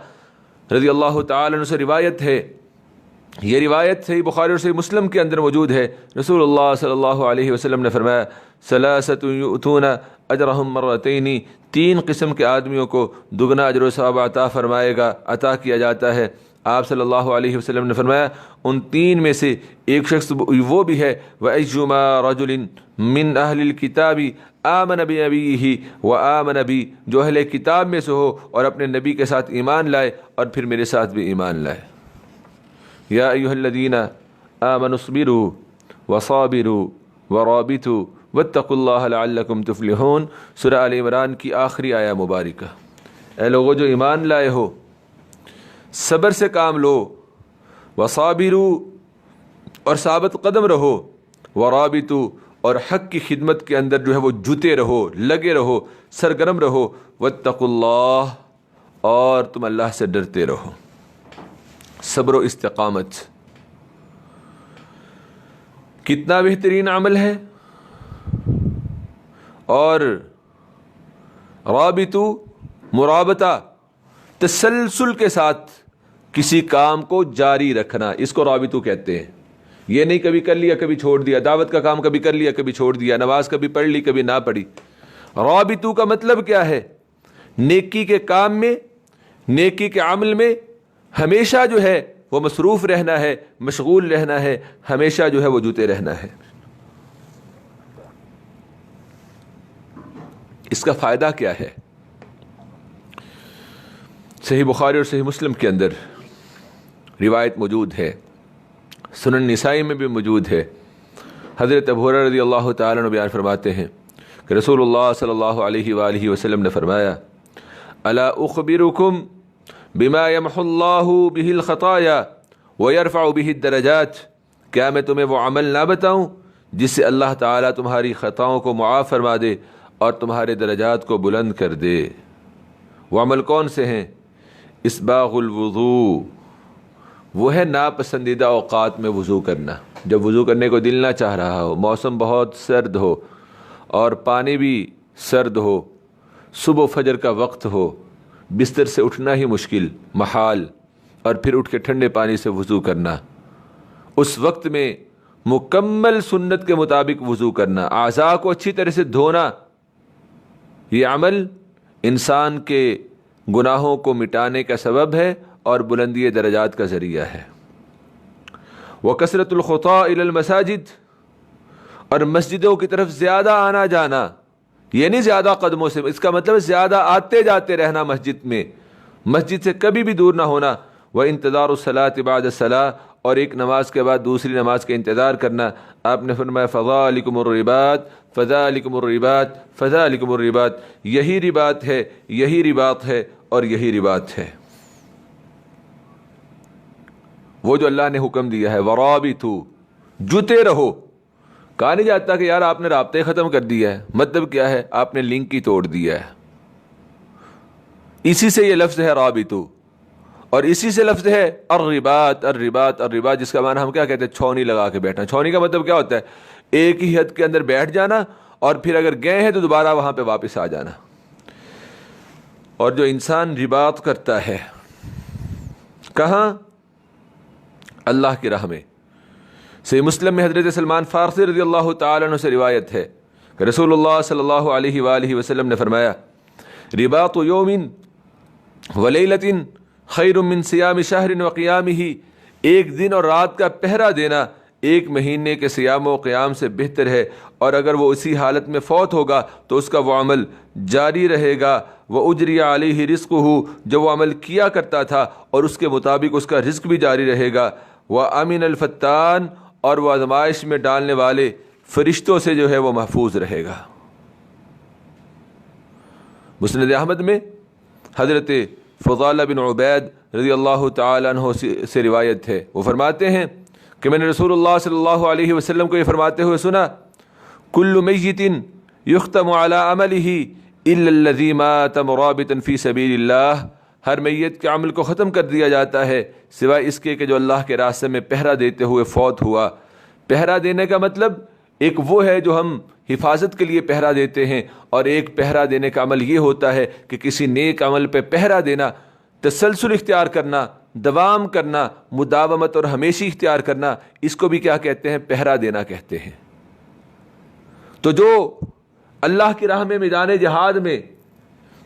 رضی اللہ تعالی عنہ سے روایت ہے، یہ روایت صحیح بخاری اور صحیح مسلم کے اندر موجود ہے، رسول اللہ صلی اللہ علیہ وسلم نے فرمایا ثلاثۃ یؤتون اجرہم مرتین، تین قسم کے آدمیوں کو دگنا اجر و ثواب عطا کیا جاتا ہے۔ آپ صلی اللہ علیہ وسلم نے فرمایا ان تین میں سے ایک شخص وہ بھی ہے وَأَيُّمَا رَجُلٍ مِّنْ أَهْلِ الْكِتَابِ آمَنَ بِنَبِيِّهِ وَآمَنَ بِي، جو اہل کتاب میں سے ہو اور اپنے نبی کے ساتھ ایمان لائے اور پھر میرے ساتھ بھی ایمان لائے۔ یا ایھا الذین آمنوا اصبروا وصابروا ورابطوا واتقوا اللہ لعلکم تفلحون، سورہ آل عمران کی آخری آیہ مبارکہ۔ اے لوگو جو ایمان لائے ہو، صبر سے کام لو، وصابروا اور ثابت قدم رہو، ورابطوا اور حق کی خدمت کے اندر جو ہے وہ جتے رہو، لگے رہو، سرگرم رہو، واتقوا اللہ اور تم اللہ سے ڈرتے رہو۔ صبر و استقامت کتنا بہترین عمل ہے، اور رابطو مرابطہ تسلسل کے ساتھ کسی کام کو جاری رکھنا، اس کو رابطو کہتے ہیں۔ یہ نہیں کبھی کر لیا کبھی چھوڑ دیا، دعوت کا کام کبھی کر لیا کبھی چھوڑ دیا، نماز کبھی پڑھ لی کبھی نہ پڑھی۔ رابطو کا مطلب کیا ہے؟ نیکی کے کام میں، نیکی کے عمل میں ہمیشہ جو ہے وہ مصروف رہنا ہے، مشغول رہنا ہے، ہمیشہ جو ہے وہ جوتے رہنا ہے۔ اس کا فائدہ کیا ہے؟ صحیح بخاری اور صحیح مسلم کے اندر روایت موجود ہے، سنن نسائی میں بھی موجود ہے۔ حضرت ابو ہریرہ رضی اللہ تعالیٰ عنہ بیان فرماتے ہیں کہ رسول اللہ صلی اللہ علیہ وآلہ وسلم نے فرمایا الا اخبرکم بما یمحو اللہ بہ الخطایا ویرفع بہ الدرجات، کیا میں تمہیں وہ عمل نہ بتاؤں جس سے اللہ تعالیٰ تمہاری خطاؤں کو معاف فرما دے اور تمہارے درجات کو بلند کر دے؟ وہ عمل کون سے ہیں؟ اسباغ الوضوء، وہ ہے ناپسندیدہ اوقات میں وضو کرنا، جب وضو کرنے کو دل نہ چاہ رہا ہو، موسم بہت سرد ہو اور پانی بھی سرد ہو، صبح و فجر کا وقت ہو، بستر سے اٹھنا ہی مشکل محال، اور پھر اٹھ کے ٹھنڈے پانی سے وضو کرنا، اس وقت میں مکمل سنت کے مطابق وضو کرنا، اعضاء کو اچھی طرح سے دھونا، یہ عمل انسان کے گناہوں کو مٹانے کا سبب ہے اور بلندی درجات کا ذریعہ ہے۔ وَكَثْرَةُ الْخُطَاءِ إِلَى الْمَسَاجِدِ، اور مسجدوں کی طرف زیادہ آنا جانا، یہ نہیں زیادہ قدموں سے، اس کا مطلب زیادہ آتے جاتے رہنا مسجد میں، مسجد سے کبھی بھی دور نہ ہونا۔ وَإِنْتِظَارُ الصَّلَاةِ بَعْدَ الصَّلَاةِ، اور ایک نماز کے بعد دوسری نماز کا انتظار کرنا. آپ نے فرمایا فذالکم الرباط فذالکم الرباط فذالکم الرباط، یہی رباط ہے، یہی رباط ہے اور یہی رباط ہے. وہ جو اللہ نے حکم دیا ہے ورابطوا، جتے رہو. کہا نہیں جاتا کہ یار آپ نے رابطے ختم کر دیا ہے، مطلب کیا ہے؟ آپ نے لنک ہی توڑ دیا ہے. اسی سے یہ لفظ ہے رابطوا، اور اسی سے لفظ ہے الرباط. الرباط الرباط جس کا معنی ہم کیا کہتے ہیں؟ چھونی لگا کے بیٹھنا. چھونی کا مطلب کیا ہوتا ہے؟ ایک ہی حد کے اندر بیٹھ جانا اور پھر اگر گئے ہیں تو دوبارہ وہاں پہ واپس آ جانا. اور جو انسان رباط کرتا ہے کہاں؟ اللہ کی راہ میں. صحیح مسلم میں حضرت سلمان فارسی رضی اللہ تعالیٰ عنہ سے روایت ہے کہ رسول اللہ صلی اللہ علیہ وآلہ وسلم نے فرمایا رباط یوم ولیلۃ خیر من صیام شہر وقیامہ، ایک دن اور رات کا پہرا دینا ایک مہینے کے صیام و قیام سے بہتر ہے. اور اگر وہ اسی حالت میں فوت ہوگا تو اس کا وہ عمل جاری رہے گا. وَأُجْرِيَ عَلَيْهِ رِزْقُهُ، جو وہ عمل کیا کرتا تھا اور اس کے مطابق اس کا رزق بھی جاری رہے گا. وَأَمِنَ الْفَتَّانِ، اور وہ آزمائش میں ڈالنے والے فرشتوں سے جو ہے وہ محفوظ رہے گا. مسند احمد میں حضرت فضالہ بن عبید رضی اللہ تعالیٰ عنہ سے روایت ہے. وہ فرماتے ہیں کہ میں نے رسول اللہ صلی اللہ علیہ وسلم کو یہ فرماتے ہوئے سنا کل میت یختم علی عملہ الا الذی مات مرابطا فی سبیل اللہ، ہر میت کے عمل کو ختم کر دیا جاتا ہے سوائے اس کے کہ جو اللہ کے راستے میں پہرا دیتے ہوئے فوت ہوا. پہرا دینے کا مطلب ایک وہ ہے جو ہم حفاظت کے لیے پہرا دیتے ہیں، اور ایک پہرا دینے کا عمل یہ ہوتا ہے کہ کسی نیک عمل پہ پہرا دینا، تسلسل اختیار کرنا، دوام کرنا، مداومت اور ہمیشہ اختیار کرنا. اس کو بھی کیا کہتے ہیں؟ پہرا دینا کہتے ہیں. تو جو اللہ کی راہ میں میدان جہاد میں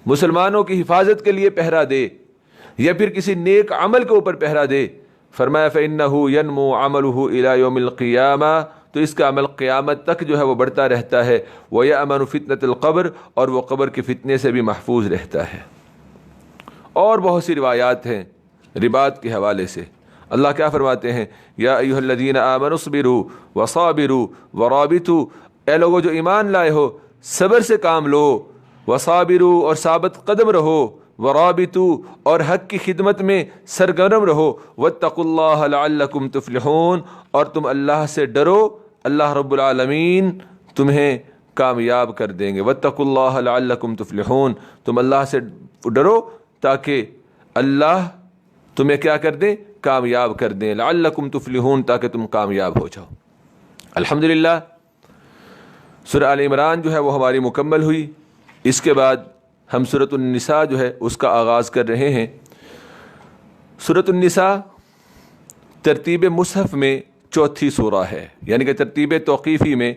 مسلمانوں کی حفاظت کے لیے پہرا دے یا پھر کسی نیک عمل کے اوپر پہرا دے، فرمایا فإنہ ینمو عملہ الی یوم القیامہ، تو اس کا عمل قیامت تک جو ہے وہ بڑھتا رہتا ہے. وَيَأْمَنُ فِتْنَةَ الْقَبْرِ، اور وہ قبر کے فتنے سے بھی محفوظ رہتا ہے. اور بہت سی روایات ہیں رباط کے حوالے سے. اللہ کیا فرماتے ہیں؟ یا ایھا الذین آمنوا اصبروا وصابروا ورابطوا، اے لوگو جو ایمان لائے ہو صبر سے کام لو، وصابروا اور ثابت قدم رہو، ورابطوا اور حق کی خدمت میں سرگرم رہو، واتقوا اللہ لعلکم تفلحون، اور تم اللہ سے ڈرو، اللہ رب العالمین تمہیں کامیاب کر دیں گے. واتقوا اللہ لعلکم تفلحون، تم اللہ سے ڈرو تاکہ اللہ تمہیں کیا کر دیں؟ کامیاب کر دیں. لعلکم تفلحون، تاکہ تم کامیاب ہو جاؤ. الحمدللہ سورہ آل عمران جو ہے وہ ہماری مکمل ہوئی. اس کے بعد ہم سورۃ النساء جو ہے اس کا آغاز کر رہے ہیں. سورۃ النساء ترتیب مصحف میں چوتھی سورہ ہے، یعنی کہ ترتیب توقیفی میں،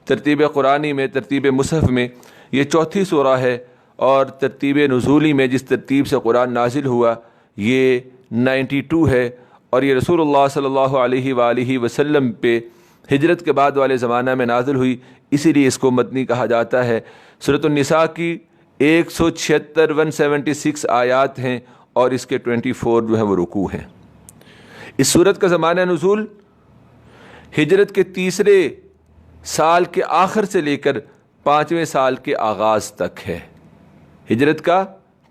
ترتیب قرآنی میں، ترتیب مصحف میں یہ چوتھی سورہ ہے. اور ترتیب نزولی میں جس ترتیب سے قرآن نازل ہوا یہ 92 ہے. اور یہ رسول اللہ صلی اللہ علیہ وآلہ وسلم پہ ہجرت کے بعد والے زمانہ میں نازل ہوئی، اسی لیے اس کو مدنی کہا جاتا ہے. سورۃ النساء کی 176 آیات ہیں اور اس کے 24 جو ہیں وہ رکوع ہیں. اس سورت کا زمانہ نزول ہجرت کے تیسرے سال کے آخر سے لے کر 5ویں سال کے آغاز تک ہے. ہجرت کا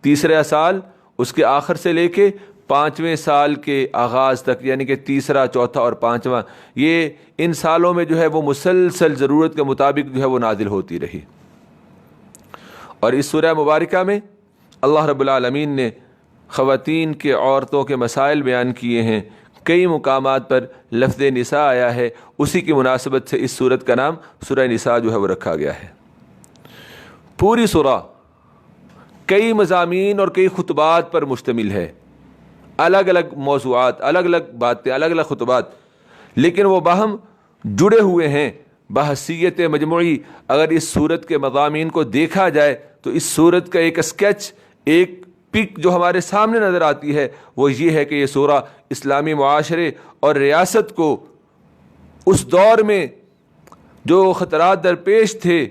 تیسرا سال اس کے آخر سے لے کے 5ویں سال کے آغاز تک، یعنی کہ تیسرا، چوتھا اور 5واں، یہ ان سالوں میں جو ہے وہ مسلسل ضرورت کے مطابق جو ہے وہ نازل ہوتی رہی. اور اس سورہ مبارکہ میں اللہ رب العالمین نے خواتین کے، عورتوں کے مسائل بیان کیے ہیں. کئی مقامات پر لفظ نساء آیا ہے، اسی کی مناسبت سے اس سورت کا نام سورہ نساء جو ہے وہ رکھا گیا ہے. پوری سورہ کئی مضامین اور کئی خطبات پر مشتمل ہے، الگ الگ موضوعات، الگ الگ باتیں، الگ الگ خطبات، لیکن وہ باہم جڑے ہوئے ہیں بحیثیت مجموعی. اگر اس سورت کے مضامین کو دیکھا جائے تو اس سورت کا ایک اسکیچ، ایک پک جو ہمارے سامنے نظر آتی ہے وہ یہ ہے کہ یہ سورہ اسلامی معاشرے اور ریاست کو اس دور میں جو خطرات درپیش تھے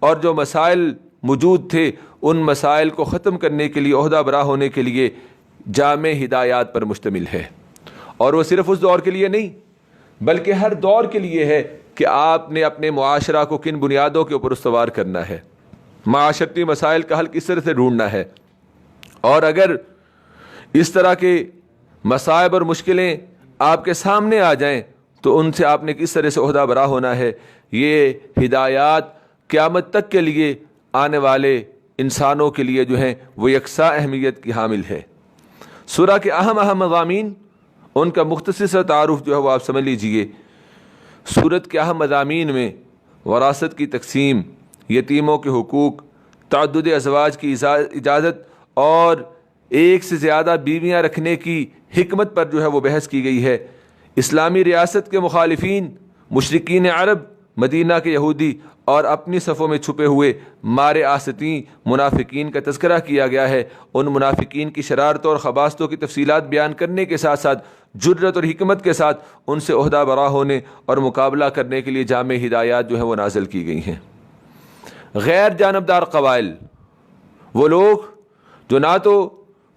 اور جو مسائل موجود تھے ان مسائل کو ختم کرنے کے لیے، عہدہ برا ہونے کے لیے جامع ہدایات پر مشتمل ہے. اور وہ صرف اس دور کے لیے نہیں بلکہ ہر دور کے لیے ہے کہ آپ نے اپنے معاشرہ کو کن بنیادوں کے اوپر استوار کرنا ہے، معاشرتی مسائل کا حل کس طرح سے ڈھونڈنا ہے، اور اگر اس طرح کے مصائب اور مشکلیں آپ کے سامنے آ جائیں تو ان سے آپ نے کس طرح سے عہدہ برا ہونا ہے۔ یہ ہدایات قیامت تک کے لیے آنے والے انسانوں کے لیے جو ہیں وہ یکساں اہمیت کی حامل ہے۔ سورہ کے اہم مضامین، ان کا مختصر سا تعارف جو ہے وہ آپ سمجھ لیجئے۔ سورت کے اہم مضامین میں وراثت کی تقسیم، یتیموں کے حقوق، تعدد ازواج کی اجازت اور ایک سے زیادہ بیویاں رکھنے کی حکمت پر جو ہے وہ بحث کی گئی ہے۔ اسلامی ریاست کے مخالفین، مشرکین عرب، مدینہ کے یہودی اور اپنی صفوں میں چھپے ہوئے مارے آستین منافقین کا تذکرہ کیا گیا ہے۔ ان منافقین کی شرارتوں اور خباثتوں کی تفصیلات بیان کرنے کے ساتھ ساتھ جرأت اور حکمت کے ساتھ ان سے عہدہ برا ہونے اور مقابلہ کرنے کے لیے جامع ہدایات جو ہیں وہ نازل کی گئی ہیں۔ غیر جانبدار قبائل، وہ لوگ جو نہ تو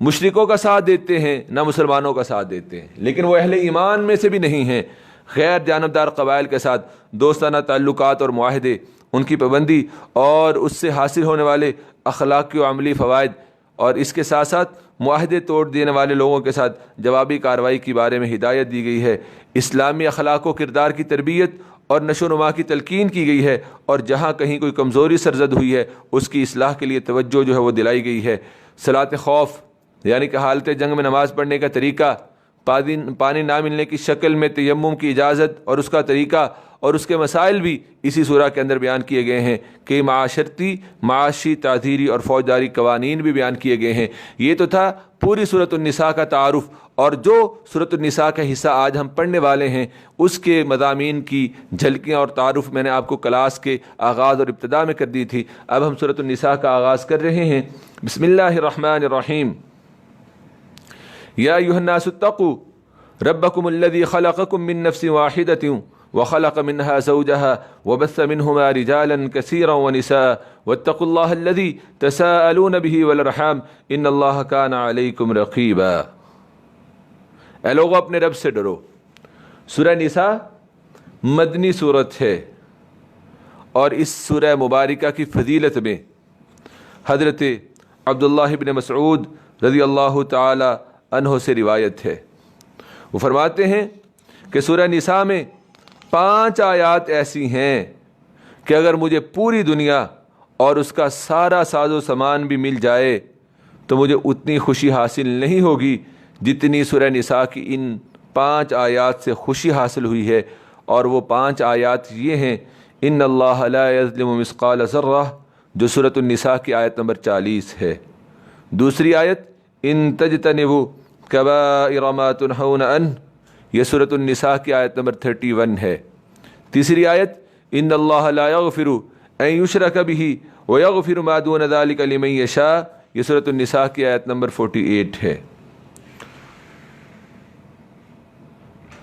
مشرکوں کا ساتھ دیتے ہیں نہ مسلمانوں کا ساتھ دیتے ہیں لیکن وہ اہل ایمان میں سے بھی نہیں ہیں، غیر جانبدار قبائل کے ساتھ دوستانہ تعلقات اور معاہدے، ان کی پابندی اور اس سے حاصل ہونے والے اخلاقی و عملی فوائد، اور اس کے ساتھ ساتھ معاہدے توڑ دینے والے لوگوں کے ساتھ جوابی کارروائی کے بارے میں ہدایت دی گئی ہے۔ اسلامی اخلاق و کردار کی تربیت اور نشو و نما کی تلقین کی گئی ہے، اور جہاں کہیں کوئی کمزوری سرزد ہوئی ہے اس کی اصلاح کے لیے توجہ جو ہے وہ دلائی گئی ہے۔ صلاۃ خوف یعنی کہ حالت جنگ میں نماز پڑھنے کا طریقہ، پانی نہ ملنے کی شکل میں تیمم کی اجازت اور اس کا طریقہ اور اس کے مسائل بھی اسی سورہ کے اندر بیان کیے گئے ہیں کہ معاشرتی، معاشی، تعزیری اور فوجداری قوانین بھی بیان کیے گئے ہیں۔ یہ تو تھا پوری سورۃ النساء کا تعارف، اور جو سورۃ النساء کا حصہ آج ہم پڑھنے والے ہیں اس کے مضامین کی جھلکیاں اور تعارف میں نے آپ کو کلاس کے آغاز اور ابتدا میں کر دی تھی۔ اب ہم سورۃ النساء کا آغاز کر رہے ہیں۔ بسم اللہ الرحمن الرحیم۔ یا ایھا الناس اتقوا ربکم الذی خلقکم من نفس واحدۃ وخلق منها زوجها وبث منهما رجالا كثيرا ونساء واتقوا الله الذي تساءلون به والارحام ان الله كان عليكم رقيبا۔ اے لوگو اپنے رب سے ڈرو۔ سورہ نساء مدنی سورت ہے، اور اس سورہ مبارکہ کی فضیلت میں حضرت عبداللہ بن مسعود رضی اللہ تعالی عنہ سے روایت ہے۔ وہ فرماتے ہیں کہ سورہ نساء میں 5 آیات ایسی ہیں کہ اگر مجھے پوری دنیا اور اس کا سارا ساز و سامان بھی مل جائے تو مجھے اتنی خوشی حاصل نہیں ہوگی جتنی سورہ نساء کی ان 5 آیات سے خوشی حاصل ہوئی ہے۔ اور وہ 5 آیات یہ ہیں: ان اللہ لا یظلم مثقال ذرہ، جو سورۃ النساء کی آیت نمبر 40 ہے۔ دوسری آیت ان تجتنبوا کبائر ما تنہون عنہ، یہ سورۃ النساء کی آیت نمبر 31 ہے۔ تیسری آیت ان اللہ لا یغفر ان یشرک بہ ویغفر ما دون ذلک لمن یشاء، یہ سورۃ النساء کی آیت نمبر 48 ہے۔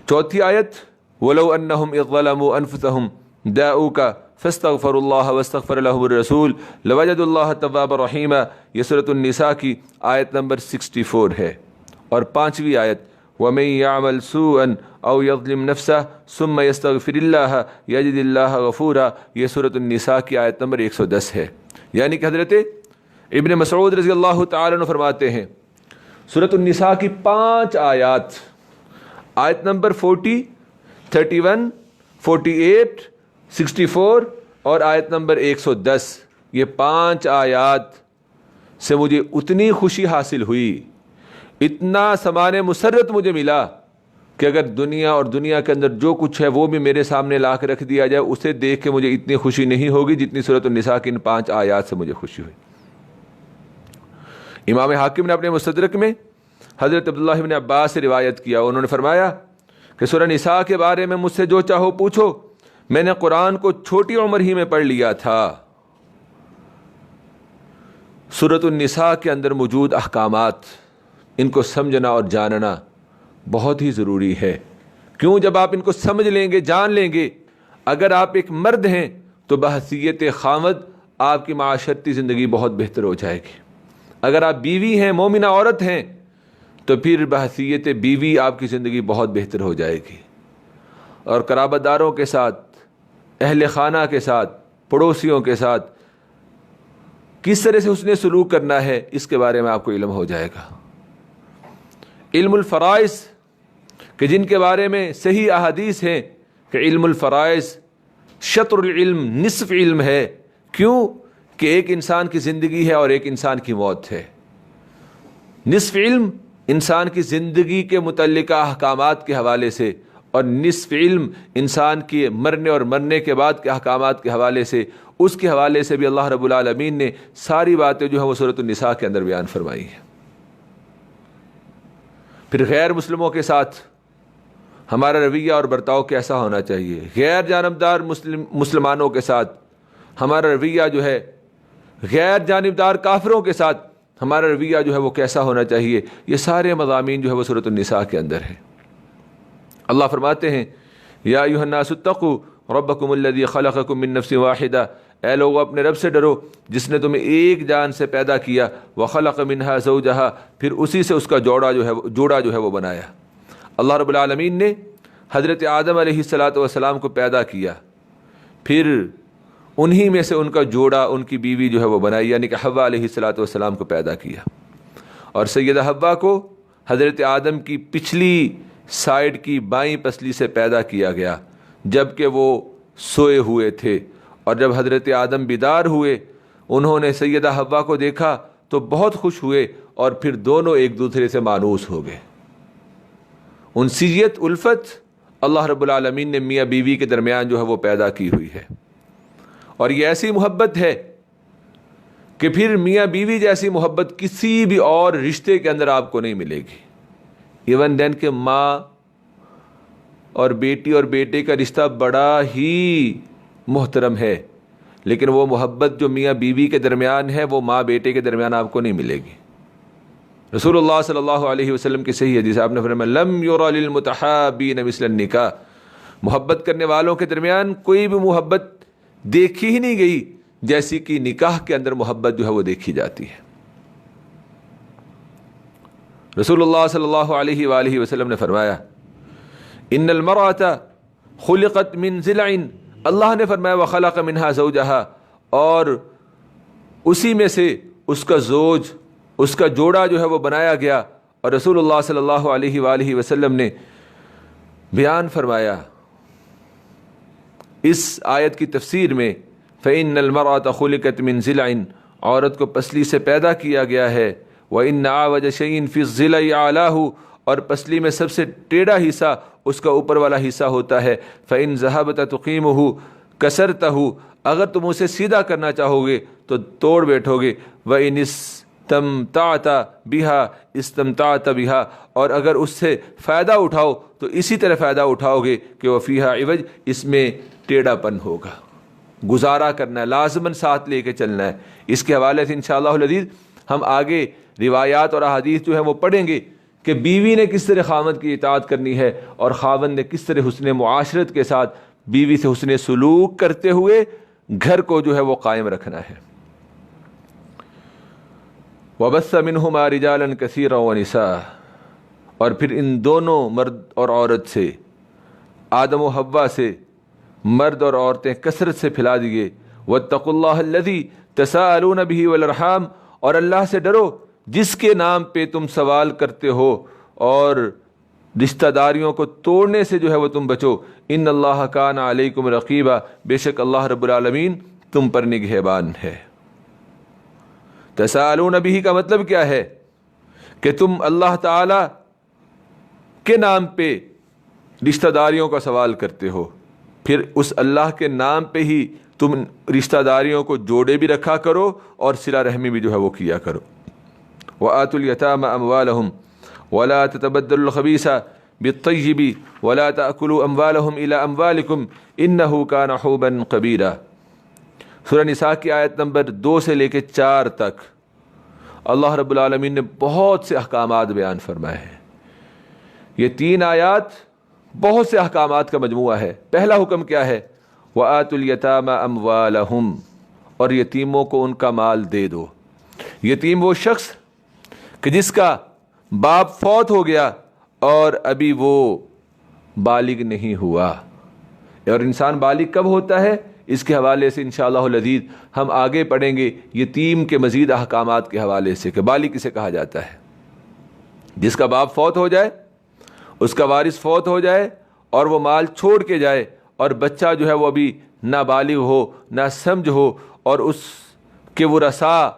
چوتھی آیت ولو انہم اذ ظلموا انفسہم جاؤک فاستغفروا اللہ واستغفر لهم الرسول لوجدوا اللہ توابا رحیما، یہ سورۃ النساء کی آیت نمبر 64 ہے۔ اور 5ویں آیت وَمَن يَعْمَلْ سُوءًا أَوْ يَظْلِمْ نَفْسَهُ ثُمَّ يَسْتَغْفِرِ اللَّهَ يَجِدِ اللَّهَ غَفُورًا، یہ سورۃ النساء کی آیت نمبر 110 ہے۔ یعنی کہ حضرت ابن مسعود رضی اللہ تعالیٰ عنہ فرماتے ہیں سورۃ النساء کی 5 آیات، آیت نمبر 40، 31، 48، 64 اور آیت نمبر 110، یہ 5 آیات سے مجھے اتنی خوشی حاصل ہوئی، اتنا سامان مسرت مجھے ملا کہ اگر دنیا اور دنیا کے اندر جو کچھ ہے وہ بھی میرے سامنے لا کے رکھ دیا جائے، اسے دیکھ کے مجھے اتنی خوشی نہیں ہوگی جتنی سورۃ النساء کی ان 5 آیات سے مجھے خوشی ہوئی۔ امام حاکم نے اپنے مستدرک میں حضرت عبداللہ بن عباس سے روایت کیا، انہوں نے فرمایا کہ سورہ نساء کے بارے میں مجھ سے جو چاہو پوچھو، میں نے قرآن کو چھوٹی عمر ہی میں پڑھ لیا تھا۔ سورۃ النساء کے اندر موجود احکامات، ان کو سمجھنا اور جاننا بہت ہی ضروری ہے۔ کیوں؟ جب آپ ان کو سمجھ لیں گے، جان لیں گے، اگر آپ ایک مرد ہیں تو بحیثیت خامد آپ کی معاشرتی زندگی بہت بہتر ہو جائے گی۔ اگر آپ بیوی ہیں، مومنہ عورت ہیں، تو پھر بحیثیت بیوی آپ کی زندگی بہت بہتر ہو جائے گی، اور قرابت داروں کے ساتھ، اہل خانہ کے ساتھ، پڑوسیوں کے ساتھ کس طرح سے حسن سلوک کرنا ہے اس کے بارے میں آپ کو علم ہو جائے گا۔ علم الفرائض کہ جن کے بارے میں صحیح احادیث ہیں کہ علم الفرائض شطر العلم، نصف علم ہے۔ کیوں؟ کہ ایک انسان کی زندگی ہے اور ایک انسان کی موت ہے۔ نصف علم انسان کی زندگی کے متعلقہ احکامات کے حوالے سے، اور نصف علم انسان کے مرنے اور مرنے کے بعد کے احکامات کے حوالے سے، اس کے حوالے سے بھی اللہ رب العالمین نے ساری باتیں جو ہیں وہ سورۃ النساء کے اندر بیان فرمائی ہیں۔ پھر غیر مسلموں کے ساتھ ہمارا رویہ اور برتاؤ کیسا ہونا چاہیے، غیر جانبدار مسلمانوں کے ساتھ ہمارا رویہ جو ہے، غیر جانبدار کافروں کے ساتھ ہمارا رویہ جو ہے وہ کیسا ہونا چاہیے، یہ سارے مضامین جو ہے وہ سورۃ النساء کے اندر ہے۔ اللہ فرماتے ہیں یا ایھا الناس اتقوا ربکم الذی خلقکم من نفس واحدہ، اے لوگو اپنے رب سے ڈرو جس نے تمہیں ایک جان سے پیدا کیا، وخلق منها زوجها، پھر اسی سے اس کا جوڑا جو ہے وہ بنایا۔ اللہ رب العالمین نے حضرت آدم علیہ السلام کو پیدا کیا، پھر انہی میں سے ان کا جوڑا، ان کی بیوی جو ہے وہ بنائی، یعنی کہ حوا علیہ السلام کو پیدا کیا۔ اور سیدہ حوا کو حضرت آدم کی پچھلی سائیڈ کی بائیں پسلی سے پیدا کیا گیا جب کہ وہ سوئے ہوئے تھے، اور جب حضرت آدم بیدار ہوئے انہوں نے سیدہ حوا کو دیکھا تو بہت خوش ہوئے، اور پھر دونوں ایک دوسرے سے مانوس ہو گئے۔ انسیت، الفت اللہ رب العالمین نے میاں بیوی کے درمیان جو ہے وہ پیدا کی ہوئی ہے، اور یہ ایسی محبت ہے کہ پھر میاں بیوی جیسی محبت کسی بھی اور رشتے کے اندر آپ کو نہیں ملے گی۔ ایون دین کہ ماں اور بیٹی اور بیٹے کا رشتہ بڑا ہی محترم ہے، لیکن وہ محبت جو میاں بیوی کے درمیان ہے وہ ماں بیٹے کے درمیان آپ کو نہیں ملے گی۔ رسول اللہ صلی اللہ علیہ وسلم کی صحیح حدیث آپ نے فرمایا لم یری للمتحابین مثل النکاح، محبت کرنے والوں کے درمیان کوئی بھی محبت دیکھی ہی نہیں گئی جیسی کہ نکاح کے اندر محبت جو ہے وہ دیکھی جاتی ہے۔ رسول اللہ صلی اللہ علیہ وآلہ وسلم نے فرمایا ان المرأة خلقت من ضلع، اللہ نے فرمایا وخلق منها زوجها، اور اسی میں سے اس کا زوج، اس کا جوڑا جو ہے وہ بنایا گیا۔ اور رسول اللہ صلی اللہ علیہ وآلہ وسلم نے بیان فرمایا اس آیت کی تفسیر میں فإن المرأة خلقت من ضلع، عورت کو پسلی سے پیدا کیا گیا ہے، وإن أعوج شيء في الضلع أعلاه، اور پسلی میں سب سے ٹیڑھا حصہ اس کا اوپر والا حصہ ہوتا ہے، فإن ذهبت تقيمه كسرته، اگر تم اسے سیدھا کرنا چاہو گے تو توڑ بیٹھو گے، وإن استمتعت بها استمتعت بها، اور اگر اس سے فائدہ اٹھاؤ تو اسی طرح فائدہ اٹھاؤ گے کہ وفيها عوج، اس میں ٹیڑھا پن ہوگا۔ گزارا کرنا ہے، لازماً ساتھ لے کے چلنا ہے۔ اس کے حوالے سے انشاءاللہ العزیز ہم آگے روایات اور احادیث جو ہیں وہ پڑھیں گے کہ بیوی نے کس طرح خاوند کی اطاعت کرنی ہے، اور خاوند نے کس طرح حسن معاشرت کے ساتھ بیوی سے حسن سلوک کرتے ہوئے گھر کو جو ہے وہ قائم رکھنا ہے۔ وَبَثَّ مِنْهُمَا رِجَالًا كَثِيرًا وَنِسَاءً، اور پھر ان دونوں مرد اور عورت سے، آدم و حوا سے مرد اور عورتیں کثرت سے پھیلا دیے۔ وَاتَّقُوا اللَّهَ الَّذِي تَسَاءَلُونَ بِهِ وَالْأَرْحَامَ، اور اللہ سے ڈرو جس کے نام پہ تم سوال کرتے ہو اور رشتہ داریوں کو توڑنے سے جو ہے وہ تم بچو۔ ان اللہ کان علیکم رقیبا، بے شک اللہ رب العالمین تم پر نگہبان ہے۔ تساءلون بہ کا مطلب کیا ہے کہ تم اللہ تعالی کے نام پہ رشتہ داریوں کا سوال کرتے ہو، پھر اس اللہ کے نام پہ ہی تم رشتہ داریوں کو جوڑے بھی رکھا کرو اور صلہ رحمی بھی جو ہے وہ کیا کرو۔ وآتوا اليتامى أموالهم ولا تتبدلوا الخبيث بالطيب ولا تأكلوا أموالهم إلى أموالكم إنه كان حوبا كبيرا۔ سورہ نساء کی آیت نمبر 2 سے لے کے 4 تک اللہ رب العالمین نے بہت سے احکامات بیان فرمائے ہیں۔ یہ 3 آیات بہت سے احکامات کا مجموعہ ہے۔ پہلا حکم کیا ہے؟ وآتوا اليتامى أموالهم، اور یتیموں کو ان کا مال دے دو۔ یتیم وہ شخص کہ جس کا باپ فوت ہو گیا اور ابھی وہ بالغ نہیں ہوا. اور انسان بالغ کب ہوتا ہے اس کے حوالے سے انشاءاللہ العزیز ہم آگے پڑھیں گے یتیم کے مزید احکامات کے حوالے سے کہ بالغ کسے کہا جاتا ہے. جس کا باپ فوت ہو جائے, اس کا وارث فوت ہو جائے اور وہ مال چھوڑ کے جائے اور بچہ جو ہے وہ ابھی نہ بالغ ہو نہ سمجھ ہو اور اس کے ورثاء,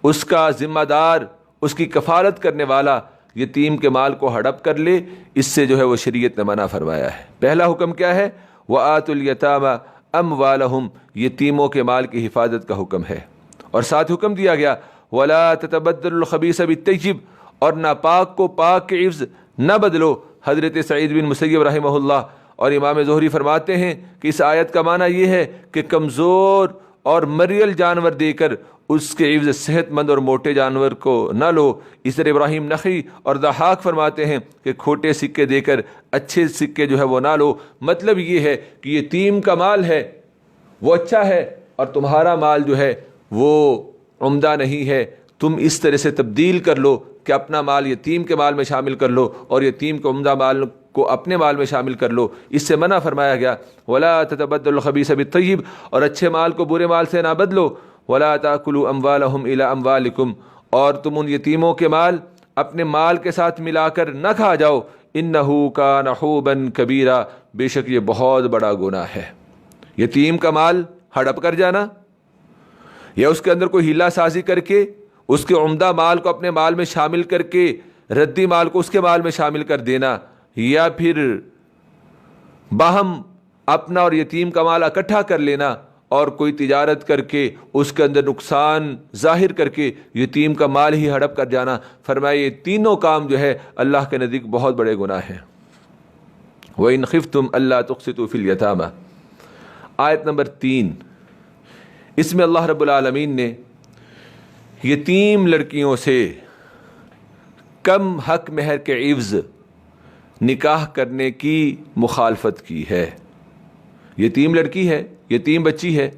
اس کا ذمہ دار, اس کی کفالت کرنے والا یتیم کے مال کو ہڑپ کر لے, اس سے جو ہے وہ شریعت نے منع فرمایا ہے. پہلا حکم کیا ہے؟ وَآتُوا الْيَتَامَ أَمْوَالَهُمْ, یتیموں کے مال کی حفاظت کا حکم ہے. اور ساتھ حکم دیا گیا وَلَا تَتَبَدَّلُوا الْخَبِيثَ بِالطَّيِّبِ, اور ناپاک کو پاک کے عوض نہ بدلو. حضرت سعید بن مسیب رحمہ اللہ اور امام زہری فرماتے ہیں کہ اس آیت کا معنی یہ ہے کہ کمزور اور مریل جانور دے کر اس کے عوض صحت مند اور موٹے جانور کو نہ لو. اس طرح ابراہیم نخعی اور ضحاک فرماتے ہیں کہ کھوٹے سکے دے کر اچھے سکے جو ہے وہ نہ لو. مطلب یہ ہے کہ یتیم کا مال ہے وہ اچھا ہے اور تمہارا مال جو ہے وہ عمدہ نہیں ہے. تم اس طرح سے تبدیل کر لو کہ اپنا مال یتیم کے مال میں شامل کر لو اور یتیم کے عمدہ مال کو اپنے مال میں شامل کر لو. اس سے منع فرمایا گیا وَلَا تَتَبَدَّلُوا الْخَبِيثَ بِالطَّيِّبِ, اور اچھے مال کو برے مال سے نہ بدلو. وَلَا تَأْكُلُوا أَمْوَالَهُمْ إِلَىٰ أَمْوَالِكُمْ, اور تم ان یتیموں کے مال اپنے مال کے ساتھ ملا کر نہ کھا جاؤ. إِنَّهُ كَانَ حُوبًا كَبِيرًا, بے شک یہ بہت بڑا گناہ ہے. یتیم کا مال ہڑپ کر جانا یا اس کے اندر کوئی ہیلا سازی کر کے اس کے عمدہ مال کو اپنے مال میں شامل کر کے ردی مال کو اس کے مال میں شامل کر دینا, یا پھر باہم اپنا اور یتیم کا مال اکٹھا کر لینا اور کوئی تجارت کر کے اس کے اندر نقصان ظاہر کر کے یتیم کا مال ہی ہڑپ کر جانا. فرمایا یہ تینوں کام جو ہے اللہ کے نزدیک بہت بڑے گناہ ہیں. وَإِنْ خِفْتُمْ أَلَّا تُقْسِطُوا فِي الْيَتَامَى, آیت نمبر 3. اس میں اللہ رب العالمین نے یتیم لڑکیوں سے کم حق مہر کے عوض نکاح کرنے کی مخالفت کی ہے. یتیم لڑکی ہے, یتیم بچی ہے,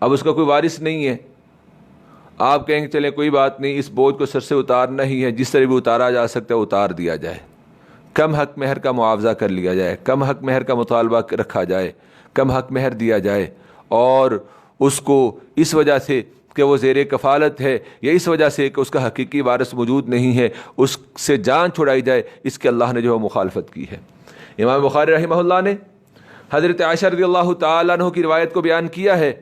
اب اس کا کوئی وارث نہیں ہے. آپ کہیں گے چلیں کوئی بات نہیں, اس بوجھ کو سر سے اتارنا ہی ہے, جس طرح بھی اتارا جا سکتا ہے اتار دیا جائے. کم حق مہر کا معاوضہ کر لیا جائے, کم حق مہر کا مطالبہ رکھا جائے, کم حق مہر دیا جائے, اور اس کو اس وجہ سے کہ وہ زیر کفالت ہے یا اس وجہ سے کہ اس کا حقیقی وارث موجود نہیں ہے اس سے جان چھڑائی جائے, اس کے اللہ نے جو ہے مخالفت کی ہے. امام بخاری رحمہ اللہ نے حضرت عائشہ رضی اللہ تعالیٰ عنہ کی روایت کو بیان کیا ہے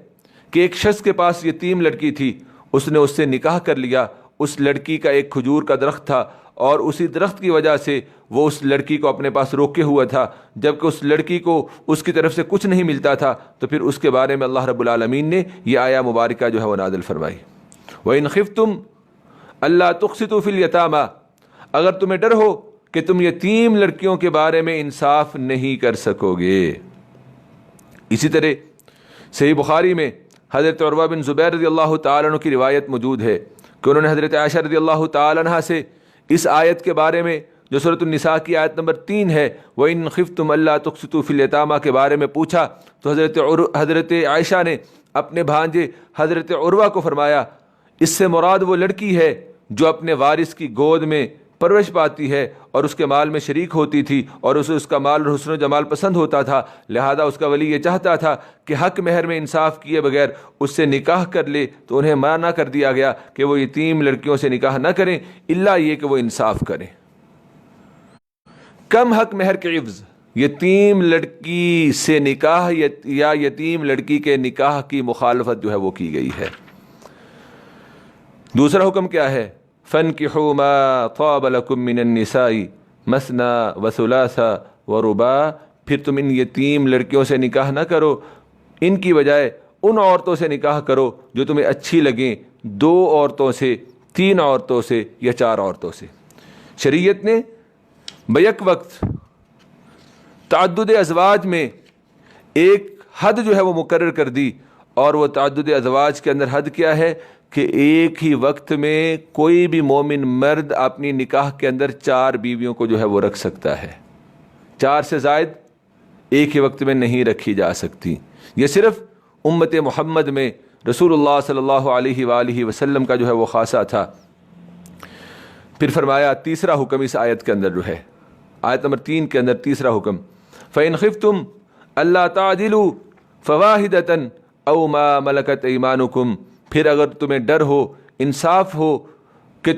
کہ ایک شخص کے پاس یتیم لڑکی تھی, اس نے اس سے نکاح کر لیا. اس لڑکی کا ایک کھجور کا درخت تھا اور اسی درخت کی وجہ سے وہ اس لڑکی کو اپنے پاس روکے ہوا تھا, جبکہ اس لڑکی کو اس کی طرف سے کچھ نہیں ملتا تھا. تو پھر اس کے بارے میں اللہ رب العالمین نے یہ آیہ مبارکہ جو ہے وہ نازل فرمائی. وَإِنْ خِفْتُمْ أَلَّا تُقْسِطُوا فِي الْيَتَامَى, اگر تمہیں ڈر ہو کہ تم یتیم لڑکیوں کے بارے میں انصاف نہیں کر سکو گے. اسی طرح صحیح بخاری میں حضرت عروہ بن زبیر رضی اللہ تعالیٰ عنہ کی روایت موجود ہے کہ انہوں نے حضرت عائشہ رضی اللہ تعالیٰ عنہ سے اس آیت کے بارے میں جو سورۃ النساء کی آیت نمبر 3 ہے وَإِنْ خِفْتُمْ أَلَّا تُقْسِطُوا فِي الْيَتَامَى کے بارے میں پوچھا, تو حضرت عائشہ نے اپنے بھانجے حضرت عروہ کو فرمایا اس سے مراد وہ لڑکی ہے جو اپنے وارث کی گود میں پرورش پاتی ہے اور اس کے مال میں شریک ہوتی تھی اور اسے اس کا مال اور حسن و جمال پسند ہوتا تھا, لہذا اس کا ولی یہ چاہتا تھا کہ حق مہر میں انصاف کیے بغیر اس سے نکاح کر لے, تو انہیں منع کر دیا گیا کہ وہ یتیم لڑکیوں سے نکاح نہ کریں الا یہ کہ وہ انصاف کریں. کم حق مہر کے عوض یتیم لڑکی سے نکاح یا یتیم لڑکی کے نکاح کی مخالفت جو ہے وہ کی گئی ہے. دوسرا حکم کیا ہے؟ فَانْكِحُوا مَا طَابَ لَكُم مِّنَ النِّسَاءِ مَثْنَىٰ وَثُلَاثَ وَرُبَاعَ, پھر تم ان یتیم لڑکیوں سے نکاح نہ کرو, ان کی بجائے ان عورتوں سے نکاح کرو جو تمہیں اچھی لگیں, 2 عورتوں سے, 3 عورتوں سے یا 4 عورتوں سے. شریعت نے بیک وقت تعدد ازواج میں ایک حد جو ہے وہ مقرر کر دی, اور وہ تعدد ازواج کے اندر حد کیا ہے کہ ایک ہی وقت میں کوئی بھی مومن مرد اپنی نکاح کے اندر 4 بیویوں کو جو ہے وہ رکھ سکتا ہے. 4 سے زائد ایک ہی وقت میں نہیں رکھی جا سکتی. یہ صرف امت محمد میں رسول اللہ صلی اللہ علیہ وآلہ وسلم کا جو ہے وہ خاصہ تھا. پھر فرمایا تیسرا حکم اس آیت کے اندر جو ہے، آیت نمبر 3 کے اندر تیسرا حکم، فَإِنْ خِفْتُمْ أَلَّا تَعْدِلُوا فَوَاحِدَةً أَوْ مَا مَلَكَتْ أَيْمَانُكُمْ، پھر اگر تمہیں ڈر ہو انصاف ہو کہ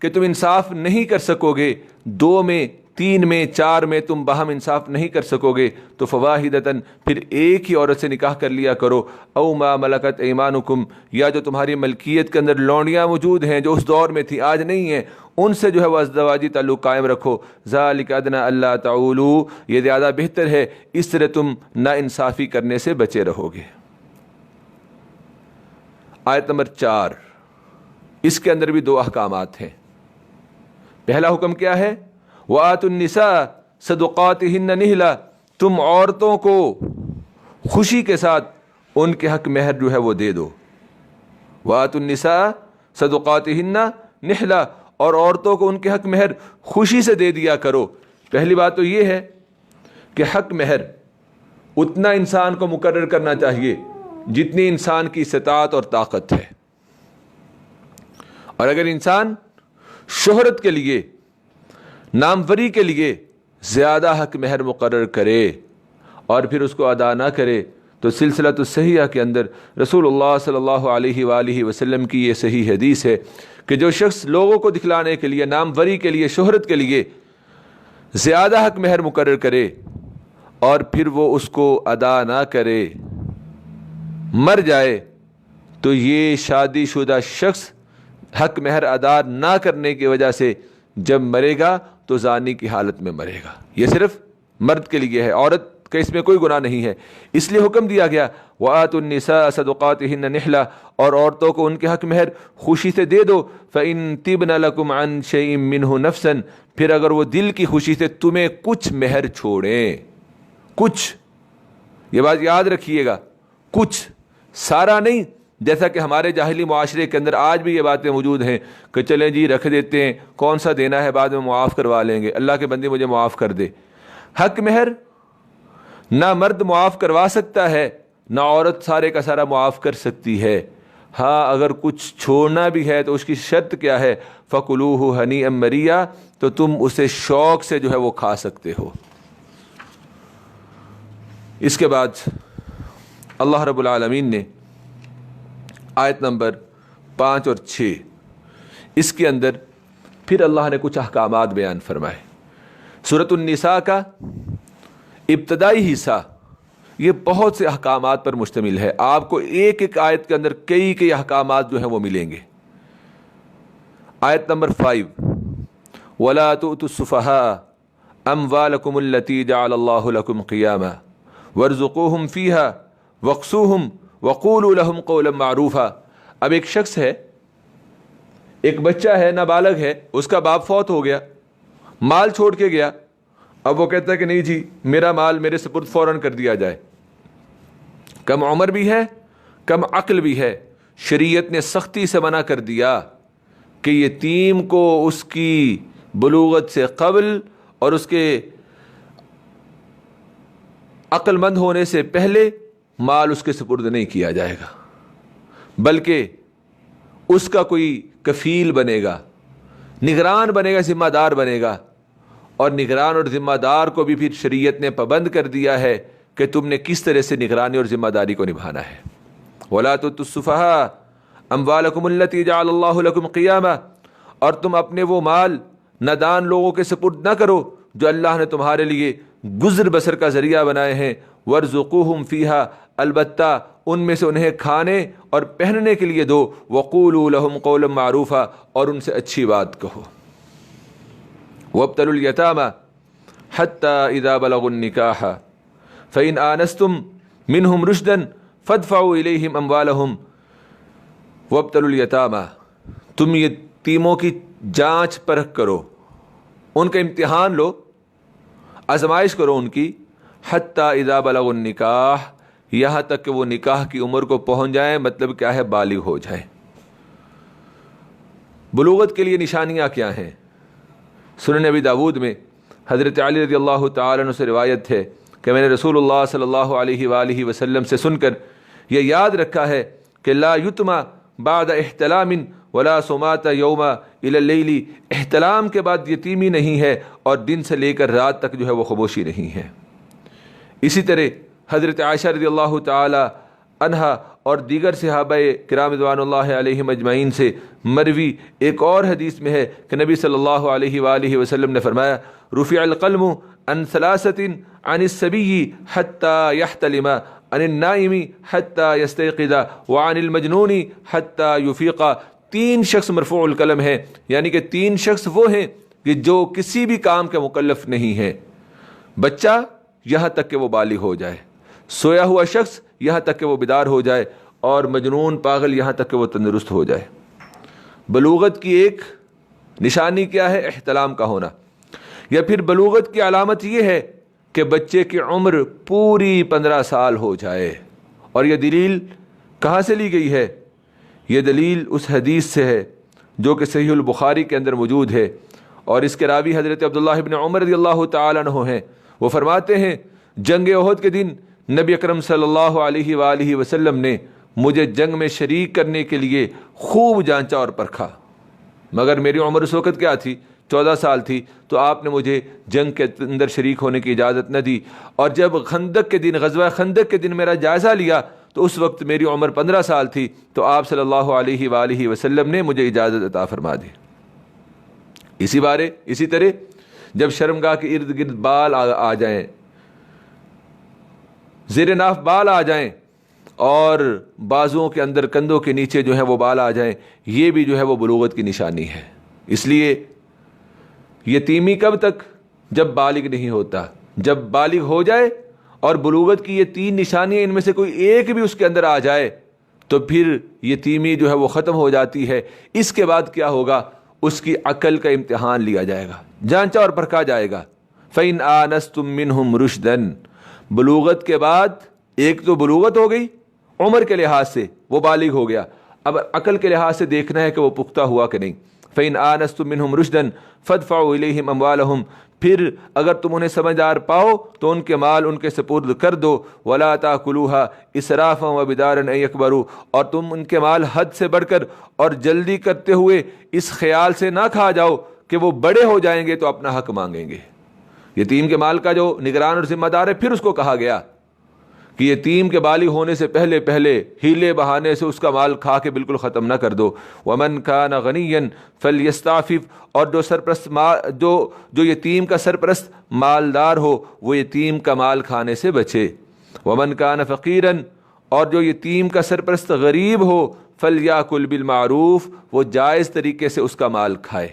تم انصاف نہیں کر سکو گے، 2 میں 3 میں 4 میں تم باہم انصاف نہیں کر سکو گے، تو فواحدتاً پھر ایک ہی عورت سے نکاح کر لیا کرو، او ما ملکت ایمانکم، یا جو تمہاری ملکیت کے اندر لونڈیاں موجود ہیں جو اس دور میں تھی آج نہیں ہیں، ان سے جو ہے وہ ازدواجی تعلق قائم رکھو، ذالک ادنی اللہ تعولوا، یہ زیادہ بہتر ہے، اس طرح تم نا انصافی کرنے سے بچے رہو گے۔ آیت نمبر 4، اس کے اندر بھی 2 احکامات ہیں۔ پہلا حکم کیا ہے؟ وَآتُوا النِّسَاءَ صَدُقَاتِهِنَّ نِحْلَةً، تم عورتوں کو خوشی کے ساتھ ان کے حق مہر جو ہے وہ دے دو۔ وَآتُوا النِّسَاءَ صَدُقَاتِهِنَّ نِحْلَةً، اور عورتوں کو ان کے حق مہر خوشی سے دے دیا کرو۔ پہلی بات تو یہ ہے کہ حق مہر اتنا انسان کو مقرر کرنا چاہیے جتنی انسان کی استطاعت اور طاقت ہے، اور اگر انسان شہرت کے لیے، ناموری کے لیے زیادہ حق مہر مقرر کرے اور پھر اس کو ادا نہ کرے، تو سلسلۃ الصحیحہ کے اندر رسول اللہ صلی اللہ علیہ وآلہ وسلم کی یہ صحیح حدیث ہے کہ جو شخص لوگوں کو دکھلانے کے لیے، ناموری کے لیے، شہرت کے لیے زیادہ حق مہر مقرر کرے اور پھر وہ اس کو ادا نہ کرے، مر جائے، تو یہ شادی شدہ شخص حق مہر ادا نہ کرنے کی وجہ سے جب مرے گا تو زانی کی حالت میں مرے گا۔ یہ صرف مرد کے لیے ہے، عورت کا اس میں کوئی گناہ نہیں ہے، اس لیے حکم دیا گیا وَآتُوا النِّسَاءَ صَدُقَاتِهِنَّ نِحْلَةً، اور عورتوں کو ان کے حق مہر خوشی سے دے دو۔ فَإِن تِبْنَ لَكُمْ عَنْ شَيْءٍ مِّنْهُ نَفْسًا، پھر اگر وہ دل کی خوشی سے تمہیں کچھ مہر چھوڑیں، کچھ، یہ بات یاد رکھیے گا، کچھ، سارا نہیں، جیسا کہ ہمارے جاہلی معاشرے کے اندر آج بھی یہ باتیں موجود ہیں کہ چلیں جی رکھ دیتے ہیں، کون سا دینا ہے، بعد میں معاف کروا لیں گے، اللہ کے بندے مجھے معاف کر دے۔ حق مہر نہ مرد معاف کروا سکتا ہے، نہ عورت سارے کا سارا معاف کر سکتی ہے۔ ہاں اگر کچھ چھوڑنا بھی ہے تو اس کی شرط کیا ہے؟ فَكُلُوهُ هَنِيئًا مَرِيًّا، تو تم اسے شوق سے جو ہے وہ کھا سکتے ہو۔ اس کے بعد اللہ رب العالمین نے آیت نمبر 5 اور 6، اس کے اندر پھر اللہ نے کچھ احکامات بیان فرمائے۔ سورۃ النساء کا ابتدائی حصہ یہ بہت سے احکامات پر مشتمل ہے، آپ کو ایک ایک آیت کے اندر کئی احکامات جو ہیں وہ ملیں گے۔ آیت نمبر 5، وَلَا تُؤْتُوا السُّفَهَاءَ أَمْوَالَكُمُ الَّتِي جَعَلَ اللَّهُ لَكُمْ قِيَامًا وَارْزُقُوهُمْ فِيهَا وَاقْسُوهُمْ وَقُولُوا لَهُمْ قَوْلًا مَّعْرُوفًا۔ اب ایک شخص ہے، ایک بچہ ہے، نابالغ ہے، اس کا باپ فوت ہو گیا، مال چھوڑ کے گیا، اب وہ کہتا ہے کہ نہیں جی میرا مال میرے سپرد فوراً کر دیا جائے۔ کم عمر بھی ہے، کم عقل بھی ہے، شریعت نے سختی سے منع کر دیا کہ یتیم کو اس کی بلوغت سے قبل اور اس کے عقل مند ہونے سے پہلے مال اس کے سپرد نہیں کیا جائے گا، بلکہ اس کا کوئی کفیل بنے گا، نگران بنے گا، ذمہ دار بنے گا، اور نگران اور ذمہ دار کو بھی پھر شریعت نے پابند کر دیا ہے کہ تم نے کس طرح سے نگرانی اور ذمہ داری کو نبھانا ہے۔ وَلَا تُؤْتُوا السُّفَهَاءَ أَمْوَالَكُمُ الَّتِي جَعَلَ اللَّهُ لَكُمْ قِيَامًا، اور تم اپنے وہ مال نادان لوگوں کے سپرد نہ کرو جو اللہ نے تمہارے لیے گزر بسر کا ذریعہ بنائے ہیں۔ وَارْزُقُوهُمْ فِيهَا، البتہ ان میں سے انہیں کھانے اور پہننے کے لیے دو۔ وَقُولُوا لَهُمْ قَوْلًا مَّعْرُوفًا، اور ان سے اچھی بات کہو۔ وَابْتَلُوا الْيَتَامَى حَتَّى إِذَا بَلَغُوا النِّكَاحَ فَإِنْ آنَسْتُمْ مِنْهُمْ رُشْدًا فَادْفَعُوا إِلَيْهِمْ أَمْوَالَهُمْ وَابْتَلُوا الْيَتَامَى، تم یتیموں کی جانچ پرکھ کرو، ان کا امتحان لو، آزمائش کرو ان کی، حَتَّى إِذَا بَلَغُوا النِّكَاحَ، یہاں تک کہ وہ نکاح کی عمر کو پہنچ جائیں، مطلب کیا ہے، بالغ ہو جائیں۔ بلوغت کے لیے نشانیاں کیا ہیں؟ سنن ابی داود میں حضرت علی رضی اللہ تعالیٰ عنہ سے روایت ہے کہ میں نے رسول اللہ صلی اللہ علیہ وآلہ وسلم سے سن کر یہ یاد رکھا ہے کہ لا یتما بعد احتلام ولا صمات یوم الی اللیل، احتلام کے بعد یتیمی نہیں ہے اور دن سے لے کر رات تک جو ہے وہ خاموشی نہیں ہے۔ اسی طرح حضرت عائشہ رضی اللہ تعالی عنہا اور دیگر صحابہ کرام رضوان اللہ علیہم اجمعین سے مروی ایک اور حدیث میں ہے کہ نبی صلی اللہ علیہ وآلہ وسلم نے فرمایا رفع القلم عن ثلاثة عن الصبی حتى يحتلم، عن النائم حتى يستيقظ، وعن المجنون حتى يفيق۔ 3 شخص مرفوع القلم ہے، یعنی کہ 3 شخص وہ ہیں کہ جو کسی بھی کام کے مکلف نہیں ہیں۔ بچہ یہاں تک کہ وہ بالغ ہو جائے، سویا ہوا شخص یہاں تک کہ وہ بیدار ہو جائے، اور مجنون پاگل یہاں تک کہ وہ تندرست ہو جائے۔ بلوغت کی ایک نشانی کیا ہے؟ احتلام کا ہونا، یا پھر بلوغت کی علامت یہ ہے کہ بچے کی عمر پوری 15 سال ہو جائے۔ اور یہ دلیل کہاں سے لی گئی ہے؟ یہ دلیل اس حدیث سے ہے جو کہ صحیح البخاری کے اندر موجود ہے، اور اس کے راوی حضرت عبداللہ ابن عمر رضی اللہ تعالیٰ عنہ ہیں۔ وہ فرماتے ہیں جنگ احد کے دن نبی اکرم صلی اللہ علیہ وآلہ وسلم نے مجھے جنگ میں شریک کرنے کے لیے خوب جانچا اور پرکھا، مگر میری عمر اس وقت کیا تھی؟ 14 سال تھی، تو آپ نے مجھے جنگ کے اندر شریک ہونے کی اجازت نہ دی۔ اور جب خندق کے دن، غزوہ خندق کے دن میرا جائزہ لیا تو اس وقت میری عمر 15 سال تھی، تو آپ صلی اللہ علیہ وآلہ وسلم نے مجھے اجازت عطا فرما دی۔ اسی طرح جب شرمگاہ کے ارد گرد بال آ جائیں، زیر ناف بال آ جائیں، اور بازوؤں کے اندر کندھوں کے نیچے جو ہے وہ بال آ جائیں، یہ بھی جو ہے وہ بلوغت کی نشانی ہے۔ اس لیے یتیمی کب تک؟ جب بالغ نہیں ہوتا۔ جب بالغ ہو جائے اور بلوغت کی یہ 3 نشانیاں ان میں سے کوئی ایک بھی اس کے اندر آ جائے تو پھر یتیمی جو ہے وہ ختم ہو جاتی ہے۔ اس کے بعد کیا ہوگا؟ اس کی عقل کا امتحان لیا جائے گا، جانچا اور پرکھا جائے گا۔ فَإِنْ آنَسْتُم مِّنْهُمْ رُشْدًا، بلوغت کے بعد ایک تو بلوغت ہو گئی، عمر کے لحاظ سے وہ بالغ ہو گیا، اب عقل کے لحاظ سے دیکھنا ہے کہ وہ پختہ ہوا کہ نہیں۔ فَإِنْ آنَسْتُم مِّنْهُمْ رُشْدًا فَادْفَعُوا إِلَيْهِمْ أَمْوَالَهُمْ، پھر اگر تم انہیں سمجھدار پاؤ تو ان کے مال ان کے سپرد کر دو۔ وَلَا تَأْكُلُوهَا إِسْرَافًا وَبِدَارًا أَن يَكْبَرُوا، اور تم ان کے مال حد سے بڑھ کر اور جلدی کرتے ہوئے اس خیال سے نہ کھا جاؤ کہ وہ بڑے ہو جائیں گے تو اپنا حق مانگیں گے۔ یتیم کے مال کا جو نگران اور ذمہ دار ہے، پھر اس کو کہا گیا کہ یتیم کے بالغ ہونے سے پہلے ہیلے بہانے سے اس کا مال کھا کے بالکل ختم نہ کر دو۔ وَمَنْ كَانَ غَنِيًّا فَلْيَسْتَعْفِفْ، اور جو سرپرست جو یتیم کا سرپرست مالدار ہو وہ یتیم کا مال کھانے سے بچے۔ وَمَنْ كَانَ فَقِيرًا، اور جو یتیم کا سرپرست غریب ہو فَلْيَأْكُلْ بِالْمَعْرُوفِ، وہ جائز طریقے سے اس کا مال کھائے،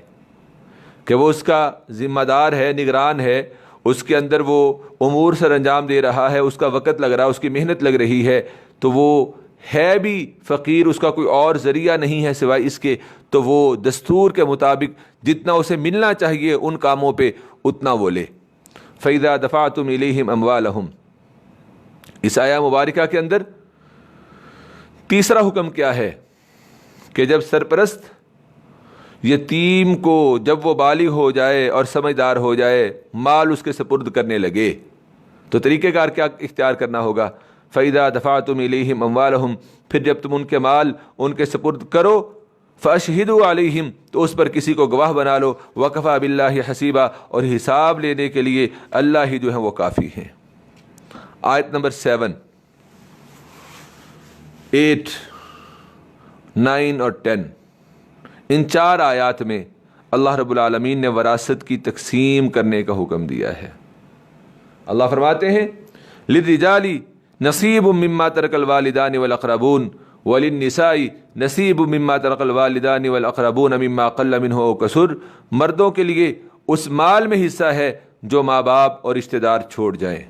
کہ وہ اس کا ذمہ دار ہے، نگران ہے، اس کے اندر وہ امور سر انجام دے رہا ہے، اس کا وقت لگ رہا ہے، اس کی محنت لگ رہی ہے، تو وہ ہے بھی فقیر، اس کا کوئی اور ذریعہ نہیں ہے سوائے اس کے، تو وہ دستور کے مطابق جتنا اسے ملنا چاہیے ان کاموں پہ اتنا وہ لے۔ فَإِذَا دَفَعْتُمْ إِلَيْهِمْ أَمْوَالَهُمْ، اس آیہ مبارکہ کے اندر تیسرا حکم کیا ہے کہ جب سرپرست یتیم کو جب وہ بالغ ہو جائے اور سمجھدار ہو جائے مال اس کے سپرد کرنے لگے تو طریقہ کار کیا اختیار کرنا ہوگا؟ فَإِذَا دَفَعْتُمْ إِلَيْهِمْ أَمْوَالَهُمْ، پھر جب تم ان کے مال ان کے سپرد کرو، فَأَشْهِدُوا عَلَيْهِمْ، تو اس پر کسی کو گواہ بنا لو، وَكَفَى بِاللَّهِ حَسِيبًا، اور حساب لینے کے لیے اللہ ہی جو ہے وہ کافی ہیں۔ آیت نمبر 7، 8، 9 اور 10، ان 4 آیات میں اللہ رب العالمین نے وراثت کی تقسیم کرنے کا حکم دیا ہے۔ اللہ فرماتے ہیں لِلرِّجَالِ نَصِيبٌ مِّمَّا تَرَكَ الْوَالِدَانِ وَالْأَقْرَبُونَ وَلِلنِّسَاءِ نَصِيبٌ مِّمَّا تَرَكَ الْوَالِدَانِ وَالْأَقْرَبُونَ مِمَّا قَلَّ مِنْهُ أَوْ كَثُرَ، مردوں کے لیے اس مال میں حصہ ہے جو ماں باپ اور رشتہ دار چھوڑ جائیں،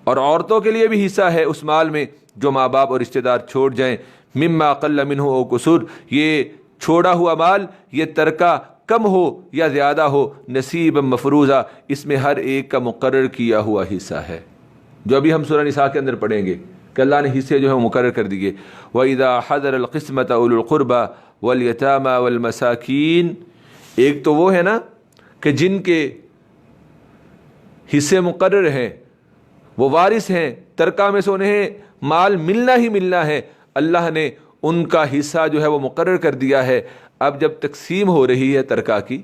اور عورتوں کے لیے بھی حصہ ہے اس مال میں جو ماں باپ اور رشتہ دار چھوڑ جائیں۔ مِمَّا قَلَّ مِنْهُ أَوْ كَثُرَ، یہ چھوڑا ہوا مال، یہ ترکہ کم ہو یا زیادہ ہو، نصیب مفروضہ، اس میں ہر ایک کا مقرر کیا ہوا حصہ ہے، جو ابھی ہم سورہ نساء کے اندر پڑھیں گے کہ اللہ نے حصے جو ہے مقرر کر دیے۔ وَإِذَا حَضَرَ الْقِسْمَةَ أُولُو الْقُرْبَى وَالْيَتَامَى وَالْمَسَاكِينَ، ایک تو وہ ہے نا کہ جن کے حصے مقرر ہیں، وہ وارث ہیں، ترکہ میں سے انہیں مال ملنا ہی ملنا ہے، اللہ نے ان کا حصہ جو ہے وہ مقرر کر دیا ہے۔ اب جب تقسیم ہو رہی ہے ترکہ کی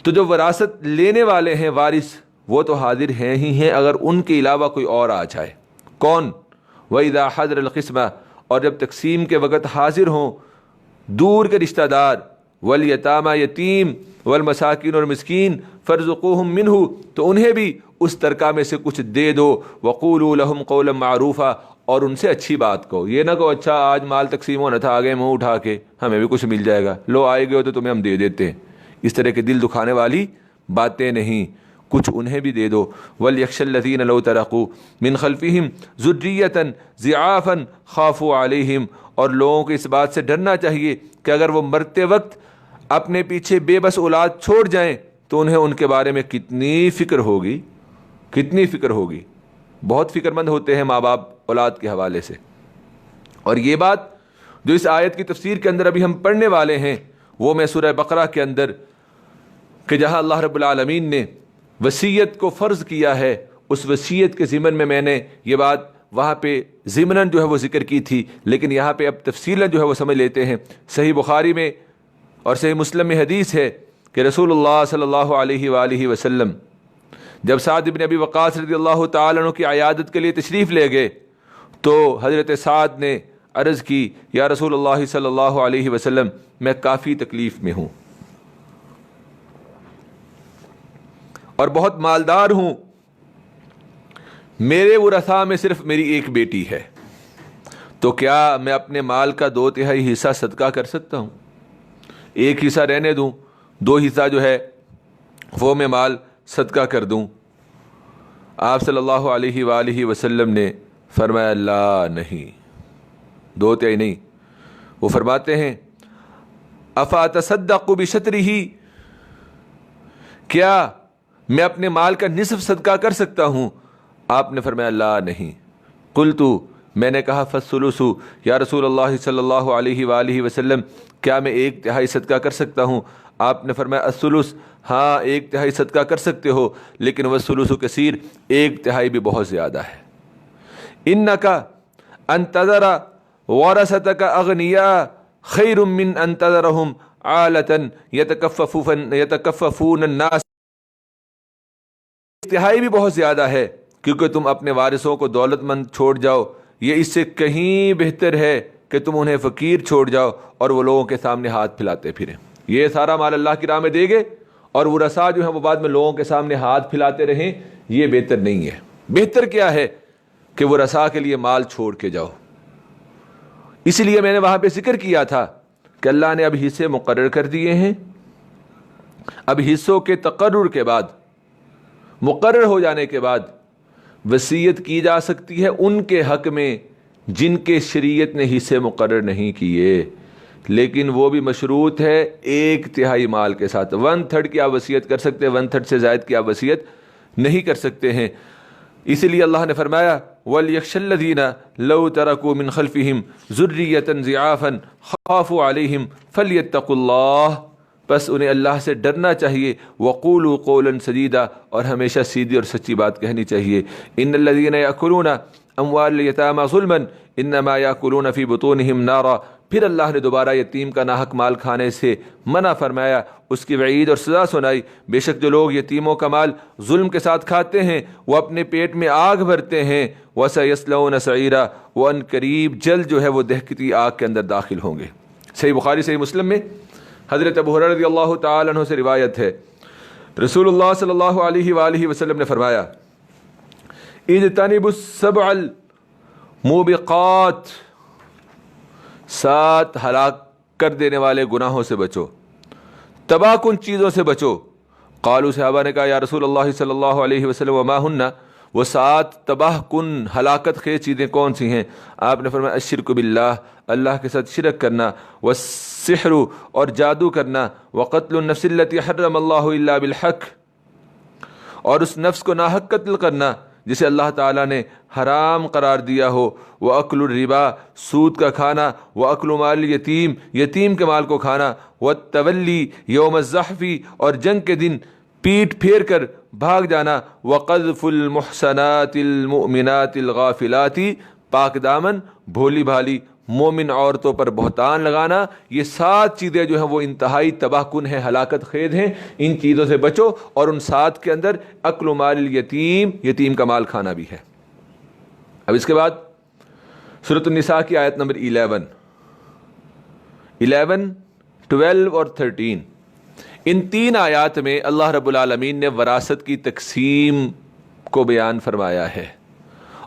تو جو وراثت لینے والے ہیں وارث وہ تو حاضر ہیں ہی ہیں، اگر ان کے علاوہ کوئی اور آ جائے۔ کون؟ وَإِذَا حَضَرَ الْقِسْمَةُ، اور جب تقسیم کے وقت حاضر ہوں دور کے رشتہ دار، وَالْيَتَامَى یتیم، وَالْمَسَاكِينُ اور مسکین، فَارْزُقُوهُم مِّنْهُ تو انہیں بھی اس ترکہ میں سے کچھ دے دو، وَقُولُوا لَهُمْ قَوْلًا مَّعْرُوفًا اور ان سے اچھی بات کہو، یہ نہ کہو اچھا آج مال تقسیم ہونا تھا آگے منہ اٹھا کے ہمیں بھی کچھ مل جائے گا، لو آئے گئے ہو تو تمہیں ہم دے دیتے ہیں، اس طرح کے دل دکھانے والی باتیں نہیں، کچھ انہیں بھی دے دو۔ وَلْيَخْشَ الَّذِينَ لَوْ تَرَكُوا مِنْ خَلْفِهِمْ ذُرِّيَّةً ضِعَافًا خَافُوا عَلَيْهِمْ، اور لوگوں کو اس بات سے ڈرنا چاہیے کہ اگر وہ مرتے وقت اپنے پیچھے بے بس اولاد چھوڑ جائیں تو انہیں ان کے بارے میں کتنی فکر ہوگی، کتنی فکر ہوگی۔ بہت فکر مند ہوتے ہیں ماں باپ اولاد کے حوالے سے۔ اور یہ بات جو اس آیت کی تفسیر کے اندر ابھی ہم پڑھنے والے ہیں وہ میں سورہ بقرہ کے اندر کہ جہاں اللہ رب العالمین نے وصیت کو فرض کیا ہے، اس وصیت کے ضمن میں نے یہ بات وہاں پہ ضمناً جو ہے وہ ذکر کی تھی، لیکن یہاں پہ اب تفصیلاً جو ہے وہ سمجھ لیتے ہیں۔ صحیح بخاری میں اور صحیح مسلم میں حدیث ہے کہ رسول اللہ صلی اللہ علیہ وآلہ وسلم جب سعد بن ابی وقاص رضی اللہ تعالیٰ عنہ کی عیادت کے لیے تشریف لے گئے تو حضرت سعد نے عرض کی، یا رسول اللہ صلی اللہ علیہ وسلم میں کافی تکلیف میں ہوں اور بہت مالدار ہوں، میرے ورثاء میں صرف میری ایک بیٹی ہے، تو کیا میں اپنے مال کا 2/3 حصہ صدقہ کر سکتا ہوں؟ ایک حصہ رہنے دوں، 2 حصہ جو ہے وہ میں مال صدقہ کر دوں؟ آپ صلی اللہ علیہ وآلہ وسلم نے فرمایا لا، نہیں، 2/3 نہیں۔ وہ فرماتے ہیں افاتصدق بشطرہ، کیا میں اپنے مال کا نصف صدقہ کر سکتا ہوں؟ آپ نے فرمایا لا، نہیں۔ قلت، میں نے کہا فالثلث، یا رسول اللہ صلی اللہ علیہ وآلہ وسلم کیا میں 1/3 صدقہ کر سکتا ہوں؟ آپ نے فرمایا الثلث، ہاں 1/3 صدقہ کر سکتے ہو، لیکن والثلث کثیر، 1/3 بھی بہت زیادہ ہے۔ انک ان تذر ورثتک اغنیاء خیر من ان تذرهم عالۃ یتکففون الناس، 1/3 بھی بہت زیادہ ہے کیونکہ تم اپنے وارثوں کو دولت مند چھوڑ جاؤ، یہ اس سے کہیں بہتر ہے کہ تم انہیں فقیر چھوڑ جاؤ اور وہ لوگوں کے سامنے ہاتھ پھیلاتے پھریں۔ یہ سارا مال اللہ کی راہ میں دے گے اور ورثاء جو ہیں وہ بعد میں لوگوں کے سامنے ہاتھ پھیلاتے رہیں، یہ بہتر نہیں ہے۔ بہتر کیا ہے کہ ورثاء کے لیے مال چھوڑ کے جاؤ۔ اس لیے میں نے وہاں پہ ذکر کیا تھا کہ اللہ نے اب حصے مقرر کر دیے ہیں، اب حصوں کے تقرر کے بعد، مقرر ہو جانے کے بعد وصیت کی جا سکتی ہے ان کے حق میں جن کے شریعت نے حصے مقرر نہیں کیے، لیکن وہ بھی مشروط ہے 1/3 مال کے ساتھ۔ 1/3 کی آپ وصیت کر سکتے ہیں، 1/3 سے زائد کی آپ وصیت نہیں کر سکتے ہیں۔ اسی لیے اللہ نے فرمایا وَلْيَخْشَ الَّذِينَ لَوْ تَرَكُوا مِنْ خَلْفِهِمْ ذُرِّيَّةً ضِعَافًا خَافُوا عَلَيْهِمْ فَلْيَتَّقُوا اللَّهَ، بس انہیں اللہ سے ڈرنا چاہیے، وَقُولُوا قَوْلًا سَدِيدًا، اور ہمیشہ سیدھی اور سچی بات کہنی چاہیے۔ إِنَّ الَّذِينَ يَأْكُلُونَ أَمْوَالَ الْيَتَامَى ظُلْمًا إِنَّمَا يَأْكُلُونَ فِي بُطُونِهِمْ نَارًا، پھر اللہ نے دوبارہ یتیم کا ناحق مال کھانے سے منع فرمایا، اس کی وعید اور سزا سنائی۔ بے شک جو لوگ یتیموں کا مال ظلم کے ساتھ کھاتے ہیں وہ اپنے پیٹ میں آگ بھرتے ہیں، وَسَيَصْلَوْنَ سَعِيرًا، وہ ان قریب جلد جو ہے وہ دہکتی آگ کے اندر داخل ہوں گے۔ صحیح بخاری صحیح مسلم میں حضرت ابو ہریرہ رضی اللہ تعالیٰ عنہ سے روایت ہے، رسول اللہ صلی اللہ علیہ وآلہ وسلم نے فرمایا اجتنبوا السبع الموبقات، 7 ہلاک کر دینے والے گناہوں سے بچو، تباہ کن چیزوں سے بچو۔ قالوا، صحابہ نے کہا یا رسول اللہ صلی اللہ علیہ وسلم وما ہن، وہ 7 تباہ کن ہلاکت خیز چیزیں کون سی ہیں؟ آپ نے فرمایا الشرک باللہ، اللہ کے ساتھ شرک کرنا، والسحر، اور جادو کرنا، وقتل النفس التي حرم اللہ الا بالحق، اور اس نفس کو ناحق قتل کرنا جسے اللہ تعالیٰ نے حرام قرار دیا ہو، وَأَكْلُ الرِّبَا، سود کا کھانا، وَأَكْلُ مال الیتیم، یتیم کے مال کو کھانا، وَالتَّوَلِّي یوم الزحف، اور جنگ کے دن پیٹ پھیر کر بھاگ جانا، وَقَذْفُ الْمُحْصَنَاتِ الْمُؤْمِنَاتِ الْغَافِلَاتِ، پاک دامن بھولی بھالی مومن عورتوں پر بہتان لگانا، یہ 7 چیزیں جو ہیں وہ انتہائی تباہ کن ہیں، ہلاکت خیز ہیں. ان چیزوں سے بچو. اور ان 7 کے اندر اکل مال الیتیم، یتیم کا مال کھانا بھی ہے. اب اس کے بعد سورۃ النساء کی آیت نمبر 11، 12 اور 13، ان 3 آیات میں اللہ رب العالمین نے وراثت کی تقسیم کو بیان فرمایا ہے.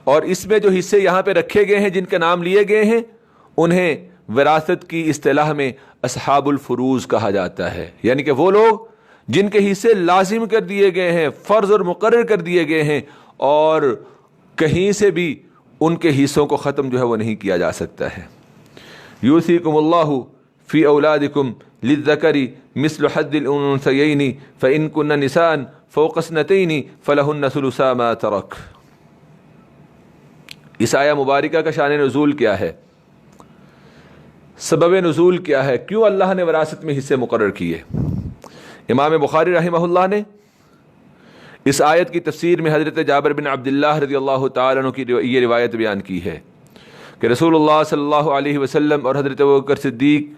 اور اس میں جو حصے یہاں پہ رکھے گئے ہیں، جن کے نام لیے گئے ہیں، انہیں وراثت کی اصطلاح میں اصحاب الفروض کہا جاتا ہے. یعنی کہ وہ لوگ جن کے حصے لازم کر دیے گئے ہیں، فرض اور مقرر کر دیے گئے ہیں، اور کہیں سے بھی ان کے حصوں کو ختم جو ہے وہ نہیں کیا جا سکتا ہے. یوصیکم اللہ فی اولادکم للذکر مثل حظ الانثیین فإن کن نساء فوق اثنتین فلہن ثلثا ما ترک. اس آیہ مبارکہ کا شان نزول کیا ہے؟ سبب نزول کیا ہے؟ کیوں اللہ نے وراثت میں حصے مقرر کیے؟ امام بخاری رحمہ اللہ نے اس آیت کی تفسیر میں حضرت جابر بن عبداللہ رضی اللہ تعالیٰ عنہ کی یہ روایت بیان کی ہے کہ رسول اللہ صلی اللہ علیہ وسلم اور حضرت ابوبکر صدیق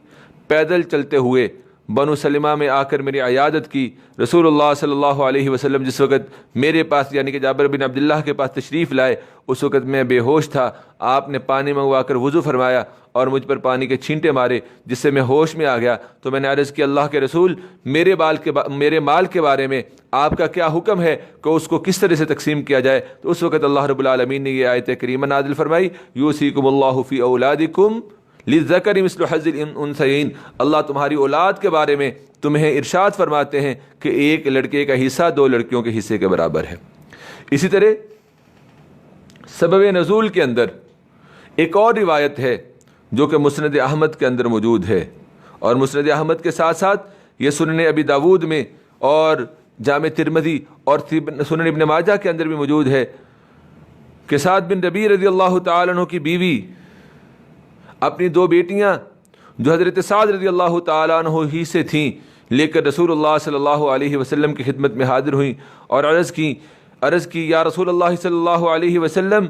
پیدل چلتے ہوئے بنو سلمہ میں آ کر میری عیادت کی. رسول اللہ صلی اللہ علیہ وسلم جس وقت میرے پاس یعنی کہ جابر بن عبداللہ کے پاس تشریف لائے، اس وقت میں بے ہوش تھا. آپ نے پانی منگوا کر وضو فرمایا اور مجھ پر پانی کے چھینٹے مارے، جس سے میں ہوش میں آ گیا. تو میں نے عرض کی اللہ کے رسول، میرے مال کے بارے میں آپ کا کیا حکم ہے کہ اس کو کس طرح سے تقسیم کیا جائے؟ تو اس وقت اللہ رب العالمین نے یہ آیت کریمہ نازل فرمائی، یوصیکم اللہ فی اولادکم للذکر مثل حظ الانثیین. اللہ تمہاری اولاد کے بارے میں تمہیں ارشاد فرماتے ہیں کہ ایک لڑکے کا حصہ 2 لڑکیوں کے حصے کے برابر ہے. اسی طرح سبب نزول کے اندر ایک اور روایت ہے جو کہ مسند احمد کے اندر موجود ہے، اور مسند احمد کے ساتھ ساتھ یہ سنن ابی داود میں اور جامع ترمذی اور سنن ابن ماجہ کے اندر بھی موجود ہے کہ سعد بن ربیع رضی اللہ تعالیٰ عنہ کی بیوی اپنی 2 بیٹیاں جو حضرت سعد رضی اللہ تعالیٰ عنہ ہی سے تھیں لے کر رسول اللہ صلی اللہ علیہ وسلم کی خدمت میں حاضر ہوئیں اور عرض کی یا رسول اللہ صلی اللہ علیہ وسلم،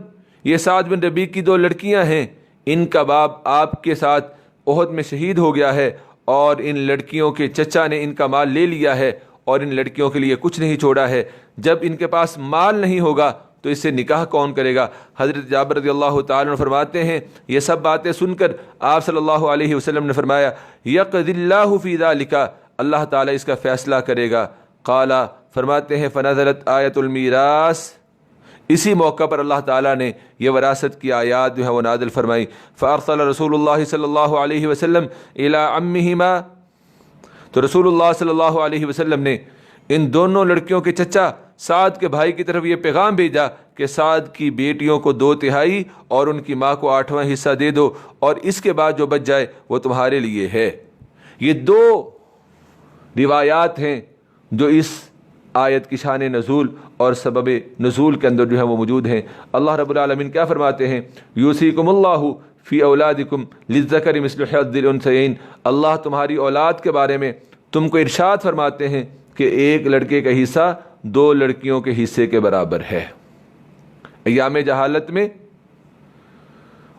یہ سعد بن ربیع کی 2 لڑکیاں ہیں، ان کا باپ آپ کے ساتھ احد میں شہید ہو گیا ہے، اور ان لڑکیوں کے چچا نے ان کا مال لے لیا ہے اور ان لڑکیوں کے لیے کچھ نہیں چھوڑا ہے. جب ان کے پاس مال نہیں ہوگا تو اس سے نکاح کون کرے گا؟ حضرت جابر رضی اللہ تعالیٰ عنہ فرماتے ہیں، یہ سب باتیں سن کر آپ صلی اللہ علیہ وسلم نے فرمایا، یقضی اللہ فی ذالک، اللہ تعالیٰ اس کا فیصلہ کرے گا. قال، فرماتے ہیں فنزلت آیت المیراث، اسی موقع پر اللہ تعالیٰ نے یہ وراثت کی آیات جو ہے وہ نازل فرمائی. فارسل رسول اللہ صلی اللہ علیہ وسلم الی عمہما، تو رسول اللہ صلی اللہ علیہ وسلم نے ان دونوں لڑکیوں کے چچا سعد کے بھائی کی طرف یہ پیغام بھیجا کہ سعد کی بیٹیوں کو 2/3 اور ان کی ماں کو 8واں حصہ دے دو، اور اس کے بعد جو بچ جائے وہ تمہارے لیے ہے. یہ 2 روایات ہیں جو اس آیت کی شان نزول اور سبب نزول کے اندر جو ہے وہ موجود ہیں. اللہ رب العالمین کیا فرماتے ہیں؟ یوصیکم اللہ فی اولادکم للذکر مثل حظ الانثیین. اللہ تمہاری اولاد کے بارے میں تم کو ارشاد فرماتے ہیں کہ ایک لڑکے کا حصہ 2 لڑکیوں کے حصے کے برابر ہے. ایام جہالت میں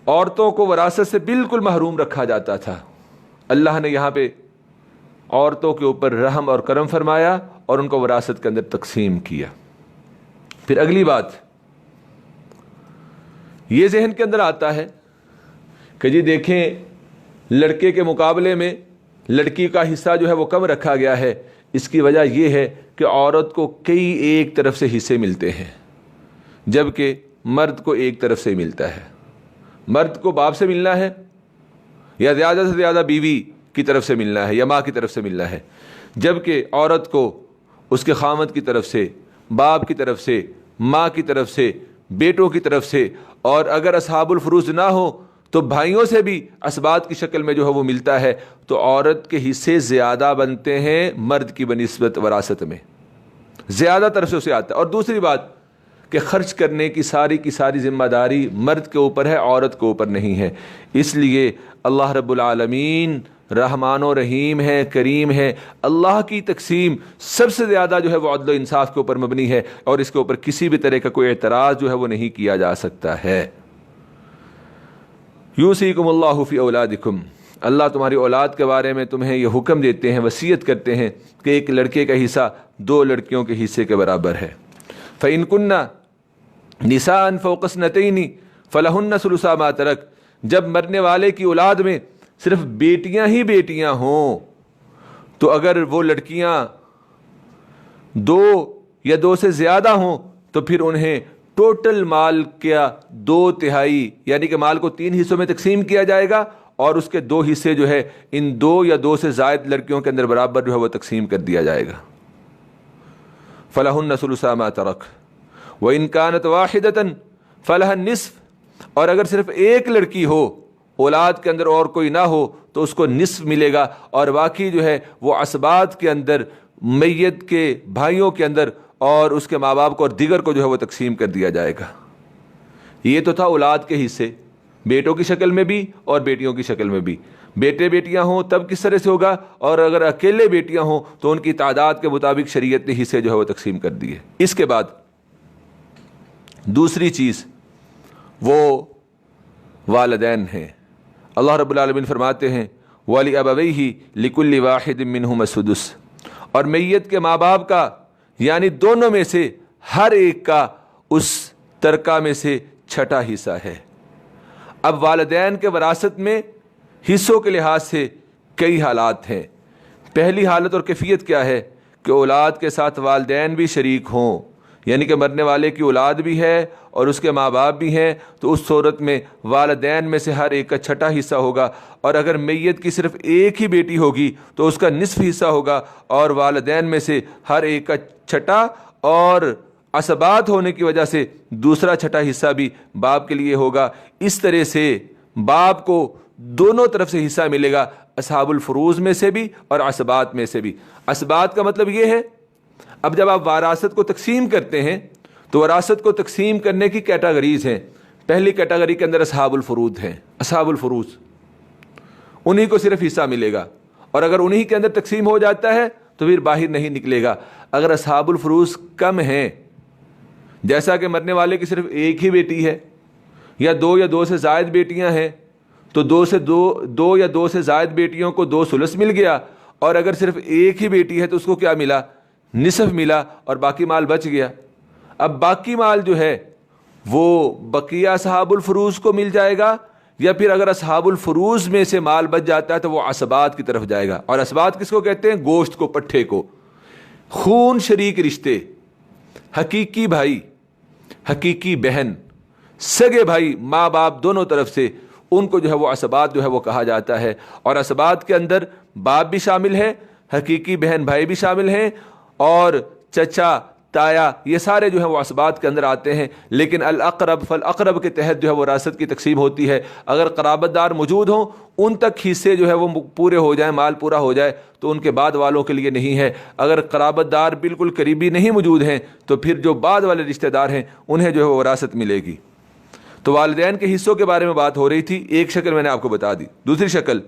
عورتوں کو وراثت سے بالکل محروم رکھا جاتا تھا. اللہ نے یہاں پہ عورتوں کے اوپر رحم اور کرم فرمایا اور ان کو وراثت کے اندر تقسیم کیا. پھر اگلی بات یہ ذہن کے اندر آتا ہے کہ جی دیکھیں، لڑکے کے مقابلے میں لڑکی کا حصہ جو ہے وہ کم رکھا گیا ہے. اس کی وجہ یہ ہے کہ عورت کو کئی ایک طرف سے حصے ملتے ہیں، جبکہ مرد کو ایک طرف سے ملتا ہے. مرد کو باپ سے ملنا ہے، یا زیادہ سے زیادہ بیوی کی طرف سے ملنا ہے، یا ماں کی طرف سے ملنا ہے، جبکہ عورت کو اس کے خامد کی طرف سے، باپ کی طرف سے، ماں کی طرف سے، بیٹوں کی طرف سے، اور اگر اصحاب الفروض نہ ہو تو بھائیوں سے بھی اسبات کی شکل میں جو ہے وہ ملتا ہے. تو عورت کے حصے زیادہ بنتے ہیں مرد کی بنسبت وراثت میں، زیادہ طرف سے اسے آتا ہے. اور دوسری بات کہ خرچ کرنے کی ساری ذمہ داری مرد کے اوپر ہے، عورت کے اوپر نہیں ہے. اس لیے اللہ رب العالمین رحمان و رحیم ہے، کریم ہے. اللہ کی تقسیم سب سے زیادہ جو ہے وہ عدل و انصاف کے اوپر مبنی ہے، اور اس کے اوپر کسی بھی طرح کا کوئی اعتراض جو ہے وہ نہیں کیا جا سکتا ہے. یوصیکم فی اولادکم، اللہ تمہاری اولاد کے بارے میں تمہیں یہ حکم دیتے ہیں، وصیت کرتے ہیں کہ ایک لڑکے کا حصہ 2 لڑکیوں کے حصے کے برابر ہے۔ فإن کن نساء فوق اثنتین فلہن ثلثا ما ترک، جب مرنے والے کی اولاد میں صرف بیٹیاں ہی بیٹیاں ہوں تو اگر وہ لڑکیاں 2 یا 2 سے زیادہ ہوں تو پھر انہیں ٹوٹل مال کا 2/3 یعنی کہ مال کو 3 حصوں میں تقسیم کیا جائے گا، اور اس کے 2 حصے جو ہے ان 2 یا 2 سے زائد لڑکیوں کے اندر برابر جو ہے وہ تقسیم کر دیا جائے گا۔ فلہن ثلثا ما ترک وإن كانت واحدة فلها النصف، اور اگر صرف ایک لڑکی ہو، اولاد کے اندر اور کوئی نہ ہو، تو اس کو نصف ملے گا، اور باقی جو ہے وہ عصبات کے اندر میت کے بھائیوں کے اندر اور اس کے ماں باپ کو اور دیگر کو جو ہے وہ تقسیم کر دیا جائے گا۔ یہ تو تھا اولاد کے حصے، بیٹوں کی شکل میں بھی اور بیٹیوں کی شکل میں بھی۔ بیٹے بیٹیاں ہوں تب کس طرح سے ہوگا، اور اگر اکیلے بیٹیاں ہوں تو ان کی تعداد کے مطابق شریعت نے حصے جو ہے وہ تقسیم کر دیے۔ اس کے بعد دوسری چیز وہ والدین ہیں۔ اللہ رب العالمین فرماتے ہیں وَلِأَبَوَيْهِ لِكُلِّ وَاحِدٍ مِّنْهُمَا السُّدُسُ، اور میت کے ماں باپ کا یعنی دونوں میں سے ہر ایک کا اس ترکہ میں سے 6واں حصہ ہے۔ اب والدین کے وراثت میں حصوں کے لحاظ سے کئی حالات ہیں۔ پہلی حالت اور کیفیت کیا ہے کہ اولاد کے ساتھ والدین بھی شریک ہوں، یعنی کہ مرنے والے کی اولاد بھی ہے اور اس کے ماں باپ بھی ہیں، تو اس صورت میں والدین میں سے ہر ایک کا 6واں حصہ ہوگا، اور اگر میت کی صرف ایک ہی بیٹی ہوگی تو اس کا نصف حصہ ہوگا، اور والدین میں سے ہر ایک کا 6واں، اور عصبات ہونے کی وجہ سے دوسرا 6واں حصہ بھی باپ کے لیے ہوگا۔ اس طرح سے باپ کو دونوں طرف سے حصہ ملے گا، اصحاب الفروض میں سے بھی اور عصبات میں سے بھی۔ عصبات کا مطلب یہ ہے، اب جب آپ وراثت کو تقسیم کرتے ہیں تو وراثت کو تقسیم کرنے کی کیٹاگریز ہیں۔ پہلی کیٹاگری کے اندر اصحاب الفروض ہیں، اصحاب الفروض انہی کو صرف حصہ ملے گا، اور اگر انہی کے اندر تقسیم ہو جاتا ہے تو پھر باہر نہیں نکلے گا۔ اگر اصحاب الفروض کم ہیں، جیسا کہ مرنے والے کی صرف ایک ہی بیٹی ہے، یا 2 یا 2 سے زائد بیٹیاں ہیں، تو 2 یا 2 سے زائد بیٹیوں کو 2 ثلث مل گیا، اور اگر صرف ایک ہی بیٹی ہے تو اس کو کیا ملا؟ نصف ملا، اور باقی مال بچ گیا۔ اب باقی مال جو ہے وہ بقیہ اصحاب الفروض کو مل جائے گا، یا پھر اگر اصحاب الفروض میں سے مال بچ جاتا ہے تو وہ عصبات کی طرف جائے گا۔ اور عصبات کس کو کہتے ہیں؟ گوشت کو، پٹھے کو، خون شریک رشتے، حقیقی بھائی، حقیقی بہن، سگے بھائی، ماں باپ دونوں طرف سے، ان کو جو ہے وہ عصبات جو ہے وہ کہا جاتا ہے۔ اور عصبات کے اندر باپ بھی شامل ہے، حقیقی بہن بھائی بھی شامل ہیں، اور چچا تایا، یہ سارے جو ہیں وہ عصبات کے اندر آتے ہیں۔ لیکن الاقرب فالاقرب کے تحت جو ہے وہ وراثت کی تقسیم ہوتی ہے۔ اگر قرابت دار موجود ہوں، ان تک حصے جو ہے وہ پورے ہو جائیں، مال پورا ہو جائے، تو ان کے بعد والوں کے لیے نہیں ہے۔ اگر قرابت دار بالکل قریبی نہیں موجود ہیں تو پھر جو بعد والے رشتہ دار ہیں انہیں جو ہے وہ وراثت ملے گی۔ تو والدین کے حصوں کے بارے میں بات ہو رہی تھی، ایک شکل میں نے آپ کو بتا دی۔ دوسری شکل،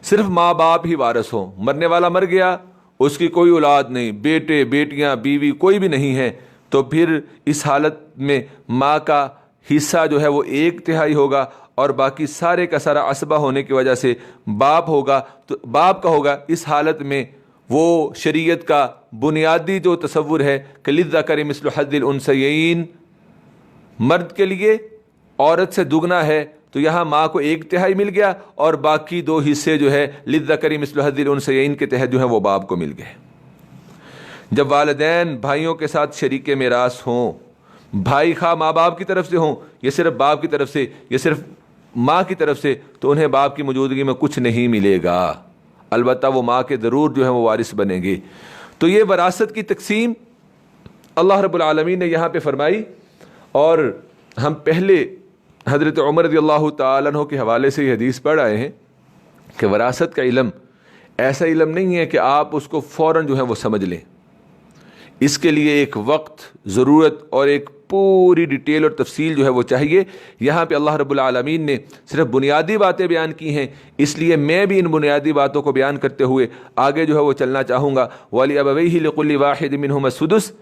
صرف ماں باپ ہی وارث ہوں، مرنے والا مر گیا، اس کی کوئی اولاد نہیں، بیٹے بیٹیاں بیوی کوئی بھی نہیں ہے، تو پھر اس حالت میں ماں کا حصہ جو ہے وہ 1/3 ہوگا، اور باقی سارے کا سارا عصبہ ہونے کی وجہ سے باپ ہوگا، تو باپ کا ہوگا۔ اس حالت میں وہ شریعت کا بنیادی جو تصور ہے کہ للذکر مثل حظ الانثیین، مرد کے لیے عورت سے دگنا ہے، تو یہاں ماں کو 1/3 مل گیا، اور باقی 2 حصے جو ہے للذکر مثل حظ الانثیین کے تحت جو ہے وہ باپ کو مل گئے۔ جب والدین بھائیوں کے ساتھ شریک میراث ہوں، بھائی خواہ ماں باپ کی طرف سے ہوں، یا صرف باپ کی طرف سے، یا صرف ماں کی طرف سے، تو انہیں باپ کی موجودگی میں کچھ نہیں ملے گا، البتہ وہ ماں کے ضرور جو ہے وہ وارث بنیں گے۔ تو یہ وراثت کی تقسیم اللہ رب العالمین نے یہاں پہ فرمائی، اور ہم پہلے حضرت عمر رضی اللہ تعالیٰ عنہ کے حوالے سے یہ حدیث پڑھ آئے ہیں کہ وراثت کا علم ایسا علم نہیں ہے کہ آپ اس کو فوراً جو ہے وہ سمجھ لیں، اس کے لیے ایک وقت، ضرورت اور ایک پوری ڈیٹیل اور تفصیل جو ہے وہ چاہیے۔ یہاں پہ اللہ رب العالمین نے صرف بنیادی باتیں بیان کی ہیں، اس لیے میں بھی ان بنیادی باتوں کو بیان کرتے ہوئے آگے جو ہے وہ چلنا چاہوں گا۔ وَلِأَبَوَيْهِ لِكُلِّ وَاحِدٍ مِّنْهُمَا السُّدُسُ،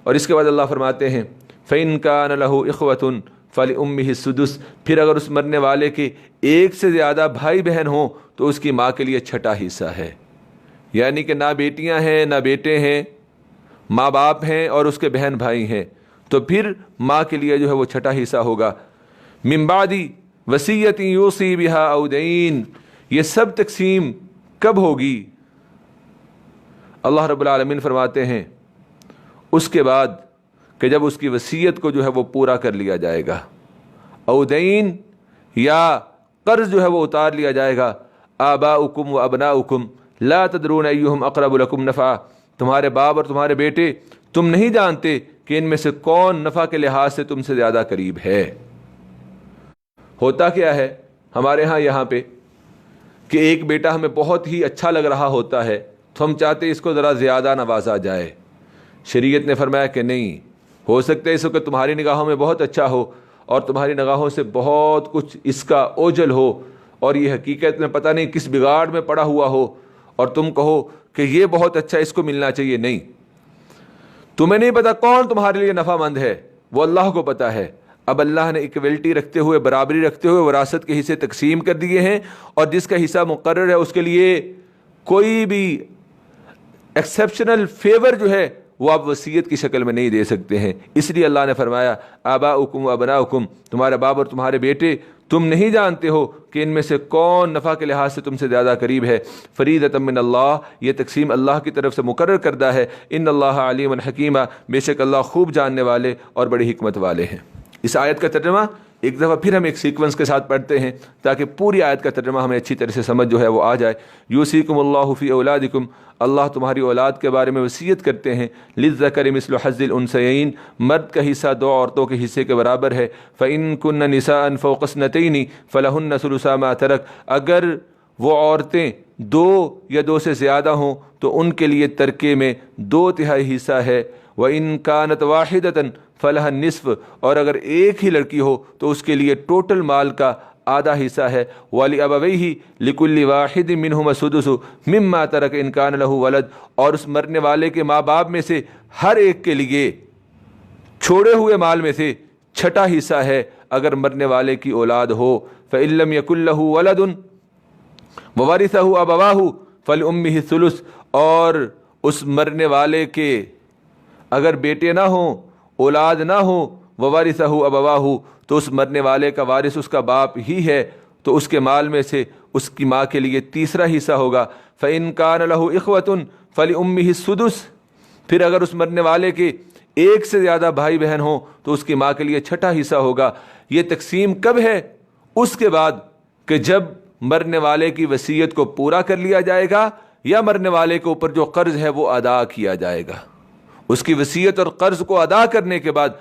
اور اس کے بعد اللہ فرماتے ہیں فَإِن كَانَ لَهُ إِخْوَةٌ فلأمہ السدس، پھر اگر اس مرنے والے کے ایک سے زیادہ بھائی بہن ہوں تو اس کی ماں کے لیے چھٹا حصہ ہے، یعنی کہ نہ بیٹیاں ہیں نہ بیٹے ہیں، ماں باپ ہیں اور اس کے بہن بھائی ہیں، تو پھر ماں کے لیے جو ہے وہ چھٹا حصہ ہوگا۔ من بعد وصیۃ یوصی بہا او دین، یہ سب تقسیم کب ہوگی؟ اللہ رب العالمین فرماتے ہیں اس کے بعد کہ جب اس کی وصیت کو جو ہے وہ پورا کر لیا جائے گا، او دین یا قرض جو ہے وہ اتار لیا جائے گا۔ آباؤکم و ابناؤکم لا تدرون ایہم اقرب لکم نفعا، تمہارے باپ اور تمہارے بیٹے تم نہیں جانتے کہ ان میں سے کون نفع کے لحاظ سے تم سے زیادہ قریب ہے۔ ہوتا کیا ہے ہمارے ہاں یہاں پہ کہ ایک بیٹا ہمیں بہت ہی اچھا لگ رہا ہوتا ہے تو ہم چاہتے اس کو ذرا زیادہ نوازا جائے۔ شریعت نے فرمایا کہ نہیں، ہو سکتا ہے اس وقت تمہاری نگاہوں میں بہت اچھا ہو اور تمہاری نگاہوں سے بہت کچھ اس کا اوجھل ہو اور یہ حقیقت میں پتہ نہیں کس بگاڑ میں پڑا ہوا ہو، اور تم کہو کہ یہ بہت اچھا، اس کو ملنا چاہیے۔ نہیں، تمہیں نہیں پتا کون تمہارے لیے نفع مند ہے، وہ اللہ کو پتا ہے۔ اب اللہ نے ایکویلٹی رکھتے ہوئے، برابری رکھتے ہوئے وراثت کے حصے تقسیم کر دیے ہیں، اور جس کا حصہ مقرر ہے اس کے لیے کوئی بھی ایکسیپشنل فیور جو ہے وہ آپ وصیت کی شکل میں نہیں دے سکتے ہیں۔ اس لیے اللہ نے فرمایا آباؤکم و ابناؤکم، تمہارے باپ اور تمہارے بیٹے تم نہیں جانتے ہو کہ ان میں سے کون نفع کے لحاظ سے تم سے زیادہ قریب ہے۔ فریضۃ من اللہ، یہ تقسیم اللہ کی طرف سے مقرر کردہ ہے۔ ان اللہ علیم حکیمہ، بے شک اللہ خوب جاننے والے اور بڑی حکمت والے ہیں۔ اس آیت کا ترجمہ ایک دفعہ پھر ہم ایک سیکوینس کے ساتھ پڑھتے ہیں تاکہ پوری آیت کا ترجمہ ہمیں اچھی طرح سے سمجھ جو ہے وہ آ جائے۔ یوصیکم اللہ فی اولادکم، اللہ تمہاری اولاد کے بارے میں وصیت کرتے ہیں۔ للذکر مثل حظ الانثیین، مرد کا حصہ دو عورتوں کے حصے کے برابر ہے۔ فإن کن نساء فوق اثنتین فلہن ثلثا ما ترک، اگر وہ عورتیں دو یا دو سے زیادہ ہوں تو ان کے لیے ترکے میں 2/3 حصہ ہے۔ وإن كانت واحدة فلها النصف، اور اگر ایک ہی لڑکی ہو تو اس کے لیے ٹوٹل مال کا آدھا حصہ ہے۔ وَلِأَبَوَيْهِ لِكُلِّ وَاحِدٍ مِّنْهُمَا السُّدُسُ مِمَّا تَرَكَ إِن كَانَ لَهُ وَلَدٌ، اور اس مرنے والے کے ماں باپ میں سے ہر ایک کے لیے چھوڑے ہوئے مال میں سے چھٹا حصہ ہے اگر مرنے والے کی اولاد ہو۔ فَإِن لَّمْ يَكُن لَّهُ وَلَدٌ وَوَرِثَهُ أَبَوَاهُ فَلِأُمِّهِ الثُّلُثُ، اور اس مرنے والے کے اگر بیٹے نہ ہوں، اولاد نہ ہو، وَوَرِثَهُ أَبَوَاهُ، تو اس مرنے والے کا وارث اس کا باپ ہی ہے، تو اس کے مال میں سے اس کی ماں کے لیے تیسرا حصہ ہوگا۔ فَإِن كَانَ لَهُ إِخْوَةٌ فَلِأُمِّهِ السُّدُسُ، پھر اگر اس مرنے والے کے ایک سے زیادہ بھائی بہن ہوں تو اس کی ماں کے لیے چھٹا حصہ ہوگا۔ یہ تقسیم کب ہے؟ اس کے بعد کہ جب مرنے والے کی وصیت کو پورا کر لیا جائے گا یا مرنے والے کے اوپر جو قرض ہے وہ ادا کیا جائے گا۔ اس کی وصیت اور قرض کو ادا کرنے کے بعد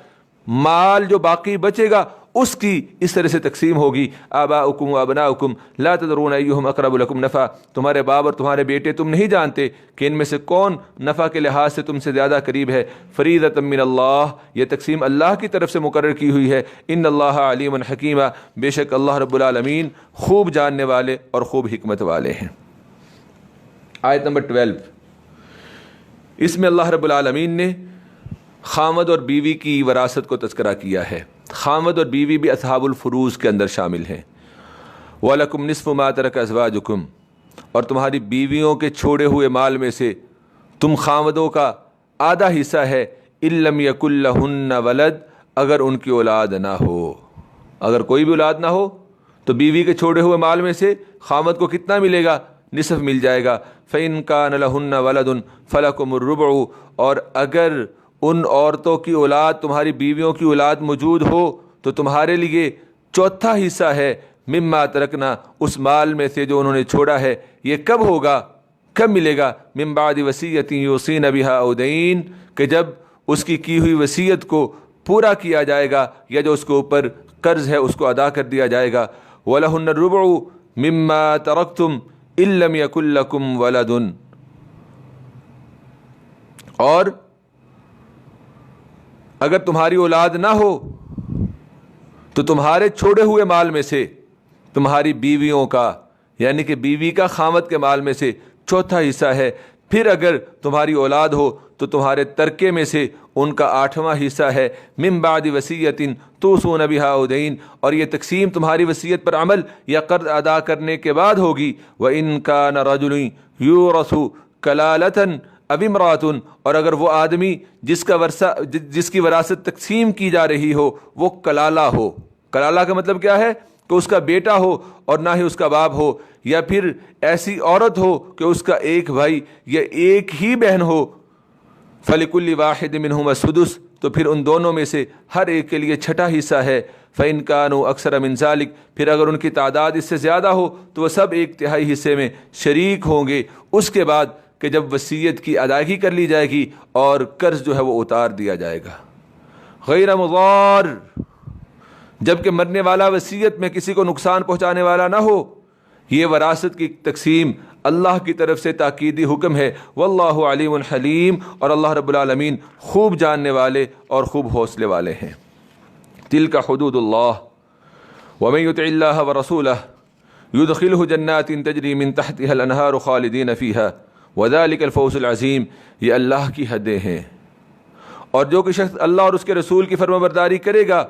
مال جو باقی بچے گا اس کی اس طرح سے تقسیم ہوگی۔ آباؤکم و ابناؤکم لا تدرون ایہم اقرب لکم نفعا، تمہارے باپ اور تمہارے بیٹے تم نہیں جانتے کہ ان میں سے کون نفع کے لحاظ سے تم سے زیادہ قریب ہے۔ فریضۃ من اللہ، یہ تقسیم اللہ کی طرف سے مقرر کی ہوئی ہے۔ ان اللہ علیم حکیمہ، بے شک اللہ رب العالمین خوب جاننے والے اور خوب حکمت والے ہیں۔ آیت نمبر 12، اس میں اللہ رب العالمین نے خامد اور بیوی کی وراثت کو تذکرہ کیا ہے۔ خامد اور بیوی بھی اصحاب الفروض کے اندر شامل ہیں۔ وَلَكُمْ نِصْفُ مَا تَرَكَ أَزْوَاجُكُمْ، اور تمہاری بیویوں کے چھوڑے ہوئے مال میں سے تم خامدوں کا آدھا حصہ ہے۔ إِن لَّمْ يَكُن لَّهُنَّ وَلَدٌ، اگر ان کی اولاد نہ ہو، اگر کوئی بھی اولاد نہ ہو تو بیوی کے چھوڑے ہوئے مال میں سے خامد کو کتنا ملے گا؟ نصف مل جائے گا۔ فَإِن كَانَ لَهُنَّ وَلَدٌ فَلَكُمُ الرُّبُعُ، اور اگر ان عورتوں کی اولاد، تمہاری بیویوں کی اولاد موجود ہو تو تمہارے لیے چوتھا حصہ ہے۔ مما ترکنا، اس مال میں سے جو انہوں نے چھوڑا ہے۔ یہ کب ہوگا، کب ملے گا؟ من بعد وصیۃ یوصین بہا او دین، کہ جب اس کی ہوئی وصیت کو پورا کیا جائے گا یا جو اس کے اوپر قرض ہے اس کو ادا کر دیا جائے گا۔ وَلَهُنَّ الرُّبُعُ مِمَّا تَرَكْتُمْ إِن لَّمْ يَكُن لَّكُمْ وَلَدٌ، اور اگر تمہاری اولاد نہ ہو تو تمہارے چھوڑے ہوئے مال میں سے تمہاری بیویوں کا، یعنی کہ بیوی کا خامد کے مال میں سے چوتھا حصہ ہے۔ پھر اگر تمہاری اولاد ہو تو تمہارے ترکے میں سے ان کا 8واں حصہ ہے من بعد وصیۃ توصون بہا او دین، اور یہ تقسیم تمہاری وصیت پر عمل یا قرض ادا کرنے کے بعد ہوگی۔ وَإِن كَانَ رَجُلٌ يُورَثُ كَلَالَةً أَوْ امْرَأَةٌ، اور اگر وہ آدمی جس کی وراثت تقسیم کی جا رہی ہو وہ کلالہ ہو، کلالہ کا مطلب کیا ہے کہ اس کا بیٹا ہو اور نہ ہی اس کا باپ ہو، یا پھر ایسی عورت ہو کہ اس کا ایک بھائی یا ایک ہی بہن ہو، فَلِكُلِّ وَاحِدٍ مِّنْهُمَا السُّدُسُ، تو پھر ان دونوں میں سے ہر ایک کے لیے چھٹا حصہ ہے۔ فَإِن كَانُوا أَكْثَرَ مِن ذَلِكَ، پھر اگر ان کی تعداد اس سے زیادہ ہو تو وہ سب 1/3 حصے میں شریک ہوں گے، اس کے بعد کہ جب وصیت کی ادائیگی کر لی جائے گی اور قرض جو ہے وہ اتار دیا جائے گا۔ غیر مضار، جبکہ مرنے والا وصیت میں کسی کو نقصان پہنچانے والا نہ ہو۔ یہ وراثت کی تقسیم اللہ کی طرف سے تاکیدی حکم ہے۔ واللہ علیم حلیم، اور اللہ رب العالمین خوب جاننے والے اور خوب حوصلے والے ہیں۔ تلک حدود اللہ ومن یطع اللہ ورسولہ یدخلہ جنات تجری من تحتها الانہار خالدین فیہا وذلک الفوز العظیم، یہ اللہ کی حدیں ہیں، اور جو کہ شخص اللہ اور اس کے رسول کی فرمانبرداری کرے گا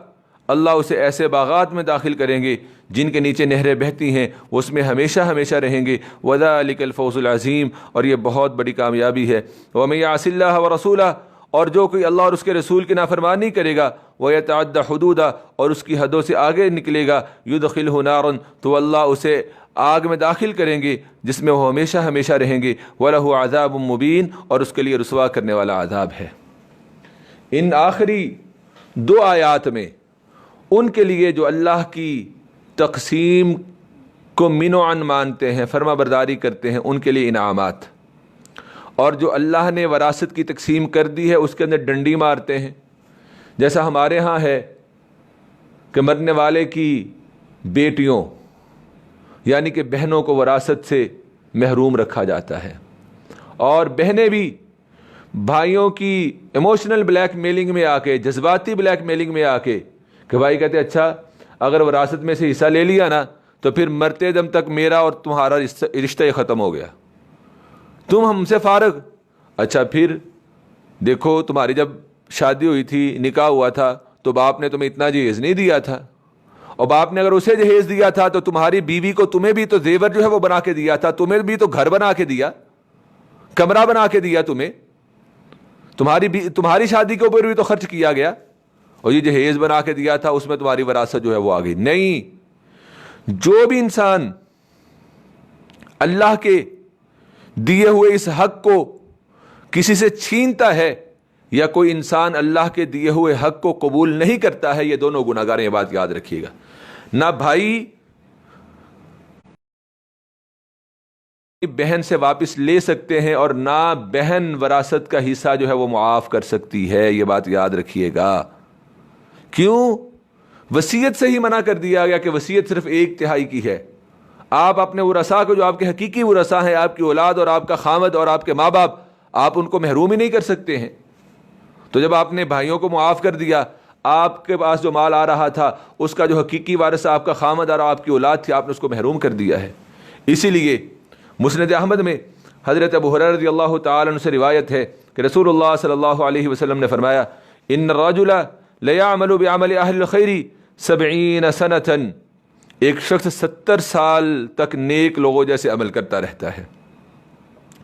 اللہ اسے ایسے باغات میں داخل کریں گے جن کے نیچے نہریں بہتی ہیں، وہ اس میں ہمیشہ ہمیشہ رہیں گے۔ وذلک الفوز العظیم، اور یہ بہت بڑی کامیابی ہے۔ ومن یعص اللہ ورسولہ، اور جو کوئی اللہ اور اس کے رسول کی نافرمانی کرے گا، ویتعد حدودہ، اور اس کی حدوں سے آگے نکلے گا، یدخلہ نارا، تو اللہ اسے آگ میں داخل کریں گے جس میں وہ ہمیشہ ہمیشہ رہیں گے۔ وَلَهُ عَذَابٌ مُبِینٌ، اور اس کے لیے رسوا کرنے والا عذاب ہے۔ ان آخری 2 آیات میں ان کے لیے جو اللہ کی تقسیم کو منوعاً مانتے ہیں، فرما برداری کرتے ہیں، ان کے لیے انعامات، اور جو اللہ نے وراثت کی تقسیم کر دی ہے اس کے اندر ڈنڈی مارتے ہیں، جیسا ہمارے ہاں ہے کہ مرنے والے کی بیٹیوں یعنی کہ بہنوں کو وراثت سے محروم رکھا جاتا ہے، اور بہنیں بھی بھائیوں کی ایموشنل بلیک میلنگ میں آ کے، جذباتی بلیک میلنگ میں آ کے، کہ بھائی کہتے اچھا اگر وراثت میں سے حصہ لے لیا نا تو پھر مرتے دم تک میرا اور تمہارا رشتہ ختم ہو گیا، تم ہم سے فارغ۔ اچھا پھر دیکھو تمہاری جب شادی ہوئی تھی، نکاح ہوا تھا، تو باپ نے تمہیں اتنا جہیز نہیں دیا تھا، اور باپ نے اگر اسے جہیز دیا تھا تو تمہاری بیوی کو تمہیں بھی تو زیور جو ہے وہ بنا کے دیا تھا، تمہیں بھی تو گھر بنا کے دیا، کمرہ بنا کے دیا تمہیں، تمہاری شادی کے اوپر بھی تو خرچ کیا گیا، اور یہ جہیز بنا کے دیا تھا اس میں تمہاری وراثت جو ہے وہ آ گئی۔ نہیں، جو بھی انسان اللہ کے دیے ہوئے اس حق کو کسی سے چھینتا ہے، یا کوئی انسان اللہ کے دیے ہوئے حق کو قبول نہیں کرتا ہے، یہ دونوں گناہگار ہیں، یہ بات یاد رکھیے گا۔ نہ بھائی بہن سے واپس لے سکتے ہیں، اور نہ بہن وراثت کا حصہ جو ہے وہ معاف کر سکتی ہے، یہ بات یاد رکھیے گا۔ کیوں؟ وصیت سے ہی منع کر دیا گیا کہ وصیت صرف 1/3 کی ہے۔ آپ اپنے ورثاء کو، جو آپ کے حقیقی ورثاء ہیں، آپ کی اولاد اور آپ کا خامد اور آپ کے ماں باپ، آپ ان کو محروم ہی نہیں کر سکتے ہیں۔ تو جب آپ نے بھائیوں کو معاف کر دیا، آپ کے پاس جو مال آ رہا تھا اس کا جو حقیقی وارث آپ کا خامد اور آپ کی اولاد تھی، آپ نے اس کو محروم کر دیا ہے۔ اسی لیے مسند احمد میں حضرت ابو ہریرہ رضی اللہ تعالی عنہ سے روایت ہے کہ رسول اللہ صلی اللہ علیہ وسلم نے فرمایا، ان الرجل لیعمل بعمل اہل الخیر 70 سنۃ، ایک شخص 70 سال تک نیک لوگوں جیسے عمل کرتا رہتا ہے۔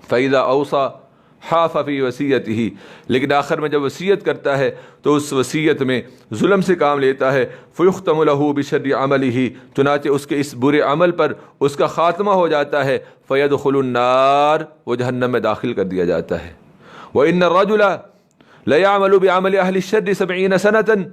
فَإِذَا أَوْصَى حَافَ فِي وَصِيَّتِهِ، لیکن آخر میں جب وصیت کرتا ہے تو اس وصیت میں ظلم سے کام لیتا ہے۔ فَيُخْتَمُ لَهُ بِشَرِّ عَمَلِهِ، چنانچہ اس کے اس برے عمل پر اس کا خاتمہ ہو جاتا ہے۔ فَيَدْخُلُ النَّارِ، وہ جہنم میں داخل کر دیا جاتا ہے۔ وَإِنَّ الرَّجُلَ لَيَعْمَلُ بِعَمَلِ أَهْلِ الشَّرِّ 70 سَنَةً،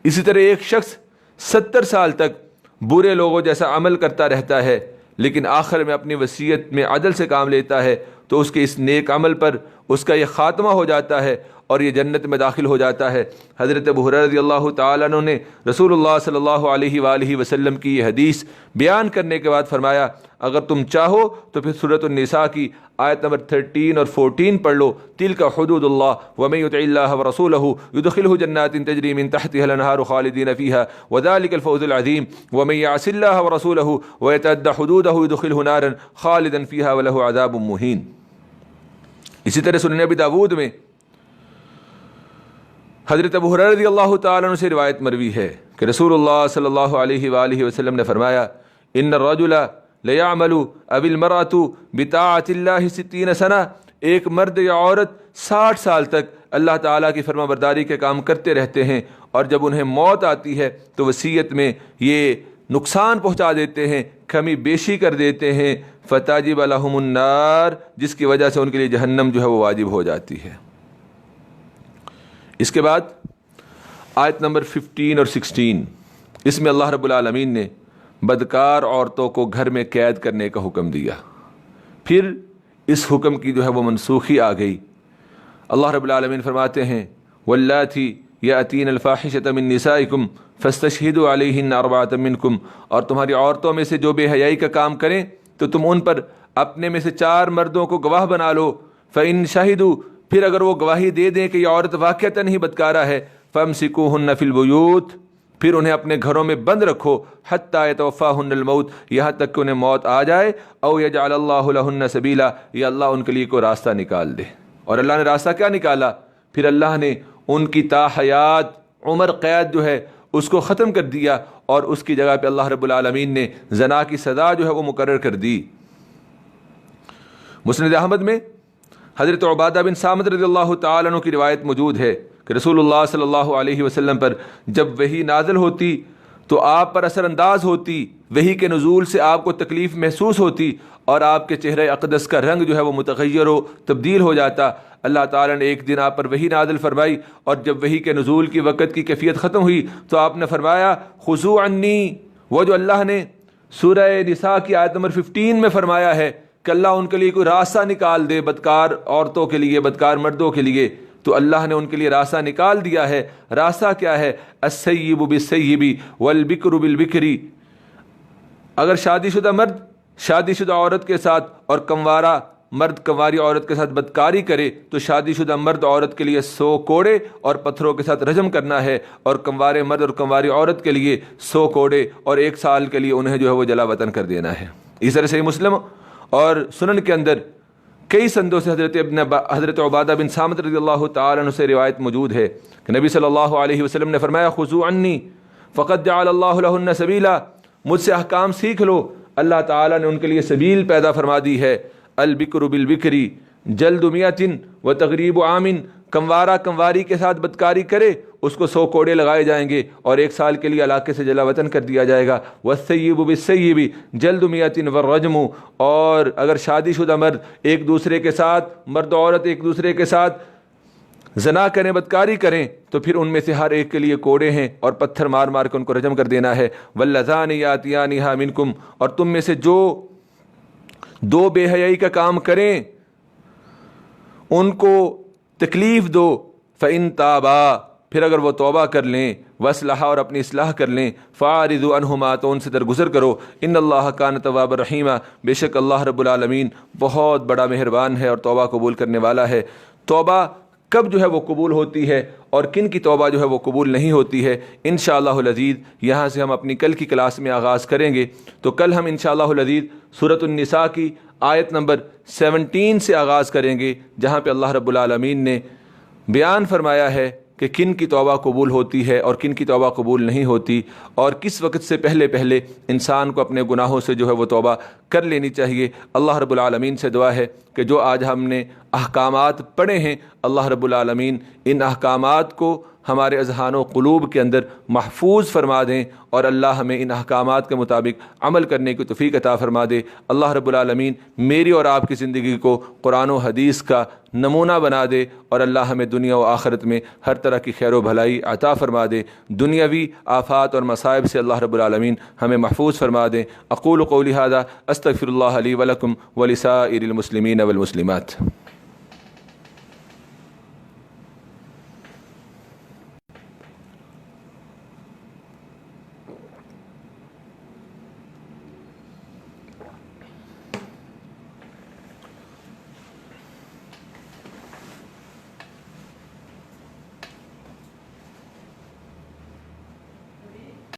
اسی طرح ایک شخص 70 سال تک برے لوگوں جیسا عمل کرتا رہتا ہے، لیکن آخر میں اپنی وصیت میں عدل سے کام لیتا ہے تو اس کے اس نیک عمل پر اس کا یہ خاتمہ ہو جاتا ہے اور یہ جنت میں داخل ہو جاتا ہے۔ حضرت ابو ہریرہ رضی اللہ تعالیٰ عنہ نے رسول اللہ صلی اللہ علیہ وآلہ وسلم کی یہ حدیث بیان کرنے کے بعد فرمایا، اگر تم چاہو تو پھر سورۃ النساء کی آیت نمبر 13 اور 14 پڑھ لو، تلک حدود اللہ ومن یطع اللہ ورسولہ یدخلہ جنات تجری من تحتها الانہار خالدین فیہا وذلک الفوز العظیم ومن یعص اللہ ورسولہ ویتعد حدودہ یدخلہ نارا خالدا فیہا ولہ عذاب مہین۔ اسی طرح سنن ابی داود میں حضرت ابو ہریرہ رضی اللہ تعالیٰ عنہ سے روایت مروی ہے کہ رسول اللہ صلی اللہ علیہ وآلہ وسلم نے فرمایا ان الرجل لیعمل اب المرأة بطاعت اللہ 60 سنہ، ایک مرد یا عورت 60 سال تک اللہ تعالیٰ کی فرما برداری کے کام کرتے رہتے ہیں، اور جب انہیں موت آتی ہے تو وصیت میں یہ نقصان پہنچا دیتے ہیں، کمی بیشی کر دیتے ہیں، فتاجب لہم النار، جس کی وجہ سے ان کے لیے جہنم جو ہے وہ واجب ہو جاتی ہے۔ اس کے بعد آیت نمبر 15 اور 16، اس میں اللہ رب العالمین نے بدکار عورتوں کو گھر میں قید کرنے کا حکم دیا، پھر اس حکم کی جو ہے وہ منسوخی آ گئی۔ اللہ رب العالمین فرماتے ہیں واللاتی یاتین الفاحشۃ من نسائکم فاستشہدوا علیہن اربعۃ منکم، اور تمہاری عورتوں میں سے جو بے حیائی کا کام کریں تو تم ان پر اپنے میں سے 4 مردوں کو گواہ بنا لو، فإن شہدوا، پھر اگر وہ گواہی دے دیں کہ یہ عورت واقعتاً ہی بدکارہ ہے، فامسکوہن فی البیوت، پھر انہیں اپنے گھروں میں بند رکھو، حتی یتوفاہن الموت، یہاں تک کہ انہیں موت آ جائے، او یجعل اللہ لہن سبیلا، یا اللہ ان کے لیے کوئی راستہ نکال دے۔ اور اللہ نے راستہ کیا نکالا؟ پھر اللہ نے ان کی تا حیات عمر قید جو ہے اس کو ختم کر دیا، اور اس کی جگہ پہ اللہ رب العالمین نے زنا کی سزا جو ہے وہ مقرر کر دی۔ مسند احمد میں حضرت عبادہ بن صامت رضی اللہ تعالیٰ عنہ کی روایت موجود ہے کہ رسول اللہ صلی اللہ علیہ وسلم پر جب وحی نازل ہوتی تو آپ پر اثر انداز ہوتی، وحی کے نزول سے آپ کو تکلیف محسوس ہوتی، اور آپ کے چہرہ اقدس کا رنگ جو ہے وہ متغیر و تبدیل ہو جاتا۔ اللہ تعالیٰ نے ایک دن آپ پر وحی نازل فرمائی، اور جب وحی کے نزول کی وقت کی کیفیت ختم ہوئی تو آپ نے فرمایا خذوا عنی، وہ جو اللہ نے سورہ نساء کی آیت نمبر 15 میں فرمایا ہے کہ اللہ ان کے لیے کوئی راستہ نکال دے بدکار عورتوں کے لیے، بدکار مردوں کے لیے، تو اللہ نے ان کے لیے راستہ نکال دیا ہے۔ راستہ کیا ہے؟ السیب بالسیب والبکر بالبکری، اگر شادی شدہ مرد شادی شدہ عورت کے ساتھ اور کنوارا مرد کنواری عورت کے ساتھ بدکاری کرے تو شادی شدہ مرد عورت کے لیے 100 کوڑے اور پتھروں کے ساتھ رجم کرنا ہے، اور کنوارے مرد اور کنواری عورت کے لیے 100 کوڑے اور 1 سال کے لیے انہیں جو ہے وہ جلا وطن کر دینا ہے۔ اس طرح سے مسلم اور سنن کے اندر کئی سندوں سے حضرت عبادہ بن صامت رضی اللہ تعالیٰ عنہ سے روایت موجود ہے کہ نبی صلی اللہ علیہ وسلم نے فرمایا خذوا عنی فقد جعل اللہ لہن سبیلا، مجھ سے احکام سیکھ لو، اللہ تعالیٰ نے ان کے لیے سبیل پیدا فرما دی ہے۔ البکر بالبکری جلد 100 و تغریب عام، کنوارا کنواری کے ساتھ بدکاری کرے اس کو 100 کوڑے لگائے جائیں گے اور 1 سال کے لیے علاقے سے جلا وطن کر دیا جائے گا۔ والسیب بالسیب جلد 100 والرجم، اور اگر شادی شدہ مرد ایک دوسرے کے ساتھ، مرد و عورت ایک دوسرے کے ساتھ زنا کریں، بدکاری کریں، تو پھر ان میں سے ہر ایک کے لیے کوڑے ہیں اور پتھر مار مار کے ان کو رجم کر دینا ہے۔ واللذان یاتیانھا منکم، اور تم میں سے جو 2 بے حیائی کا کام کریں ان کو تکلیف دو، فإن تابا، پھر اگر وہ توبہ کر لیں، وصلحا، اور اپنی اصلاح کر لیں، فاعرضوا عنہما، تو ان سے درگزر کرو، ان اللہ کان توابا رحیما، بے شک اللہ رب العالمین بہت بڑا مہربان ہے اور توبہ قبول کرنے والا ہے۔ توبہ کب جو ہے وہ قبول ہوتی ہے اور کن کی توبہ جو ہے وہ قبول نہیں ہوتی ہے، انشاءاللہ العزیز یہاں سے ہم اپنی کل کی کلاس میں آغاز کریں گے۔ تو کل ہم انشاءاللہ العزیز سورۃ النساء کی آیت نمبر 17 سے آغاز کریں گے، جہاں پہ اللہ رب العالمین نے بیان فرمایا ہے کہ کن کی توبہ قبول ہوتی ہے اور کن کی توبہ قبول نہیں ہوتی، اور کس وقت سے پہلے پہلے انسان کو اپنے گناہوں سے جو ہے وہ توبہ کر لینی چاہیے۔ اللہ رب العالمین سے دعا ہے کہ جو آج ہم نے احکامات پڑھے ہیں، اللہ رب العالمین ان احکامات کو ہمارے اذہان و قلوب کے اندر محفوظ فرما دیں، اور اللہ ہمیں ان احکامات کے مطابق عمل کرنے کی توفیق عطا فرما دے۔ اللہ رب العالمین میری اور آپ کی زندگی کو قرآن و حدیث کا نمونہ بنا دے، اور اللہ ہمیں دنیا و آخرت میں ہر طرح کی خیر و بھلائی عطا فرما دے۔ دنیاوی آفات اور مصائب سے اللہ رب العالمین ہمیں محفوظ فرما دے۔ اقول قولی ھذا استغفر اللہ لی ولکم ولسائر المسلمین والمسلمات۔